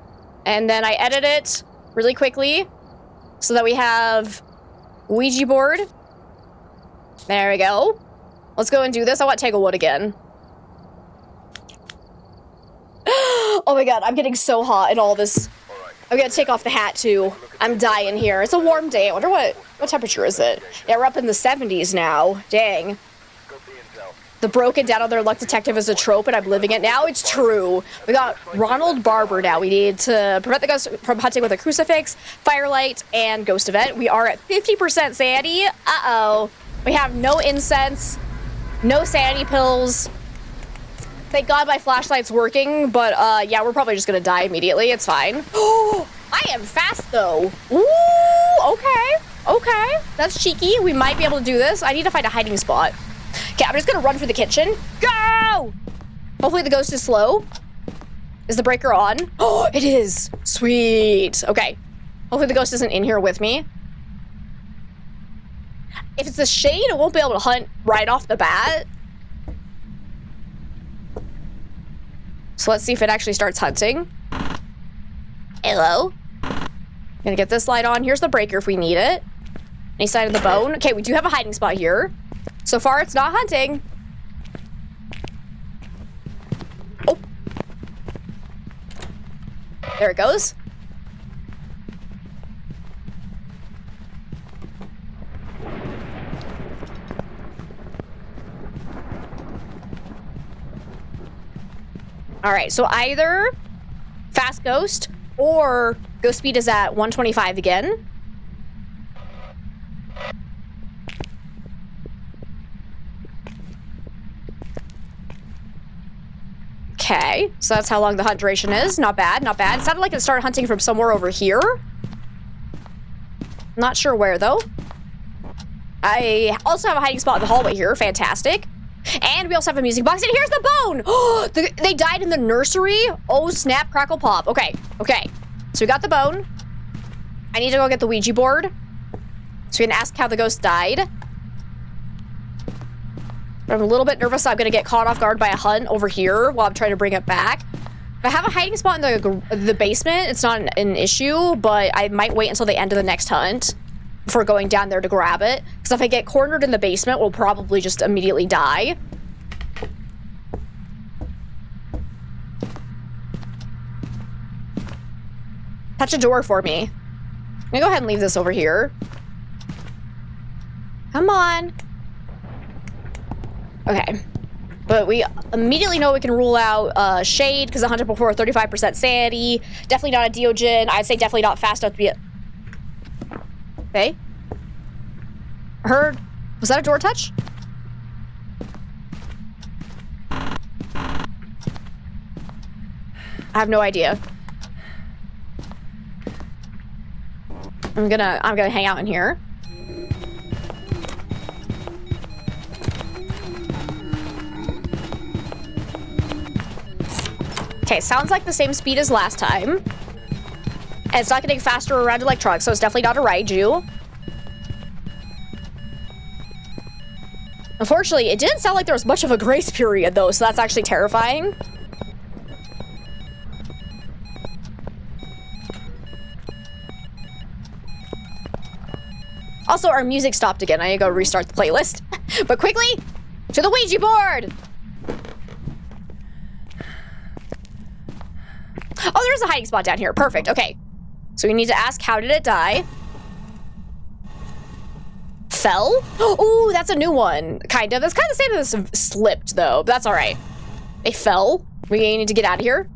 And then I edit it really quickly so that we have Ouija board. There we go. Let's go and do this. I want Tanglewood again. Oh my god, I'm getting so hot in all this. I'm gonna take off the hat too. I'm dying here. It's a warm day. I wonder what temperature is it? Yeah, we're up in the 70s now. Dang. The broken down on their luck detective is a trope and I'm living it now. It's true. We got Ronald Barber now. We need to prevent the ghost from hunting with a crucifix, firelight, and ghost event. We are at 50% sanity. Uh-oh. We have no incense, no sanity pills. Thank God my flashlight's working, but yeah, we're probably just gonna die immediately. It's fine. Oh, I am fast though. Ooh, okay. Okay, that's cheeky. We might be able to do this. I need to find a hiding spot. Okay, I'm just gonna run for the kitchen. Go! Hopefully the ghost is slow. Is the breaker on? Oh, it is. Sweet. Okay. Hopefully the ghost isn't in here with me. If it's a shade, it won't be able to hunt right off the bat. So let's see if it actually starts hunting. Hello. Gonna get this light on. Here's the breaker if we need it. Any side of the bone? Okay, we do have a hiding spot here. So far, it's not hunting. Oh. There it goes. All right, so either fast ghost or ghost speed is at 125 again. Okay, so that's how long the hunt duration is. Not bad, not bad. It sounded like it started hunting from somewhere over here. Not sure where, though. I also have a hiding spot in the hallway here. Fantastic. And we also have a music box. And here's the bone! Oh, they died in the nursery? Oh, snap, crackle, pop. Okay, okay. So we got the bone. I need to go get the Ouija board. So we can ask how the ghost died. I'm a little bit nervous I'm gonna get caught off guard by a hunt over here while I'm trying to bring it back. If I have a hiding spot in the basement, it's not an issue, but I might wait until the end of the next hunt before going down there to grab it. Because if I get cornered in the basement, we'll probably just immediately die. Touch a door for me. I'm gonna go ahead and leave this over here. Come on. Okay. But we immediately know we can rule out Shade because I hunted before 35% sanity. Definitely not a Diogen. I'd say definitely not fast enough to be a... Okay. Heard... Was that a door touch? I have no idea. I'm gonna hang out in here. Okay, sounds like the same speed as last time. And it's not getting faster around electronics, so it's definitely not a Raiju. Unfortunately, it didn't sound like there was much of a grace period, though, so that's actually terrifying. Also, our music stopped again. I need to go restart the playlist. But quickly, to the Ouija board! Oh, there's a hiding spot down here. Perfect. Okay. So we need to ask, how did it die? Fell? Oh, that's a new one. Kind of. It's kind of the same as slipped, though. But that's all right. They fell. We need to get out of here.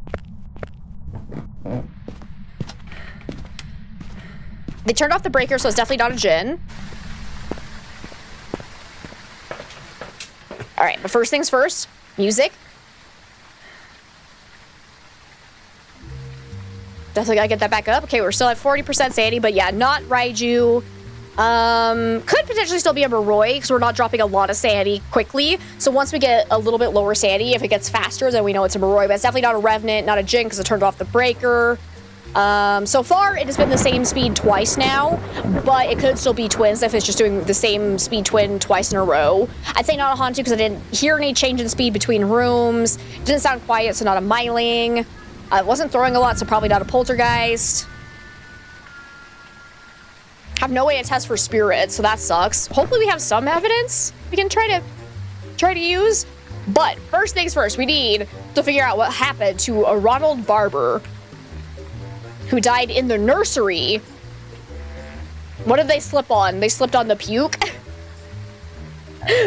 They turned off the breaker, so it's definitely not a Jinn. All right, but first things first, music. Definitely gotta get that back up. Okay, we're still at 40% sanity, but yeah, not Raiju. Could potentially still be a Moroi, because we're not dropping a lot of sanity quickly. So once we get a little bit lower sanity, if it gets faster, then we know it's a Moroi. But it's definitely not a Revenant, not a Jinn, because it turned off the breaker. So far, it has been the same speed twice now, but it could still be twins if it's just doing the same speed twin twice in a row. I'd say not a haunted because I didn't hear any change in speed between rooms. It didn't sound quiet, so not a myling. It wasn't throwing a lot, so probably not a poltergeist. Have no way to test for spirits, so that sucks. Hopefully we have some evidence we can try to use. But first things first, we need to figure out what happened to a Ronald Barber who died in the nursery. What did they slip on? They slipped on the puke?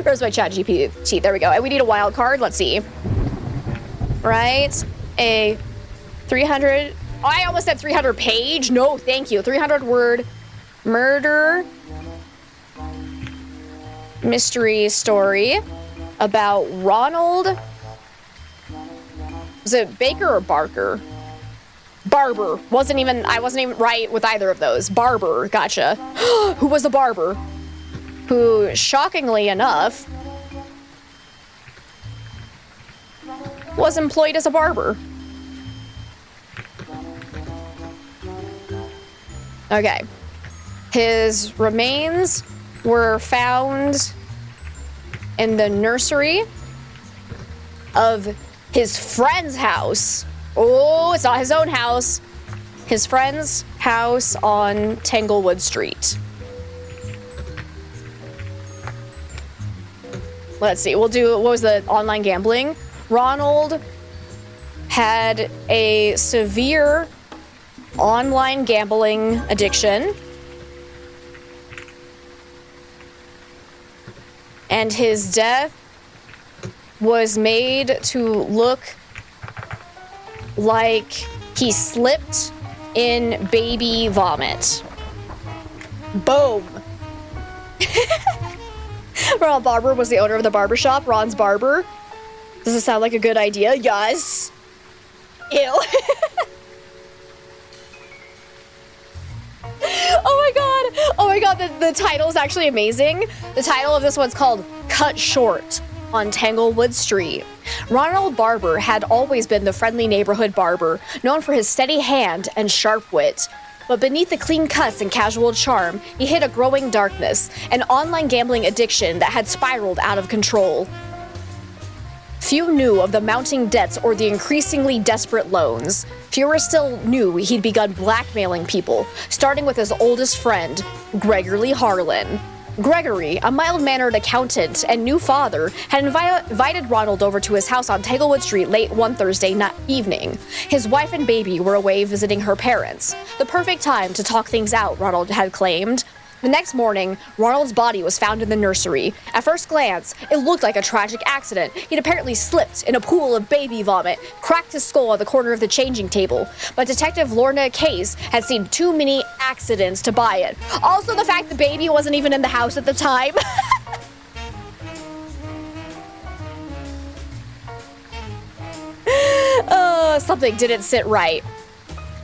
Where's my chat GPT? There we go. And we need a wild card. Let's see. Right. A 300. Oh, I almost said 300 page. No, thank you. 300 word murder mystery story about Ronald. Was it Baker or Barker? Barber. I wasn't even right with either of those. Barber. Gotcha. Who was the barber? Who, shockingly enough, was employed as a barber. Okay. His remains were found in the nursery of his friend's house. Oh, it's not his own house. His friend's house on Tanglewood Street. Let's see. We'll do, what was the online gambling? Ronald had a severe online gambling addiction. And his death was made to look like he slipped in baby vomit. Boom. Ronald Barber was the owner of the barbershop, Ron's Barber. Does it sound like a good idea? Yes. Ew. Oh my god, the title is actually amazing. The title of this one's called Cut Short on Tanglewood Street. Ronald Barber had always been the friendly neighborhood barber, known for his steady hand and sharp wit. But beneath the clean cuts and casual charm, he hid a growing darkness, an online gambling addiction that had spiraled out of control. Few knew of the mounting debts or the increasingly desperate loans. Fewer still knew he'd begun blackmailing people, starting with his oldest friend, Gregory Harlan. Gregory, a mild-mannered accountant and new father, had invited Ronald over to his house on Tanglewood Street late one Thursday evening. His wife and baby were away visiting her parents. The perfect time to talk things out, Ronald had claimed. The next morning, Ronald's body was found in the nursery. At first glance, it looked like a tragic accident. He'd apparently slipped in a pool of baby vomit, cracked his skull at the corner of the changing table. But Detective Lorna Case had seen too many accidents to buy it. Also, the fact the baby wasn't even in the house at the time. Something didn't sit right.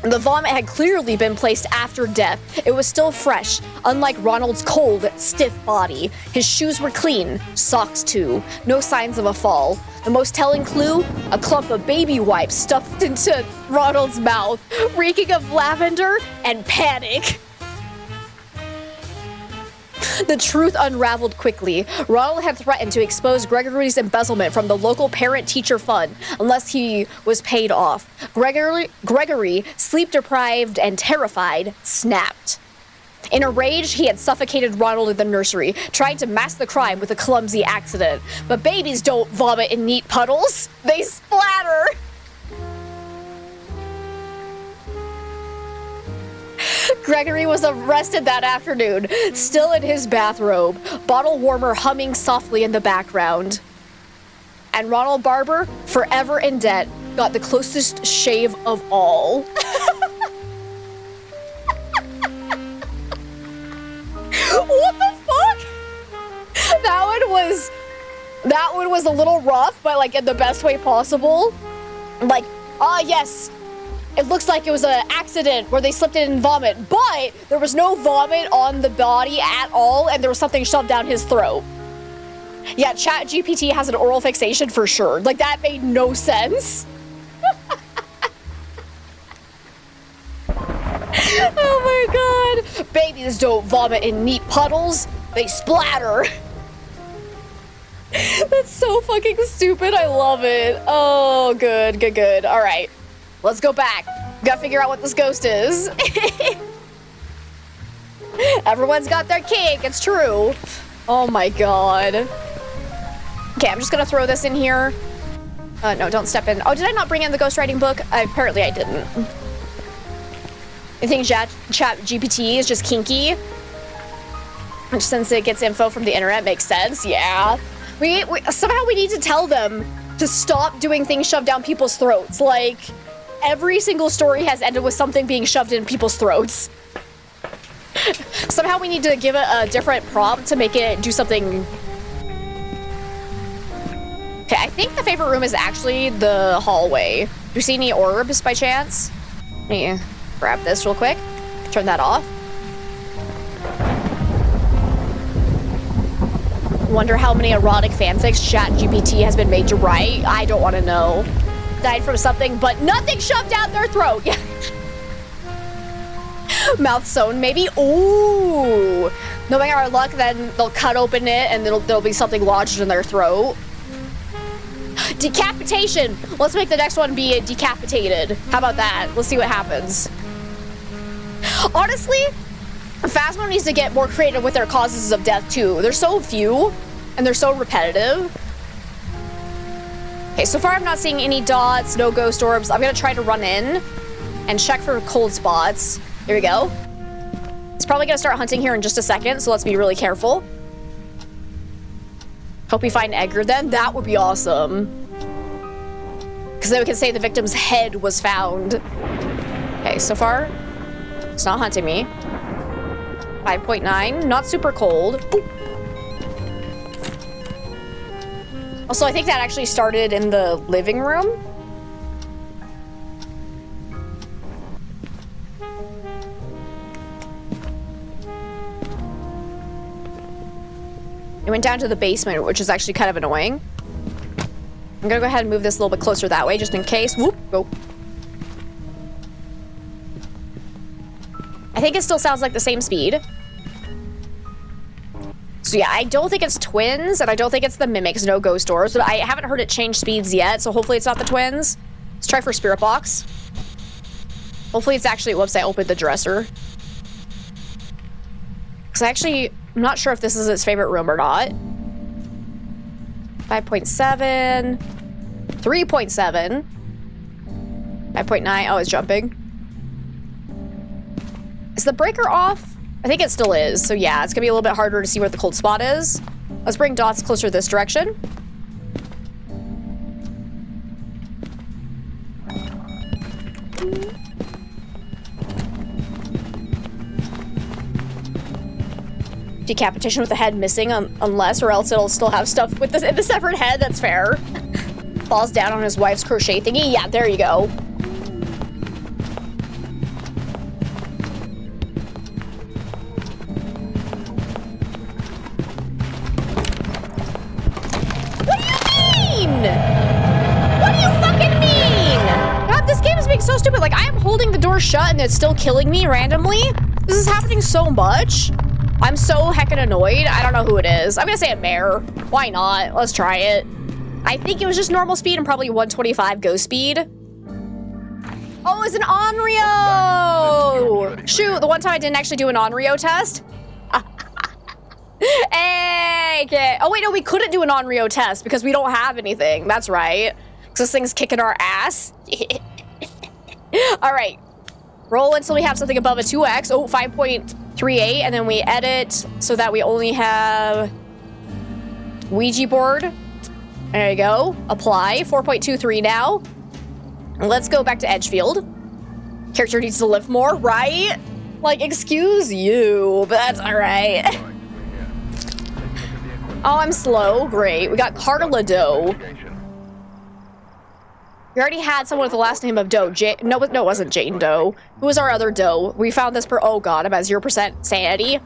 The vomit had clearly been placed after death. It was still fresh, unlike Ronald's cold, stiff body. His shoes were clean, socks too. No signs of a fall. The most telling clue? A clump of baby wipes stuffed into Ronald's mouth, reeking of lavender and panic. The truth unraveled quickly. Ronald had threatened to expose Gregory's embezzlement from the local parent-teacher fund unless he was paid off. Gregory, sleep-deprived and terrified, snapped. In a rage, he had suffocated Ronald in the nursery, trying to mask the crime with a clumsy accident. But babies don't vomit in neat puddles. They splatter. Gregory was arrested that afternoon, still in his bathrobe, bottle warmer humming softly in the background. And Ronald Barber, forever in debt, got the closest shave of all. What the fuck? That one was a little rough, but like in the best way possible. Like, yes. It looks like it was an accident where they slipped in vomit, but there was no vomit on the body at all, and there was something shoved down his throat. Yeah, ChatGPT has an oral fixation for sure. Like, that made no sense. Oh my god. Babies don't vomit in neat puddles. They splatter. That's so fucking stupid. I love it. Oh, good, good, good. All right. Let's go back. Gotta figure out what this ghost is. Everyone's got their kink. It's true. Oh my god. Okay, I'm just gonna throw this in here. No, don't step in. Oh, did I not bring in the ghostwriting book? Apparently I didn't. I think chat GPT is just kinky. Which, since it gets info from the internet, makes sense. Yeah. We somehow we need to tell them to stop doing things shoved down people's throats. Like, every single story has ended with something being shoved in people's throats. Somehow we need to give it a different prompt to make it do something. Okay, I think the favorite room is actually the hallway. Do you see any orbs by chance? Let me grab this real quick. Turn that off. Wonder how many erotic fanfics ChatGPT has been made to write. I don't want to know. Died from something, but nothing shoved down their throat. Yeah. Mouth sewn, maybe. Ooh. Knowing our luck, then they'll cut open it and there'll be something lodged in their throat. Decapitation. Let's make the next one be decapitated. How about that? Let's see what happens. Honestly, Phasmo needs to get more creative with their causes of death too. They're so few and they're so repetitive. Okay, so far I'm not seeing any dots, no ghost orbs. I'm gonna try to run in and check for cold spots. Here we go. It's probably gonna start hunting here in just a second, so let's be really careful. Hope we find Edgar then. That would be awesome. Because then we can say the victim's head was found. Okay, so far, it's not hunting me. 5.9, not super cold. Ooh. Also, I think that actually started in the living room. It went down to the basement, which is actually kind of annoying. I'm gonna go ahead and move this a little bit closer that way, just in case. Whoop, go. I think it still sounds like the same speed. So yeah, I don't think it's twins, and I don't think it's the mimics, no ghost doors, but I haven't heard it change speeds yet, so hopefully it's not the twins. Let's try for spirit box. Hopefully it's actually, whoops, I opened the dresser. Because I'm not sure if this is its favorite room or not. 5.7, 3.7, 5.9, oh, it's jumping. Is the breaker off? I think it still is, so yeah, it's gonna be a little bit harder to see where the cold spot is. Let's bring dots closer this direction. Decapitation with the head missing, unless, or else it'll still have stuff with the severed head. That's fair. Falls down on his wife's crochet thingy. Yeah, there you go. What do you mean? What do you fucking mean? God, this game is being so stupid. Like, I am holding the door shut and it's still killing me randomly. This is happening so much. I'm so heckin' annoyed. I don't know who it is. I'm gonna say a mare. Why not? Let's try it. I think it was just normal speed and probably 125 ghost speed. Oh, it's an Onryo! Shoot, the one time I didn't actually do an Onryo test. Hey, okay. Oh wait, no, we couldn't do an Onryo test because we don't have anything. That's right. Because this thing's kicking our ass. All right. Roll until we have something above a 2x. Oh, 5.38, and then we edit so that we only have Ouija board. There you go. Apply. 4.23 now. Let's go back to Edgefield. Character needs to live more, right? Like, excuse you, but that's all right. Oh, I'm slow. Great. We got Carla Doe. We already had someone with the last name of Doe. No, it wasn't Jane Doe. Who was our other Doe? We found this oh god, I'm at 0% sanity.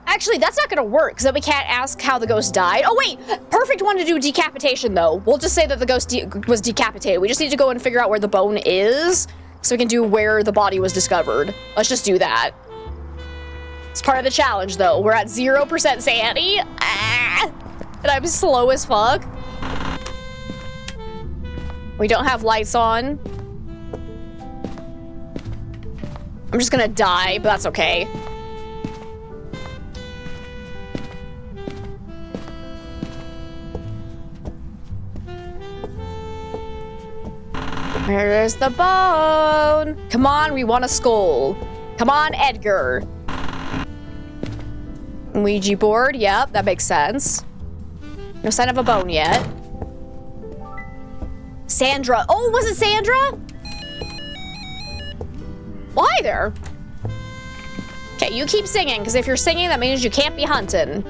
Actually, that's not gonna work, because then we can't ask how the ghost died. Oh wait, perfect one to do decapitation though. We'll just say that the ghost was decapitated. We just need to go and figure out where the bone is, so we can do where the body was discovered. Let's just do that. It's part of the challenge, though. We're at 0% sanity. Ah, and I'm slow as fuck. We don't have lights on. I'm just gonna die, but that's okay. Where's the bone? Come on, we want a skull. Come on, Edgar. Ouija board, yep, that makes sense. No sign of a bone yet. Sandra. Oh, was it Sandra? Well, hi there. Okay, you keep singing, because if you're singing, that means you can't be hunting.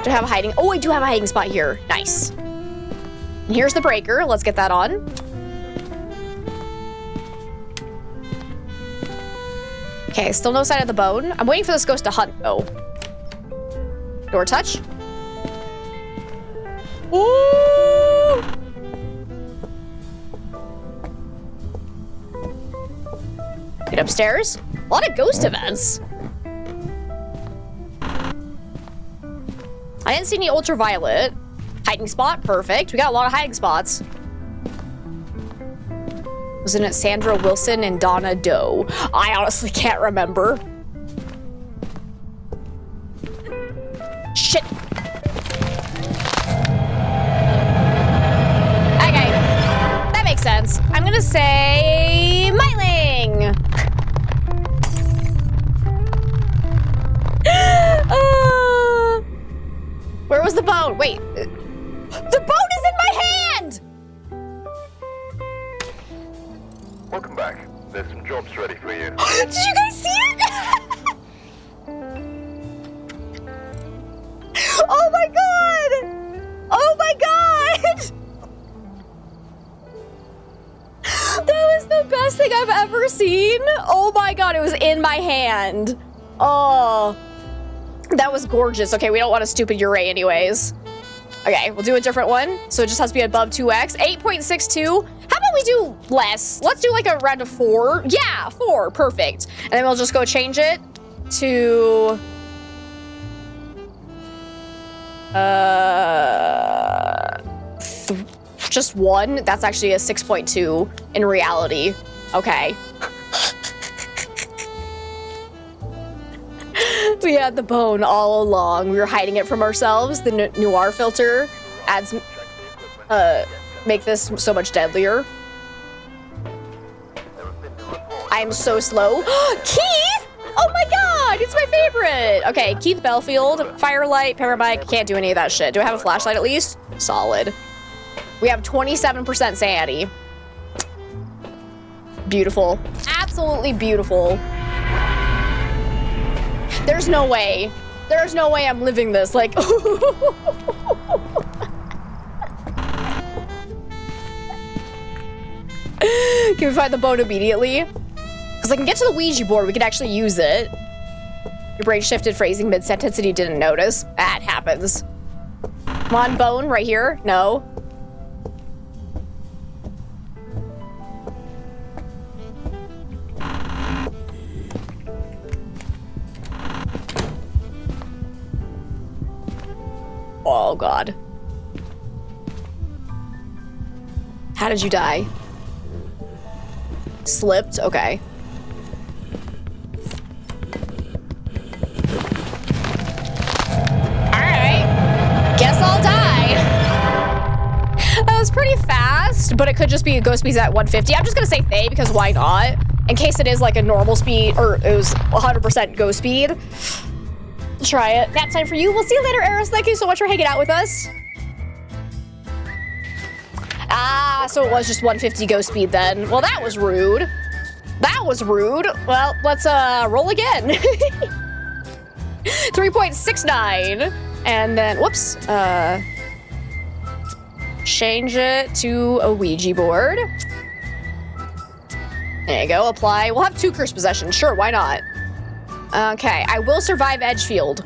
Do I have a hiding? Oh, I do have a hiding spot here. Nice. And here's the breaker. Let's get that on. Okay, still no sign of the bone. I'm waiting for this ghost to hunt, though. Door touch. Ooh! Get upstairs. A lot of ghost events. I didn't see any ultraviolet. Hiding spot, perfect. We got a lot of hiding spots. Wasn't it Sandra Wilson and Donna Doe? I honestly can't remember. Shit. Okay, that makes sense. I'm gonna say Meiling. Where was the bone? Wait, the bone is in my hand! Welcome back. There's some jobs ready for you. Did you guys see it? Oh my god! Oh my god! That was the best thing I've ever seen. Oh my god, it was in my hand. Oh, that was gorgeous. Okay, we don't want a stupid Uray anyways. Okay, we'll do a different one. So it just has to be above 2x. 8.62. How about we do less? Let's do like a round of 4. Yeah, 4. Perfect. And then we'll just go change it to... just 1. That's actually a 6.2 in reality. Okay. We had the bone all along. We were hiding it from ourselves. The noir filter adds, make this so much deadlier. I am so slow. Keith! Oh my god, it's my favorite. Okay, Keith Belfield, Firelight, Parabike, can't do any of that shit. Do I have a flashlight at least? Solid. We have 27% sanity. Beautiful. Absolutely beautiful. There's no way. There's no way I'm living this. Like, can we find the bone immediately? Because I can get to the Ouija board. We could actually use it. Your brain shifted phrasing mid-sentence and you didn't notice. That happens. Come on, bone, right here. No. Oh, God. How did you die? Slipped? Okay. Alright. Guess I'll die. That was pretty fast, but it could just be ghost speeds at 150. I'm just gonna say Faye because why not? In case it is like a normal speed, or it was 100% ghost speed. Try it. Nap time for you. We'll see you later, Eris. Thank you so much for hanging out with us. Ah, so it was just 150 ghost speed then. Well, that was rude. That was rude. Well, let's roll again. 3.69. And then, whoops. Change it to a Ouija board. There you go. Apply. We'll have 2 curse possessions. Sure, why not? Okay, I will survive Edgefield.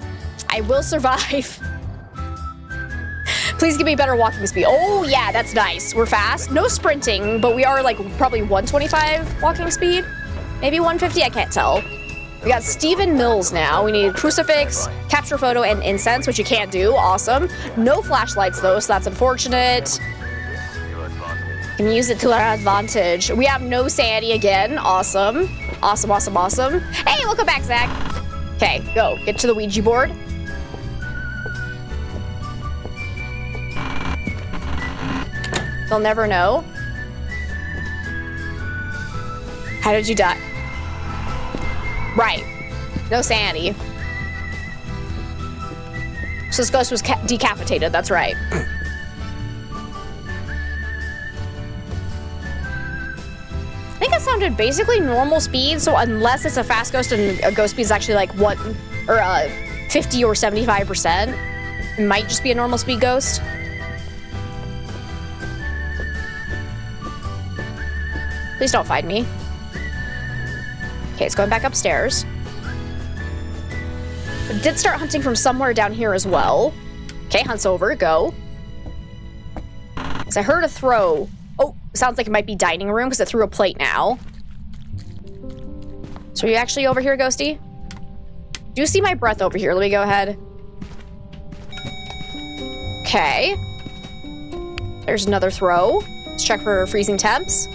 I will survive. Please give me better walking speed. Oh, yeah, that's nice. We're fast. No sprinting, but we are like probably 125 walking speed. Maybe 150, I can't tell. We got Stephen Mills now. We need crucifix, capture photo, and incense, which you can't do. Awesome. No flashlights, though, so that's unfortunate. Can use it to our advantage. We have no sanity again. Awesome. Awesome, awesome, awesome. Hey, welcome back, Zach. Okay, go. Get to the Ouija board. They'll never know. How did you die? Right. No sanity. So this ghost was decapitated, that's right. I think it sounded basically normal speed, so unless it's a fast ghost and a ghost speed is actually like 50 or 75%, it might just be a normal speed ghost. Please don't find me. Okay, it's going back upstairs. It did start hunting from somewhere down here as well. Okay, hunts over, go. Because I heard a throw. Oh, sounds like it might be dining room because it threw a plate now. So are you actually over here, Ghosty? Do you see my breath over here? Let me go ahead. Okay. There's another throw. Let's check for freezing temps.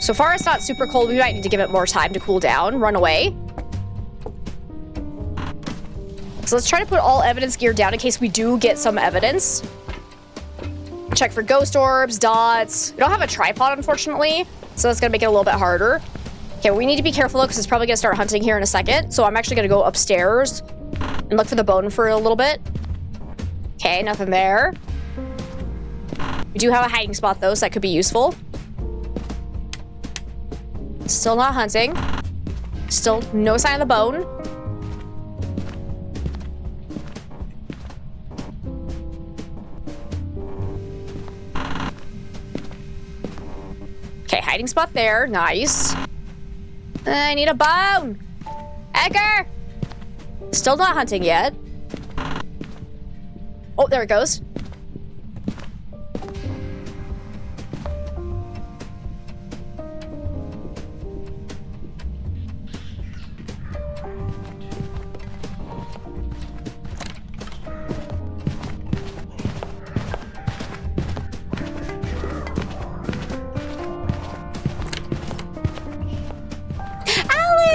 So far, it's not super cold. We might need to give it more time to cool down. Run away. So let's try to put all evidence gear down in case we do get some evidence. Check for ghost orbs, dots. We don't have a tripod, unfortunately, so that's gonna make it a little bit harder. Okay, we need to be careful, though, because it's probably gonna start hunting here in a second. So I'm actually gonna go upstairs and look for the bone for a little bit. Okay, nothing there. We do have a hiding spot, though, so that could be useful. Still not hunting. Still no sign of the bone. Okay, hiding spot there. Nice. I need a bone. Edgar! Still not hunting yet. Oh, there it goes.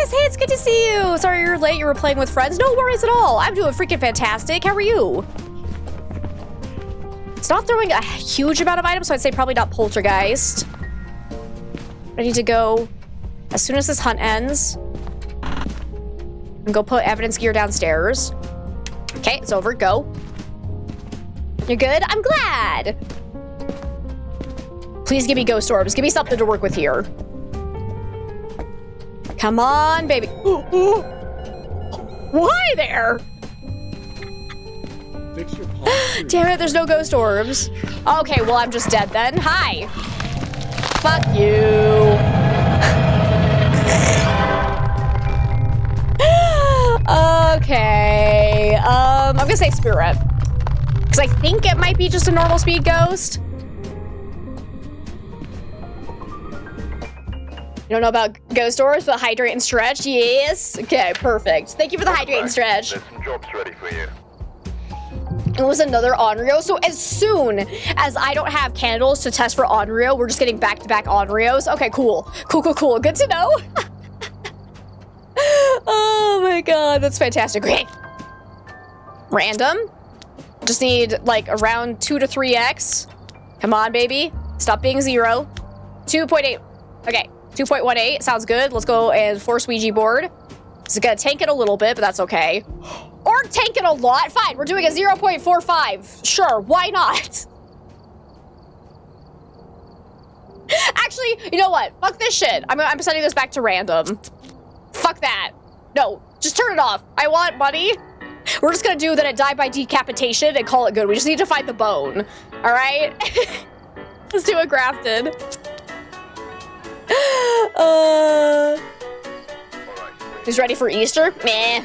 Hey, it's good to see you. Sorry you're late. You were playing with friends. No worries at all. I'm doing freaking fantastic. How are you? It's not throwing a huge amount of items, so I'd say probably not poltergeist. I need to go as soon as this hunt ends and go put evidence gear downstairs. Okay, it's over. Go. You're good? I'm glad. Please give me ghost orbs. Give me something to work with here. Come on, baby. Why there? Fix your palm. Damn it, there's no ghost orbs. Okay, well, I'm just dead then. Hi. Fuck you. Okay. I'm gonna say spirit. Because I think it might be just a normal speed ghost. You don't know about ghost orbs, but hydrate and stretch? Yes. Okay, perfect. Thank you for the hydrate and stretch. There's some jobs ready for you. It was another Onryo. So as soon as I don't have candles to test for Onryo, we're just getting back-to-back Onryos. Okay, cool. Cool. Good to know. Oh my god, that's fantastic. Okay. Random. Just need like around 2 to 3x. Come on, baby. Stop being 0. 2.8. Okay. 2.18 sounds good. Let's go and force Ouija board. This is gonna tank it a little bit, but that's okay. Or tank it a lot. Fine, we're doing a 0.45. Sure, why not? Actually, you know what? Fuck this shit. I'm sending this back to random. Fuck that. No, just turn it off. I want money. We're just gonna do that it died by decapitation and call it good. We just need to find the bone. All right? Let's do it grafted. Who's ready for Easter? Meh.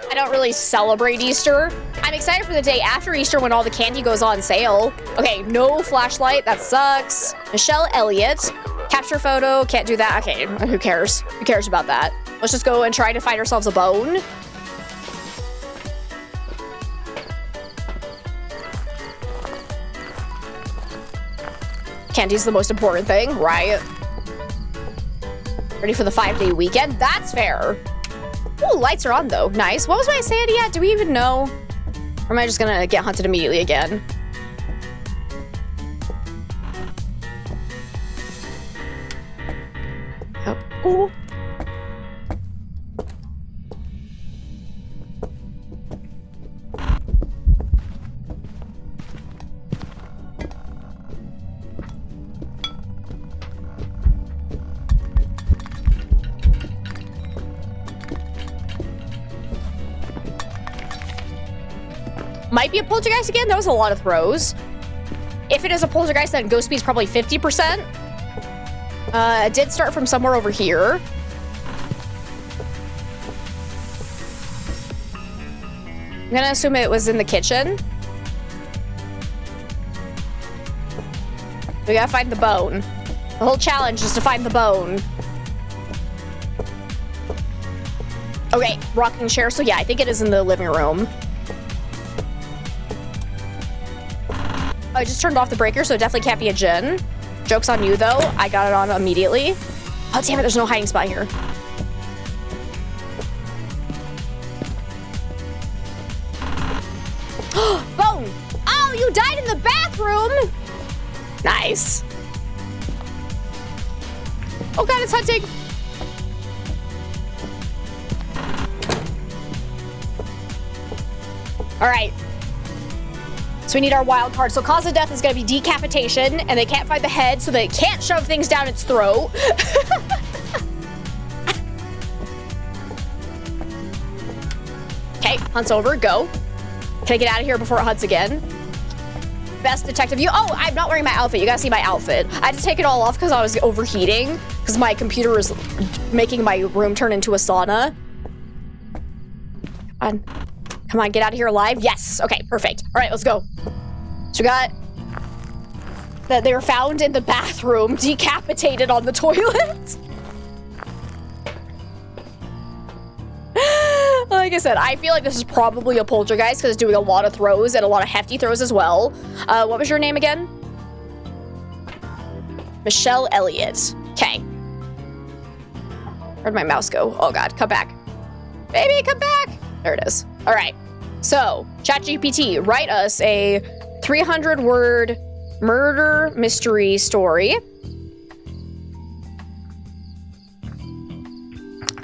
I don't really celebrate Easter. I'm excited for the day after Easter when all the candy goes on sale. Okay, no flashlight. That sucks. Michelle Elliott. Capture photo. Can't do that. Okay, who cares? Who cares about that? Let's just go and try to find ourselves a bone. Candy's the most important thing, right? Ready for the 5-day weekend? That's fair. Ooh, lights are on though. Nice. What was my sanity at? Do we even know? Or am I just gonna get hunted immediately again? Oh. Ooh. Might be a poltergeist again. That was a lot of throws. If it is a poltergeist, then ghost speed's probably 50%. It did start from somewhere over here. I'm gonna assume it was in the kitchen. We gotta find the bone. The whole challenge is to find the bone. Okay, rocking chair. So yeah, I think it is in the living room. I just turned off the breaker, so it definitely can't be a djinn. Joke's on you, though. I got it on immediately. Oh, damn it, there's no hiding spot here. Bone! Oh, you died in the bathroom! Nice. Oh god, it's hunting! Alright. So we need our wild card. So cause of death is going to be decapitation, and they can't find the head, so they can't shove things down its throat. Okay, hunt's over. Go. Can I get out of here before it hunts again? Best detective view. Oh, I'm not wearing my outfit. You gotta see my outfit. I had to take it all off because I was overheating, because my computer is making my room turn into a sauna. Come on, get out of here alive. Yes. Okay, perfect. All right, let's go. So we got that they were found in the bathroom, decapitated on the toilet. Like I said, I feel like this is probably a poltergeist because it's doing a lot of throws and a lot of hefty throws as well. What was your name again? Michelle Elliott. Okay. Where'd my mouse go? Oh God, come back. Baby, come back. There it is. All right. So, ChatGPT, write us a 300-word murder mystery story.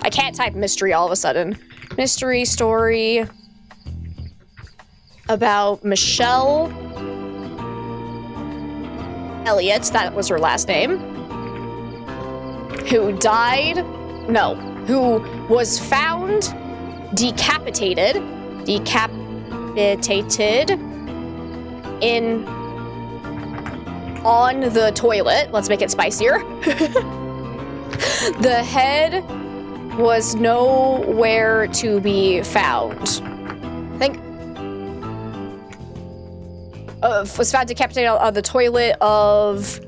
I can't type mystery all of a sudden. Mystery story about Michelle Elliott, that was her last name, who died, no, who was found decapitated on the toilet. Let's make it spicier. The head was nowhere to be found. I think was found decapitated on the toilet of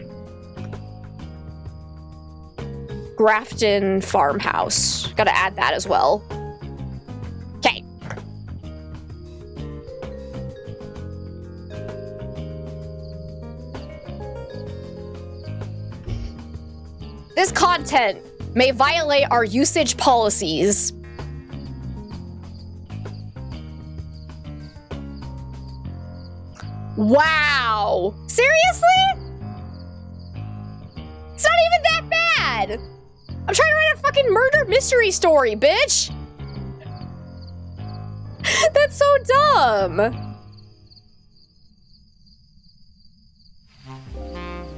Grafton Farmhouse. Gotta add that as well. Okay. This content may violate our usage policies. Wow. Seriously? It's not even that bad. I'm trying to write a fucking murder mystery story, bitch. That's so dumb.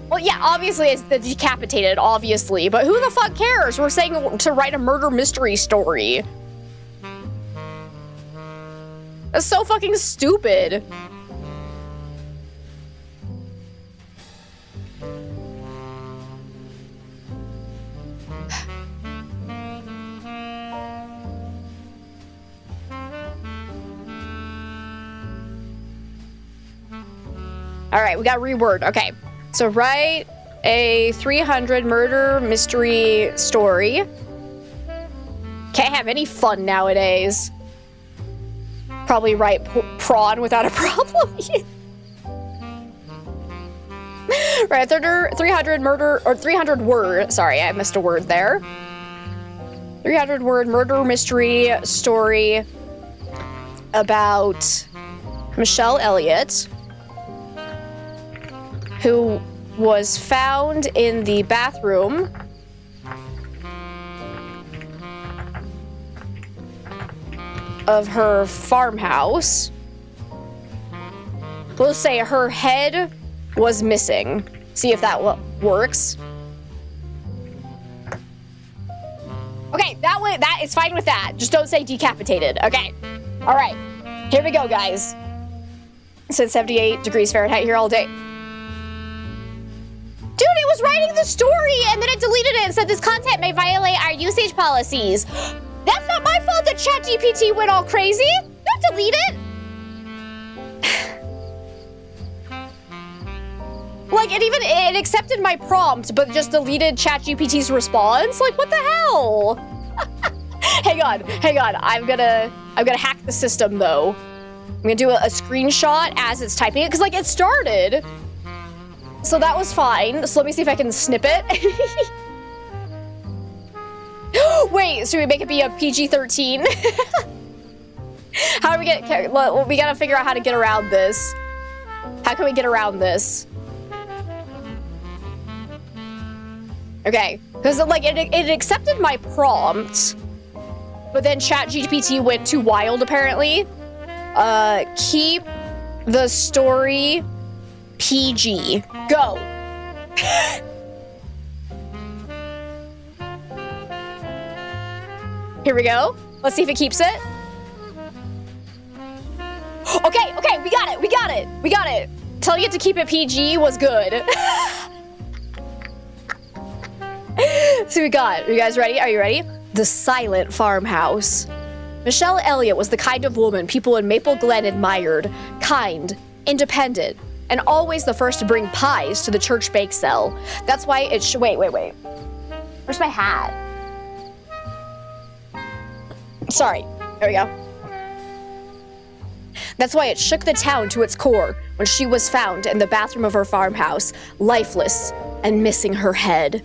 Well, yeah, obviously it's the decapitated, obviously, but who the fuck cares? We're saying to write a murder mystery story. That's so fucking stupid. All right, we got reword. Okay, so write a 300 murder mystery story. Can't have any fun nowadays. Probably write prawn without a problem. Right, 300 murder, or 300 word, sorry, I missed a word there. 300 word murder mystery story about Michelle Elliott, who was found in the bathroom of her farmhouse. We'll say her head was missing. See if that works. Okay, that is fine with that. Just don't say decapitated. Okay. All right. Here we go, guys. It said 78 degrees Fahrenheit here all day. Dude, it was writing the story and then it deleted it and said this content may violate our usage policies. That's not my fault that ChatGPT went all crazy. Don't delete it. Like, it accepted my prompt, but just deleted ChatGPT's response? Like, what the hell? Hang on. I'm gonna hack the system, though. I'm gonna do a screenshot as it's typing it, because, like, it started. So that was fine. So let me see if I can snip it. Wait, should we make it be a PG-13? How do we get... Well, we gotta figure out how to get around this. How can we get around this? Okay, because like it accepted my prompt, but then ChatGPT went too wild apparently. Keep the story PG. Go. Here we go. Let's see if it keeps it. Okay, we got it. Telling it to keep it PG was good. So we got, are you guys ready? Are you ready? The silent farmhouse. Michelle Elliott was the kind of woman people in Maple Glen admired. Kind, independent, and always the first to bring pies to the church bake sale. That's why it wait. Where's my hat? Sorry, there we go. That's why it shook the town to its core when she was found in the bathroom of her farmhouse, lifeless and missing her head.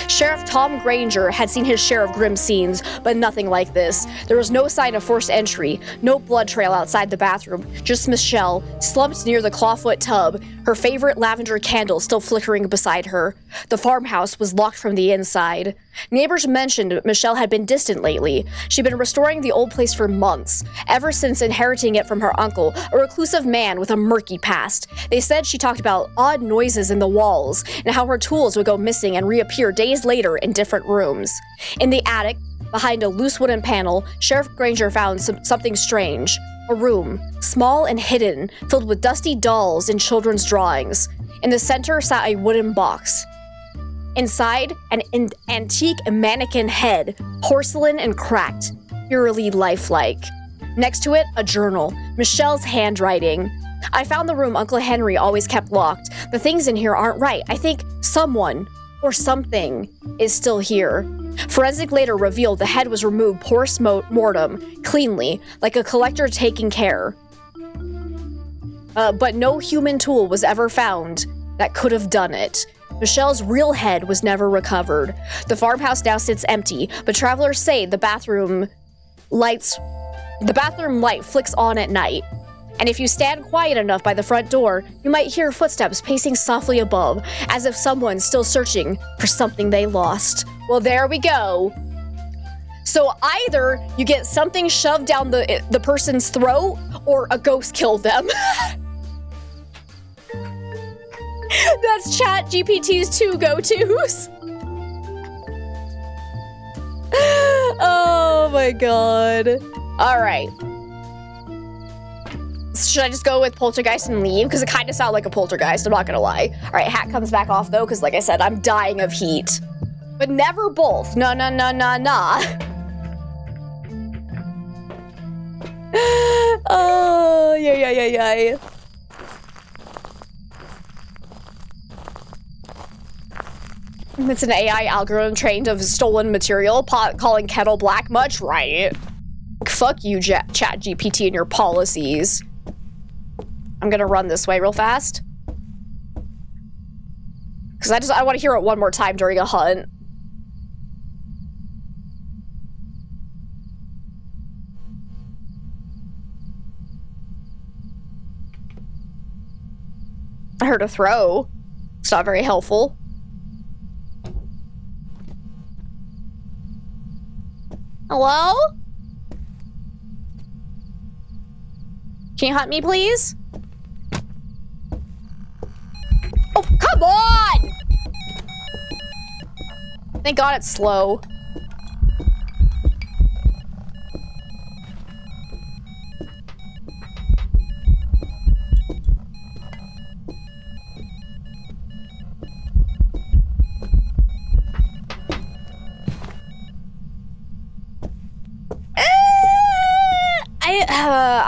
Sheriff Tom Granger had seen his share of grim scenes, but nothing like this. There was no sign of forced entry, no blood trail outside the bathroom, just Michelle, slumped near the clawfoot tub, her favorite lavender candle still flickering beside her. The farmhouse was locked from the inside. Neighbors mentioned Michelle had been distant lately. She'd been restoring the old place for months, ever since inheriting it from her uncle, a reclusive man with a murky past. They said she talked about odd noises in the walls, and how her tools would go missing and reappear days later in different rooms. In the attic, behind a loose wooden panel, Sheriff Granger found something strange. A room, small and hidden, filled with dusty dolls and children's drawings. In the center sat a wooden box. Inside, an antique mannequin head, porcelain and cracked, eerily lifelike. Next to it, a journal, Michelle's handwriting. I found the room Uncle Henry always kept locked. The things in here aren't right. I think someone or something is still here. Forensic later revealed the head was removed post-mortem, cleanly, like a collector taking care. But no human tool was ever found that could have done it. Michelle's real head was never recovered. The farmhouse now sits empty, but travelers say the bathroom light flicks on at night. And if you stand quiet enough by the front door, you might hear footsteps pacing softly above, as if someone's still searching for something they lost. Well, there we go. So either you get something shoved down the person's throat, or a ghost killed them. That's ChatGPT's 2 go-tos. Oh my god. All right. Should I just go with poltergeist and leave? Because it kind of sounded like a poltergeist, I'm not gonna lie. All right, hat comes back off though, because like I said, I'm dying of heat. But never both. Nah. Oh, yeah. It's an AI algorithm trained of stolen material, calling kettle black much, right? Fuck you, Chat GPT and your policies. I'm gonna run this way real fast. Because I want to hear it one more time during a hunt. I heard a throw. It's not very helpful. Hello? Can you hunt me, please? Oh, come on! Thank God it's slow.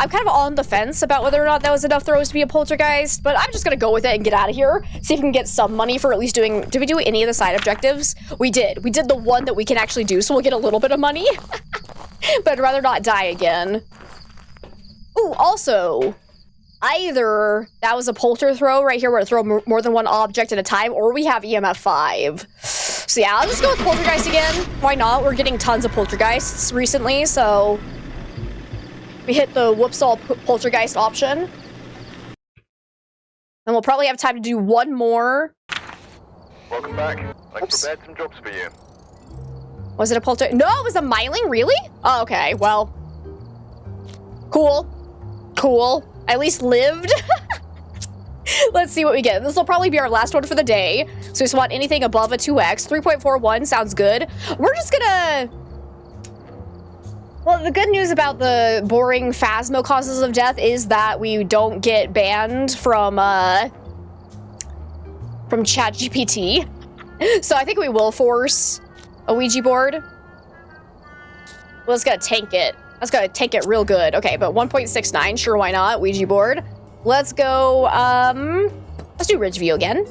I'm kind of on the fence about whether or not that was enough throws to be a poltergeist, but I'm just gonna go with it and get out of here. See if we can get some money for at least doing... Did we do any of the side objectives? We did. We did the one that we can actually do, so we'll get a little bit of money. But I'd rather not die again. Ooh, also, either that was a polter throw right here where it throw more than one object at a time, or we have EMF 5. So yeah, I'll just go with poltergeist again. Why not? We're getting tons of poltergeists recently, so... We hit the whoops all poltergeist option. And we'll probably have time to do one more. Welcome back. I've prepared some jobs for you. Was it a polter? No, it was a myling? Really? Oh, okay, well. Cool. Cool. I at least lived. Let's see what we get. This will probably be our last one for the day. So we just want anything above a 2x. 3.41 sounds good. We're just gonna... Well, the good news about the boring Phasmo causes of death is that we don't get banned from ChatGPT. So I think we will force a Ouija board. Well, let's gotta tank it. Let's gotta tank it real good. Okay, but 1.69, sure, why not? Ouija board. Let's go, let's do Ridgeview again.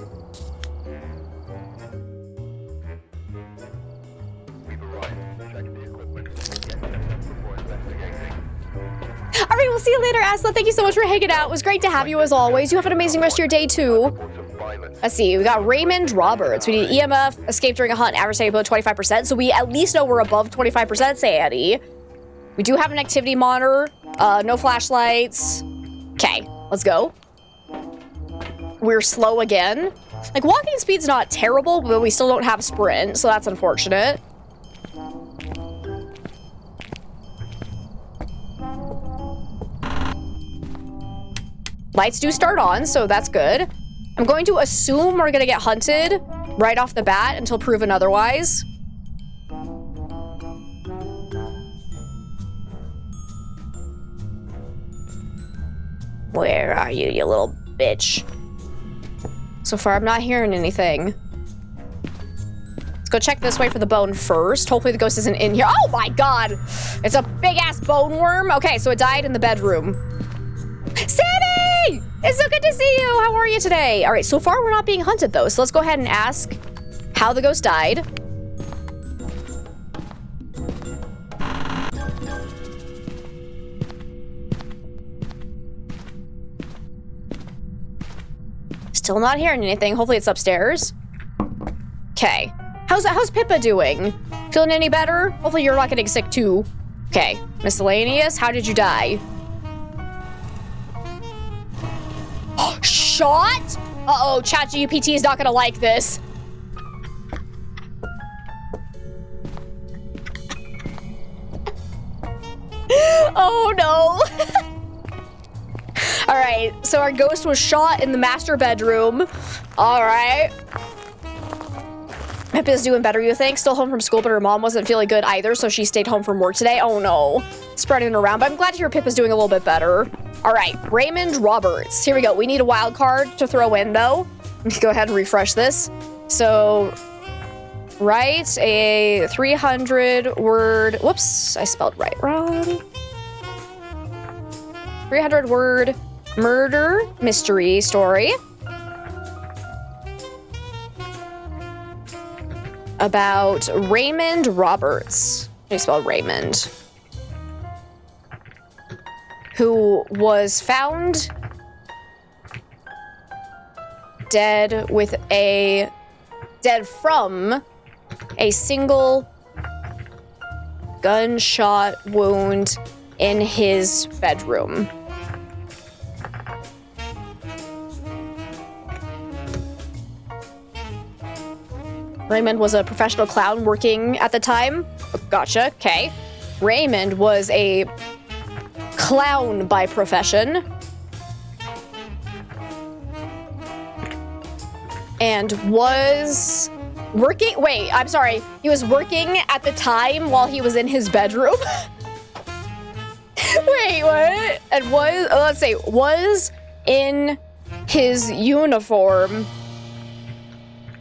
All right, we'll see you later, Asla. Thank you so much for hanging out. It was great to have you as always. You have an amazing rest of your day, too. Let's see. We got Raymond Roberts. We need EMF, escape during a hunt, average setting below 25%. So we at least know we're above 25%, Sandy. We do have an activity monitor. No flashlights. Okay, let's go. We're slow again. Like, walking speed's not terrible, but we still don't have sprint, so that's unfortunate. Lights do start on, so that's good. I'm going to assume we're gonna get hunted right off the bat until proven otherwise. Where are you, you little bitch? So far, I'm not hearing anything. Let's go check this way for the bone first. Hopefully the ghost isn't in here. Oh my God! It's a big-ass bone worm. Okay, so it died in the bedroom. Sammy! It's so good to see you! How are you today? All right, so far we're not being hunted though, so let's go ahead and ask how the ghost died. Still not hearing anything. Hopefully it's upstairs. Okay. How's Pippa doing? Feeling any better? Hopefully you're not getting sick too. Okay. Miscellaneous, how did you die? Shot? Uh-oh, ChatGPT is not gonna like this. Oh no. All right, so our ghost was shot in the master bedroom. All right. Pippa's doing better, you think? Still home from school, but her mom wasn't feeling good either, so she stayed home from work today. Oh no, spreading it around, but I'm glad to hear Pippa's doing a little bit better. All right, Raymond Roberts. Here we go. We need a wild card to throw in, though. Go ahead and refresh this. So, write a 300-word... Whoops, I spelled right wrong. 300-word murder mystery story. about Raymond Roberts. How do you spell Raymond? Who was found dead from a single gunshot wound in his bedroom. Raymond was a professional clown working at the time. Gotcha, okay. Raymond was a clown by profession. And was working, wait, I'm sorry. He was working at the time while he was in his bedroom. Wait, what? And was in his uniform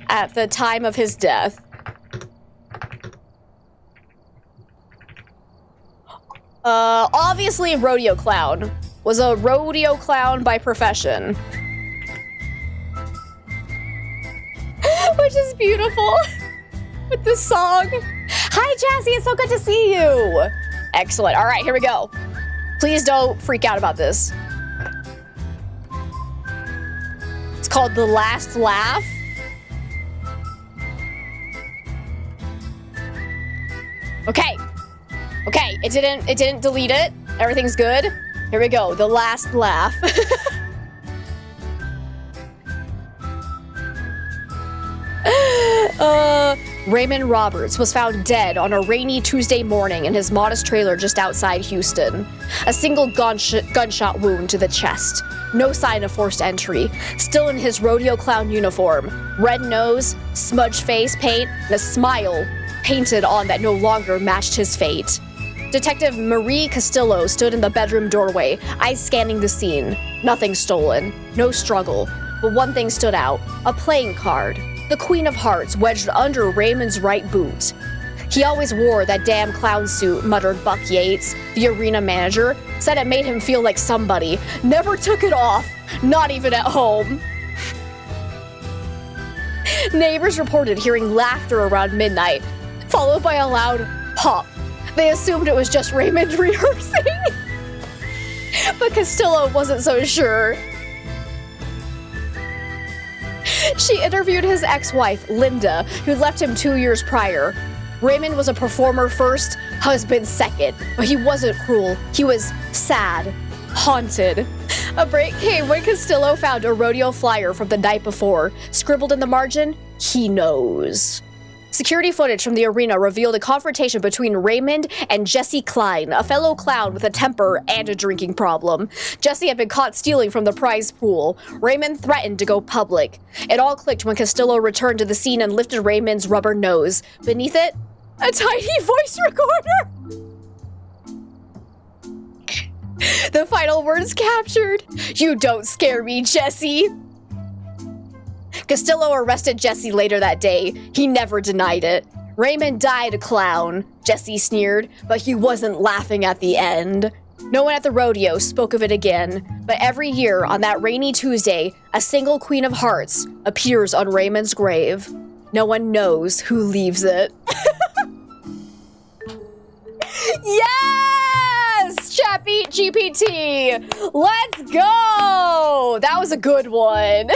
at the time of his death. Obviously a rodeo clown. Was a rodeo clown by profession. Which is beautiful. With this song. Hi, Jazzy, it's so good to see you. Excellent. All right, here we go. Please don't freak out about this. It's called The Last Laugh. Okay. Okay, it didn't delete it. Everything's good. Here we go. The Last Laugh. Raymond Roberts was found dead on a rainy Tuesday morning in his modest trailer just outside Houston. A single gunshot wound to the chest. No sign of forced entry. Still in his rodeo clown uniform. Red nose, smudged face paint, and a smile painted on that no longer matched his fate. Detective Marie Castillo stood in the bedroom doorway, eyes scanning the scene. Nothing stolen. No struggle. But one thing stood out. A playing card. The Queen of Hearts wedged under Raymond's right boot. He always wore that damn clown suit, muttered Buck Yates, the arena manager, said it made him feel like somebody. Never took it off, not even at home. Neighbors reported hearing laughter around midnight, followed by a loud pop. They assumed it was just Raymond rehearsing. But Castillo wasn't so sure. She interviewed his ex-wife, Linda, who left him 2 years prior. Raymond was a performer first, husband second, but he wasn't cruel. He was sad, haunted. A break came when Castillo found a rodeo flyer from the night before. Scribbled in the margin, "He knows." Security footage from the arena revealed a confrontation between Raymond and Jesse Klein, a fellow clown with a temper and a drinking problem. Jesse had been caught stealing from the prize pool. Raymond threatened to go public. It all clicked when Castillo returned to the scene and lifted Raymond's rubber nose. Beneath it, a tiny voice recorder. The final words captured, "You don't scare me, Jesse." Castillo arrested Jesse later that day. He never denied it. Raymond died a clown, Jesse sneered, but he wasn't laughing at the end. No one at the rodeo spoke of it again, but every year on that rainy Tuesday, a single Queen of Hearts appears on Raymond's grave. No one knows who leaves it. Yes! Chappy GPT! Let's go! That was a good one.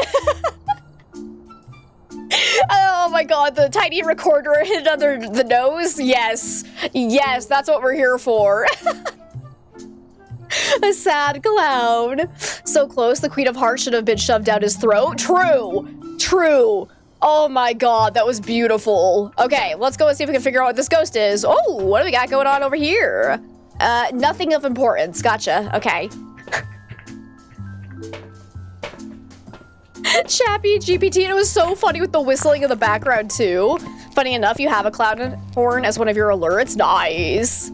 Oh my god, the tiny recorder hid under the nose? Yes. Yes, that's what we're here for. A sad clown. So close, the Queen of Hearts should have been shoved down his throat. True. True. Oh my god, that was beautiful. Okay, let's go and see if we can figure out what this ghost is. Oh, what do we got going on over here? Nothing of importance. Gotcha. Okay. Chappy GPT, and it was so funny with the whistling in the background too. Funny enough, you have a clown horn as one of your alerts. Nice.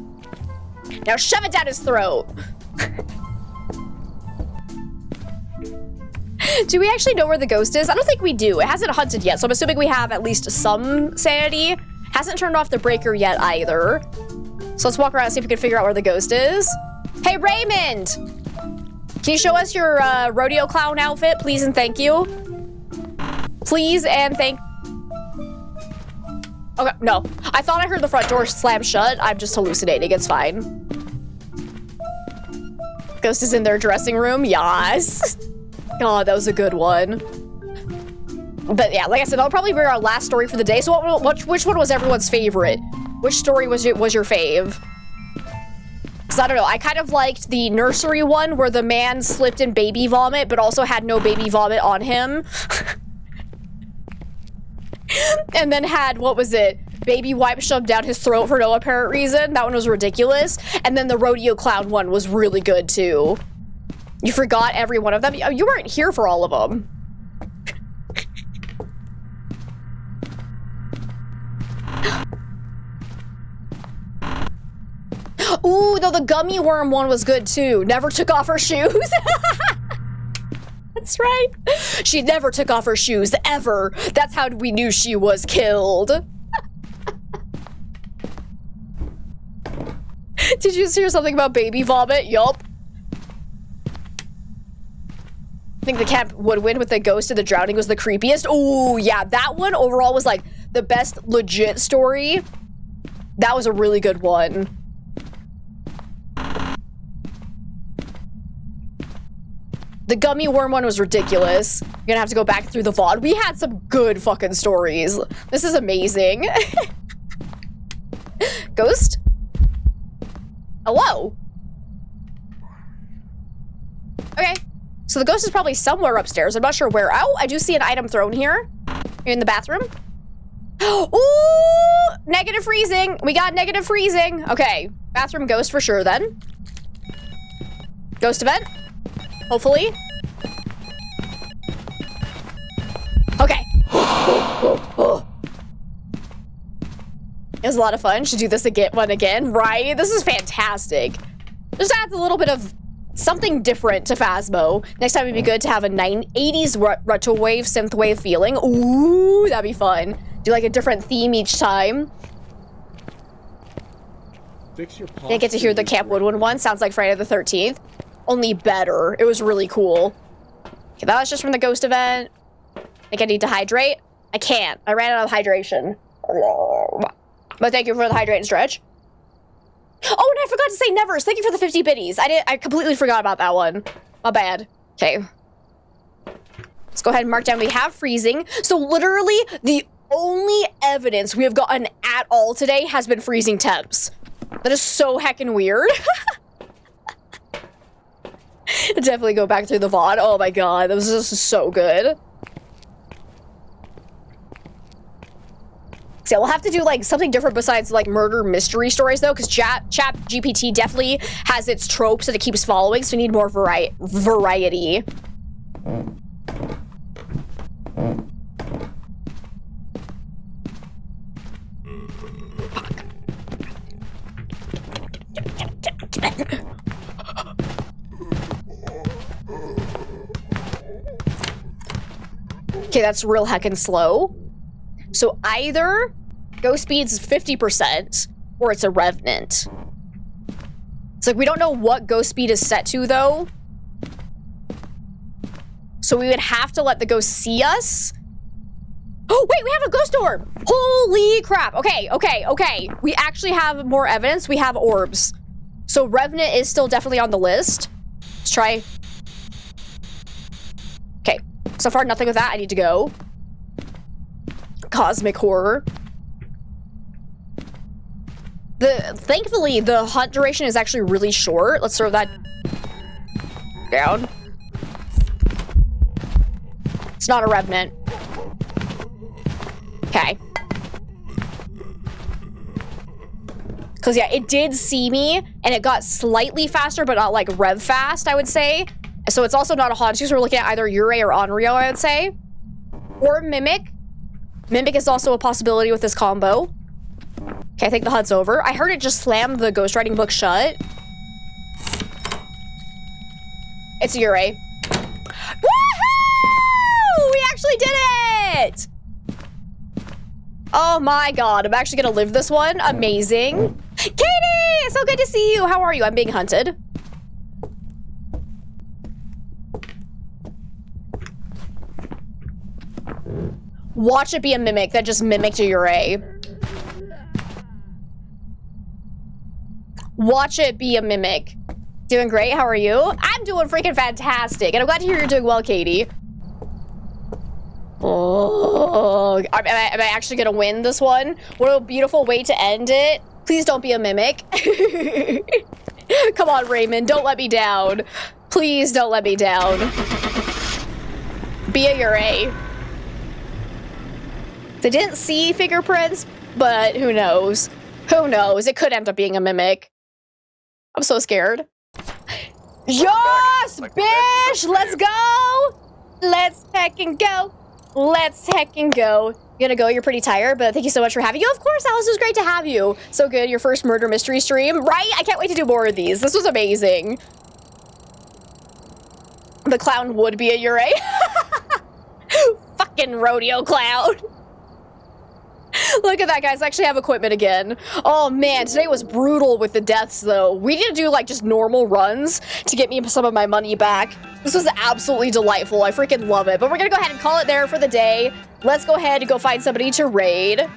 Now shove it down his throat. Do we actually know where the ghost is? I don't think we do. It hasn't hunted yet, so I'm assuming we have at least some sanity. Hasn't turned off the breaker yet either. So let's walk around and see if we can figure out where the ghost is. Hey, Raymond! Can you show us your rodeo clown outfit, please and thank you? Please and thank... Okay, no. I thought I heard the front door slam shut. I'm just hallucinating. It's fine. Ghost is in their dressing room. Yes. God, that was a good one. But yeah, like I said, that'll probably be our last story for the day. So which one was everyone's favorite? Which story was your fave? Because I don't know, I kind of liked the nursery one where the man slipped in baby vomit, but also had no baby vomit on him. And then had, what was it? Baby wipe shoved down his throat for no apparent reason. That one was ridiculous. And then the rodeo clown one was really good too. You forgot every one of them. You weren't here for all of them. Ooh, though the gummy worm one was good too. Never took off her shoes. That's right. She never took off her shoes, ever. That's how we knew she was killed. Did you hear something about baby vomit? Yup. I think the camp would win with the ghost of the drowning was the creepiest. Ooh, yeah, that one overall was like the best legit story. That was a really good one. The gummy worm one was ridiculous. You're gonna have to go back through the VOD. We had some good fucking stories. This is amazing. Ghost? Hello? Okay. So the ghost is probably somewhere upstairs. I'm not sure where. Oh, I do see an item thrown here. You're in the bathroom. Ooh! Negative freezing. We got negative freezing. Okay. Bathroom ghost for sure then. Ghost event. Hopefully. Okay. It was a lot of fun. Should do this again, right? This is fantastic. Just adds a little bit of something different to Phasmo. Next time it'd be good to have a 80s retro wave, synth wave feeling. Ooh, that'd be fun. Do like a different theme each time. Didn't get to hear the Camp Woodwind one. Sounds like Friday the 13th. Only better. It was really cool. Okay, that was just from the ghost event. I think I need to hydrate. I can't. I ran out of hydration. But thank you for the hydrate and stretch. Oh, and I forgot to say Nevers. Thank you for the 50 biddies. I completely forgot about that one. My bad. Okay. Let's go ahead and mark down we have freezing. So literally the only evidence we have gotten at all today has been freezing temps. That is so heckin' weird. Definitely go back through the VOD. Oh my god, that was just so good. So we'll have to do like something different besides like murder mystery stories though, because Chat GPT definitely has its tropes that it keeps following, so we need more variety. Okay, that's real heckin' slow. So either ghost speed's 50% or it's a revenant. It's like we don't know what ghost speed is set to though. So we would have to let the ghost see us. Oh wait, we have a ghost orb! Holy crap! Okay. We actually have more evidence. We have orbs. So revenant is still definitely on the list. Let's try. Okay, so far nothing with that. I need to go. Cosmic horror. Thankfully, the hunt duration is actually really short. Let's throw that down. It's not a revenant. Okay. Because yeah, it did see me, and it got slightly faster, but not like rev fast, I would say. So it's also not a haunt. So we're looking at either Yurei or Onryo, I would say. Or Mimic. Mimic is also a possibility with this combo. Okay, I think the HUD's over. I heard it just slam the ghostwriting book shut. It's a Yurei. Woohoo! We actually did it! Oh my god, I'm actually gonna live this one. Amazing. Katie! It's so good to see you. How are you? I'm being hunted. Watch it be a Mimic that just mimicked a Yurei. Watch it be a mimic. Doing great, how are you? I'm doing freaking fantastic, and I'm glad to hear you're doing well, Katie. Oh, am I actually gonna win this one? What a beautiful way to end it. Please don't be a mimic. Come on, Raymond, don't let me down. Please don't let me down. Be a Ure. They didn't see fingerprints, but who knows? Who knows? It could end up being a mimic. I'm so scared. Yes, bitch! Let's go! Let's heckin' go! Let's heckin' go. You gonna go? You're pretty tired, but thank you so much for having you. Of course, Alice, it was great to have you. So good, your first murder mystery stream, right? I can't wait to do more of these. This was amazing. The clown would be a Ure. Fucking rodeo clown. Look at that, guys. I actually have equipment again. Oh, man. Today was brutal with the deaths, though. We need to do, like, just normal runs to get me some of my money back. This was absolutely delightful. I freaking love it. But we're gonna go ahead and call it there for the day. Let's go ahead and go find somebody to raid.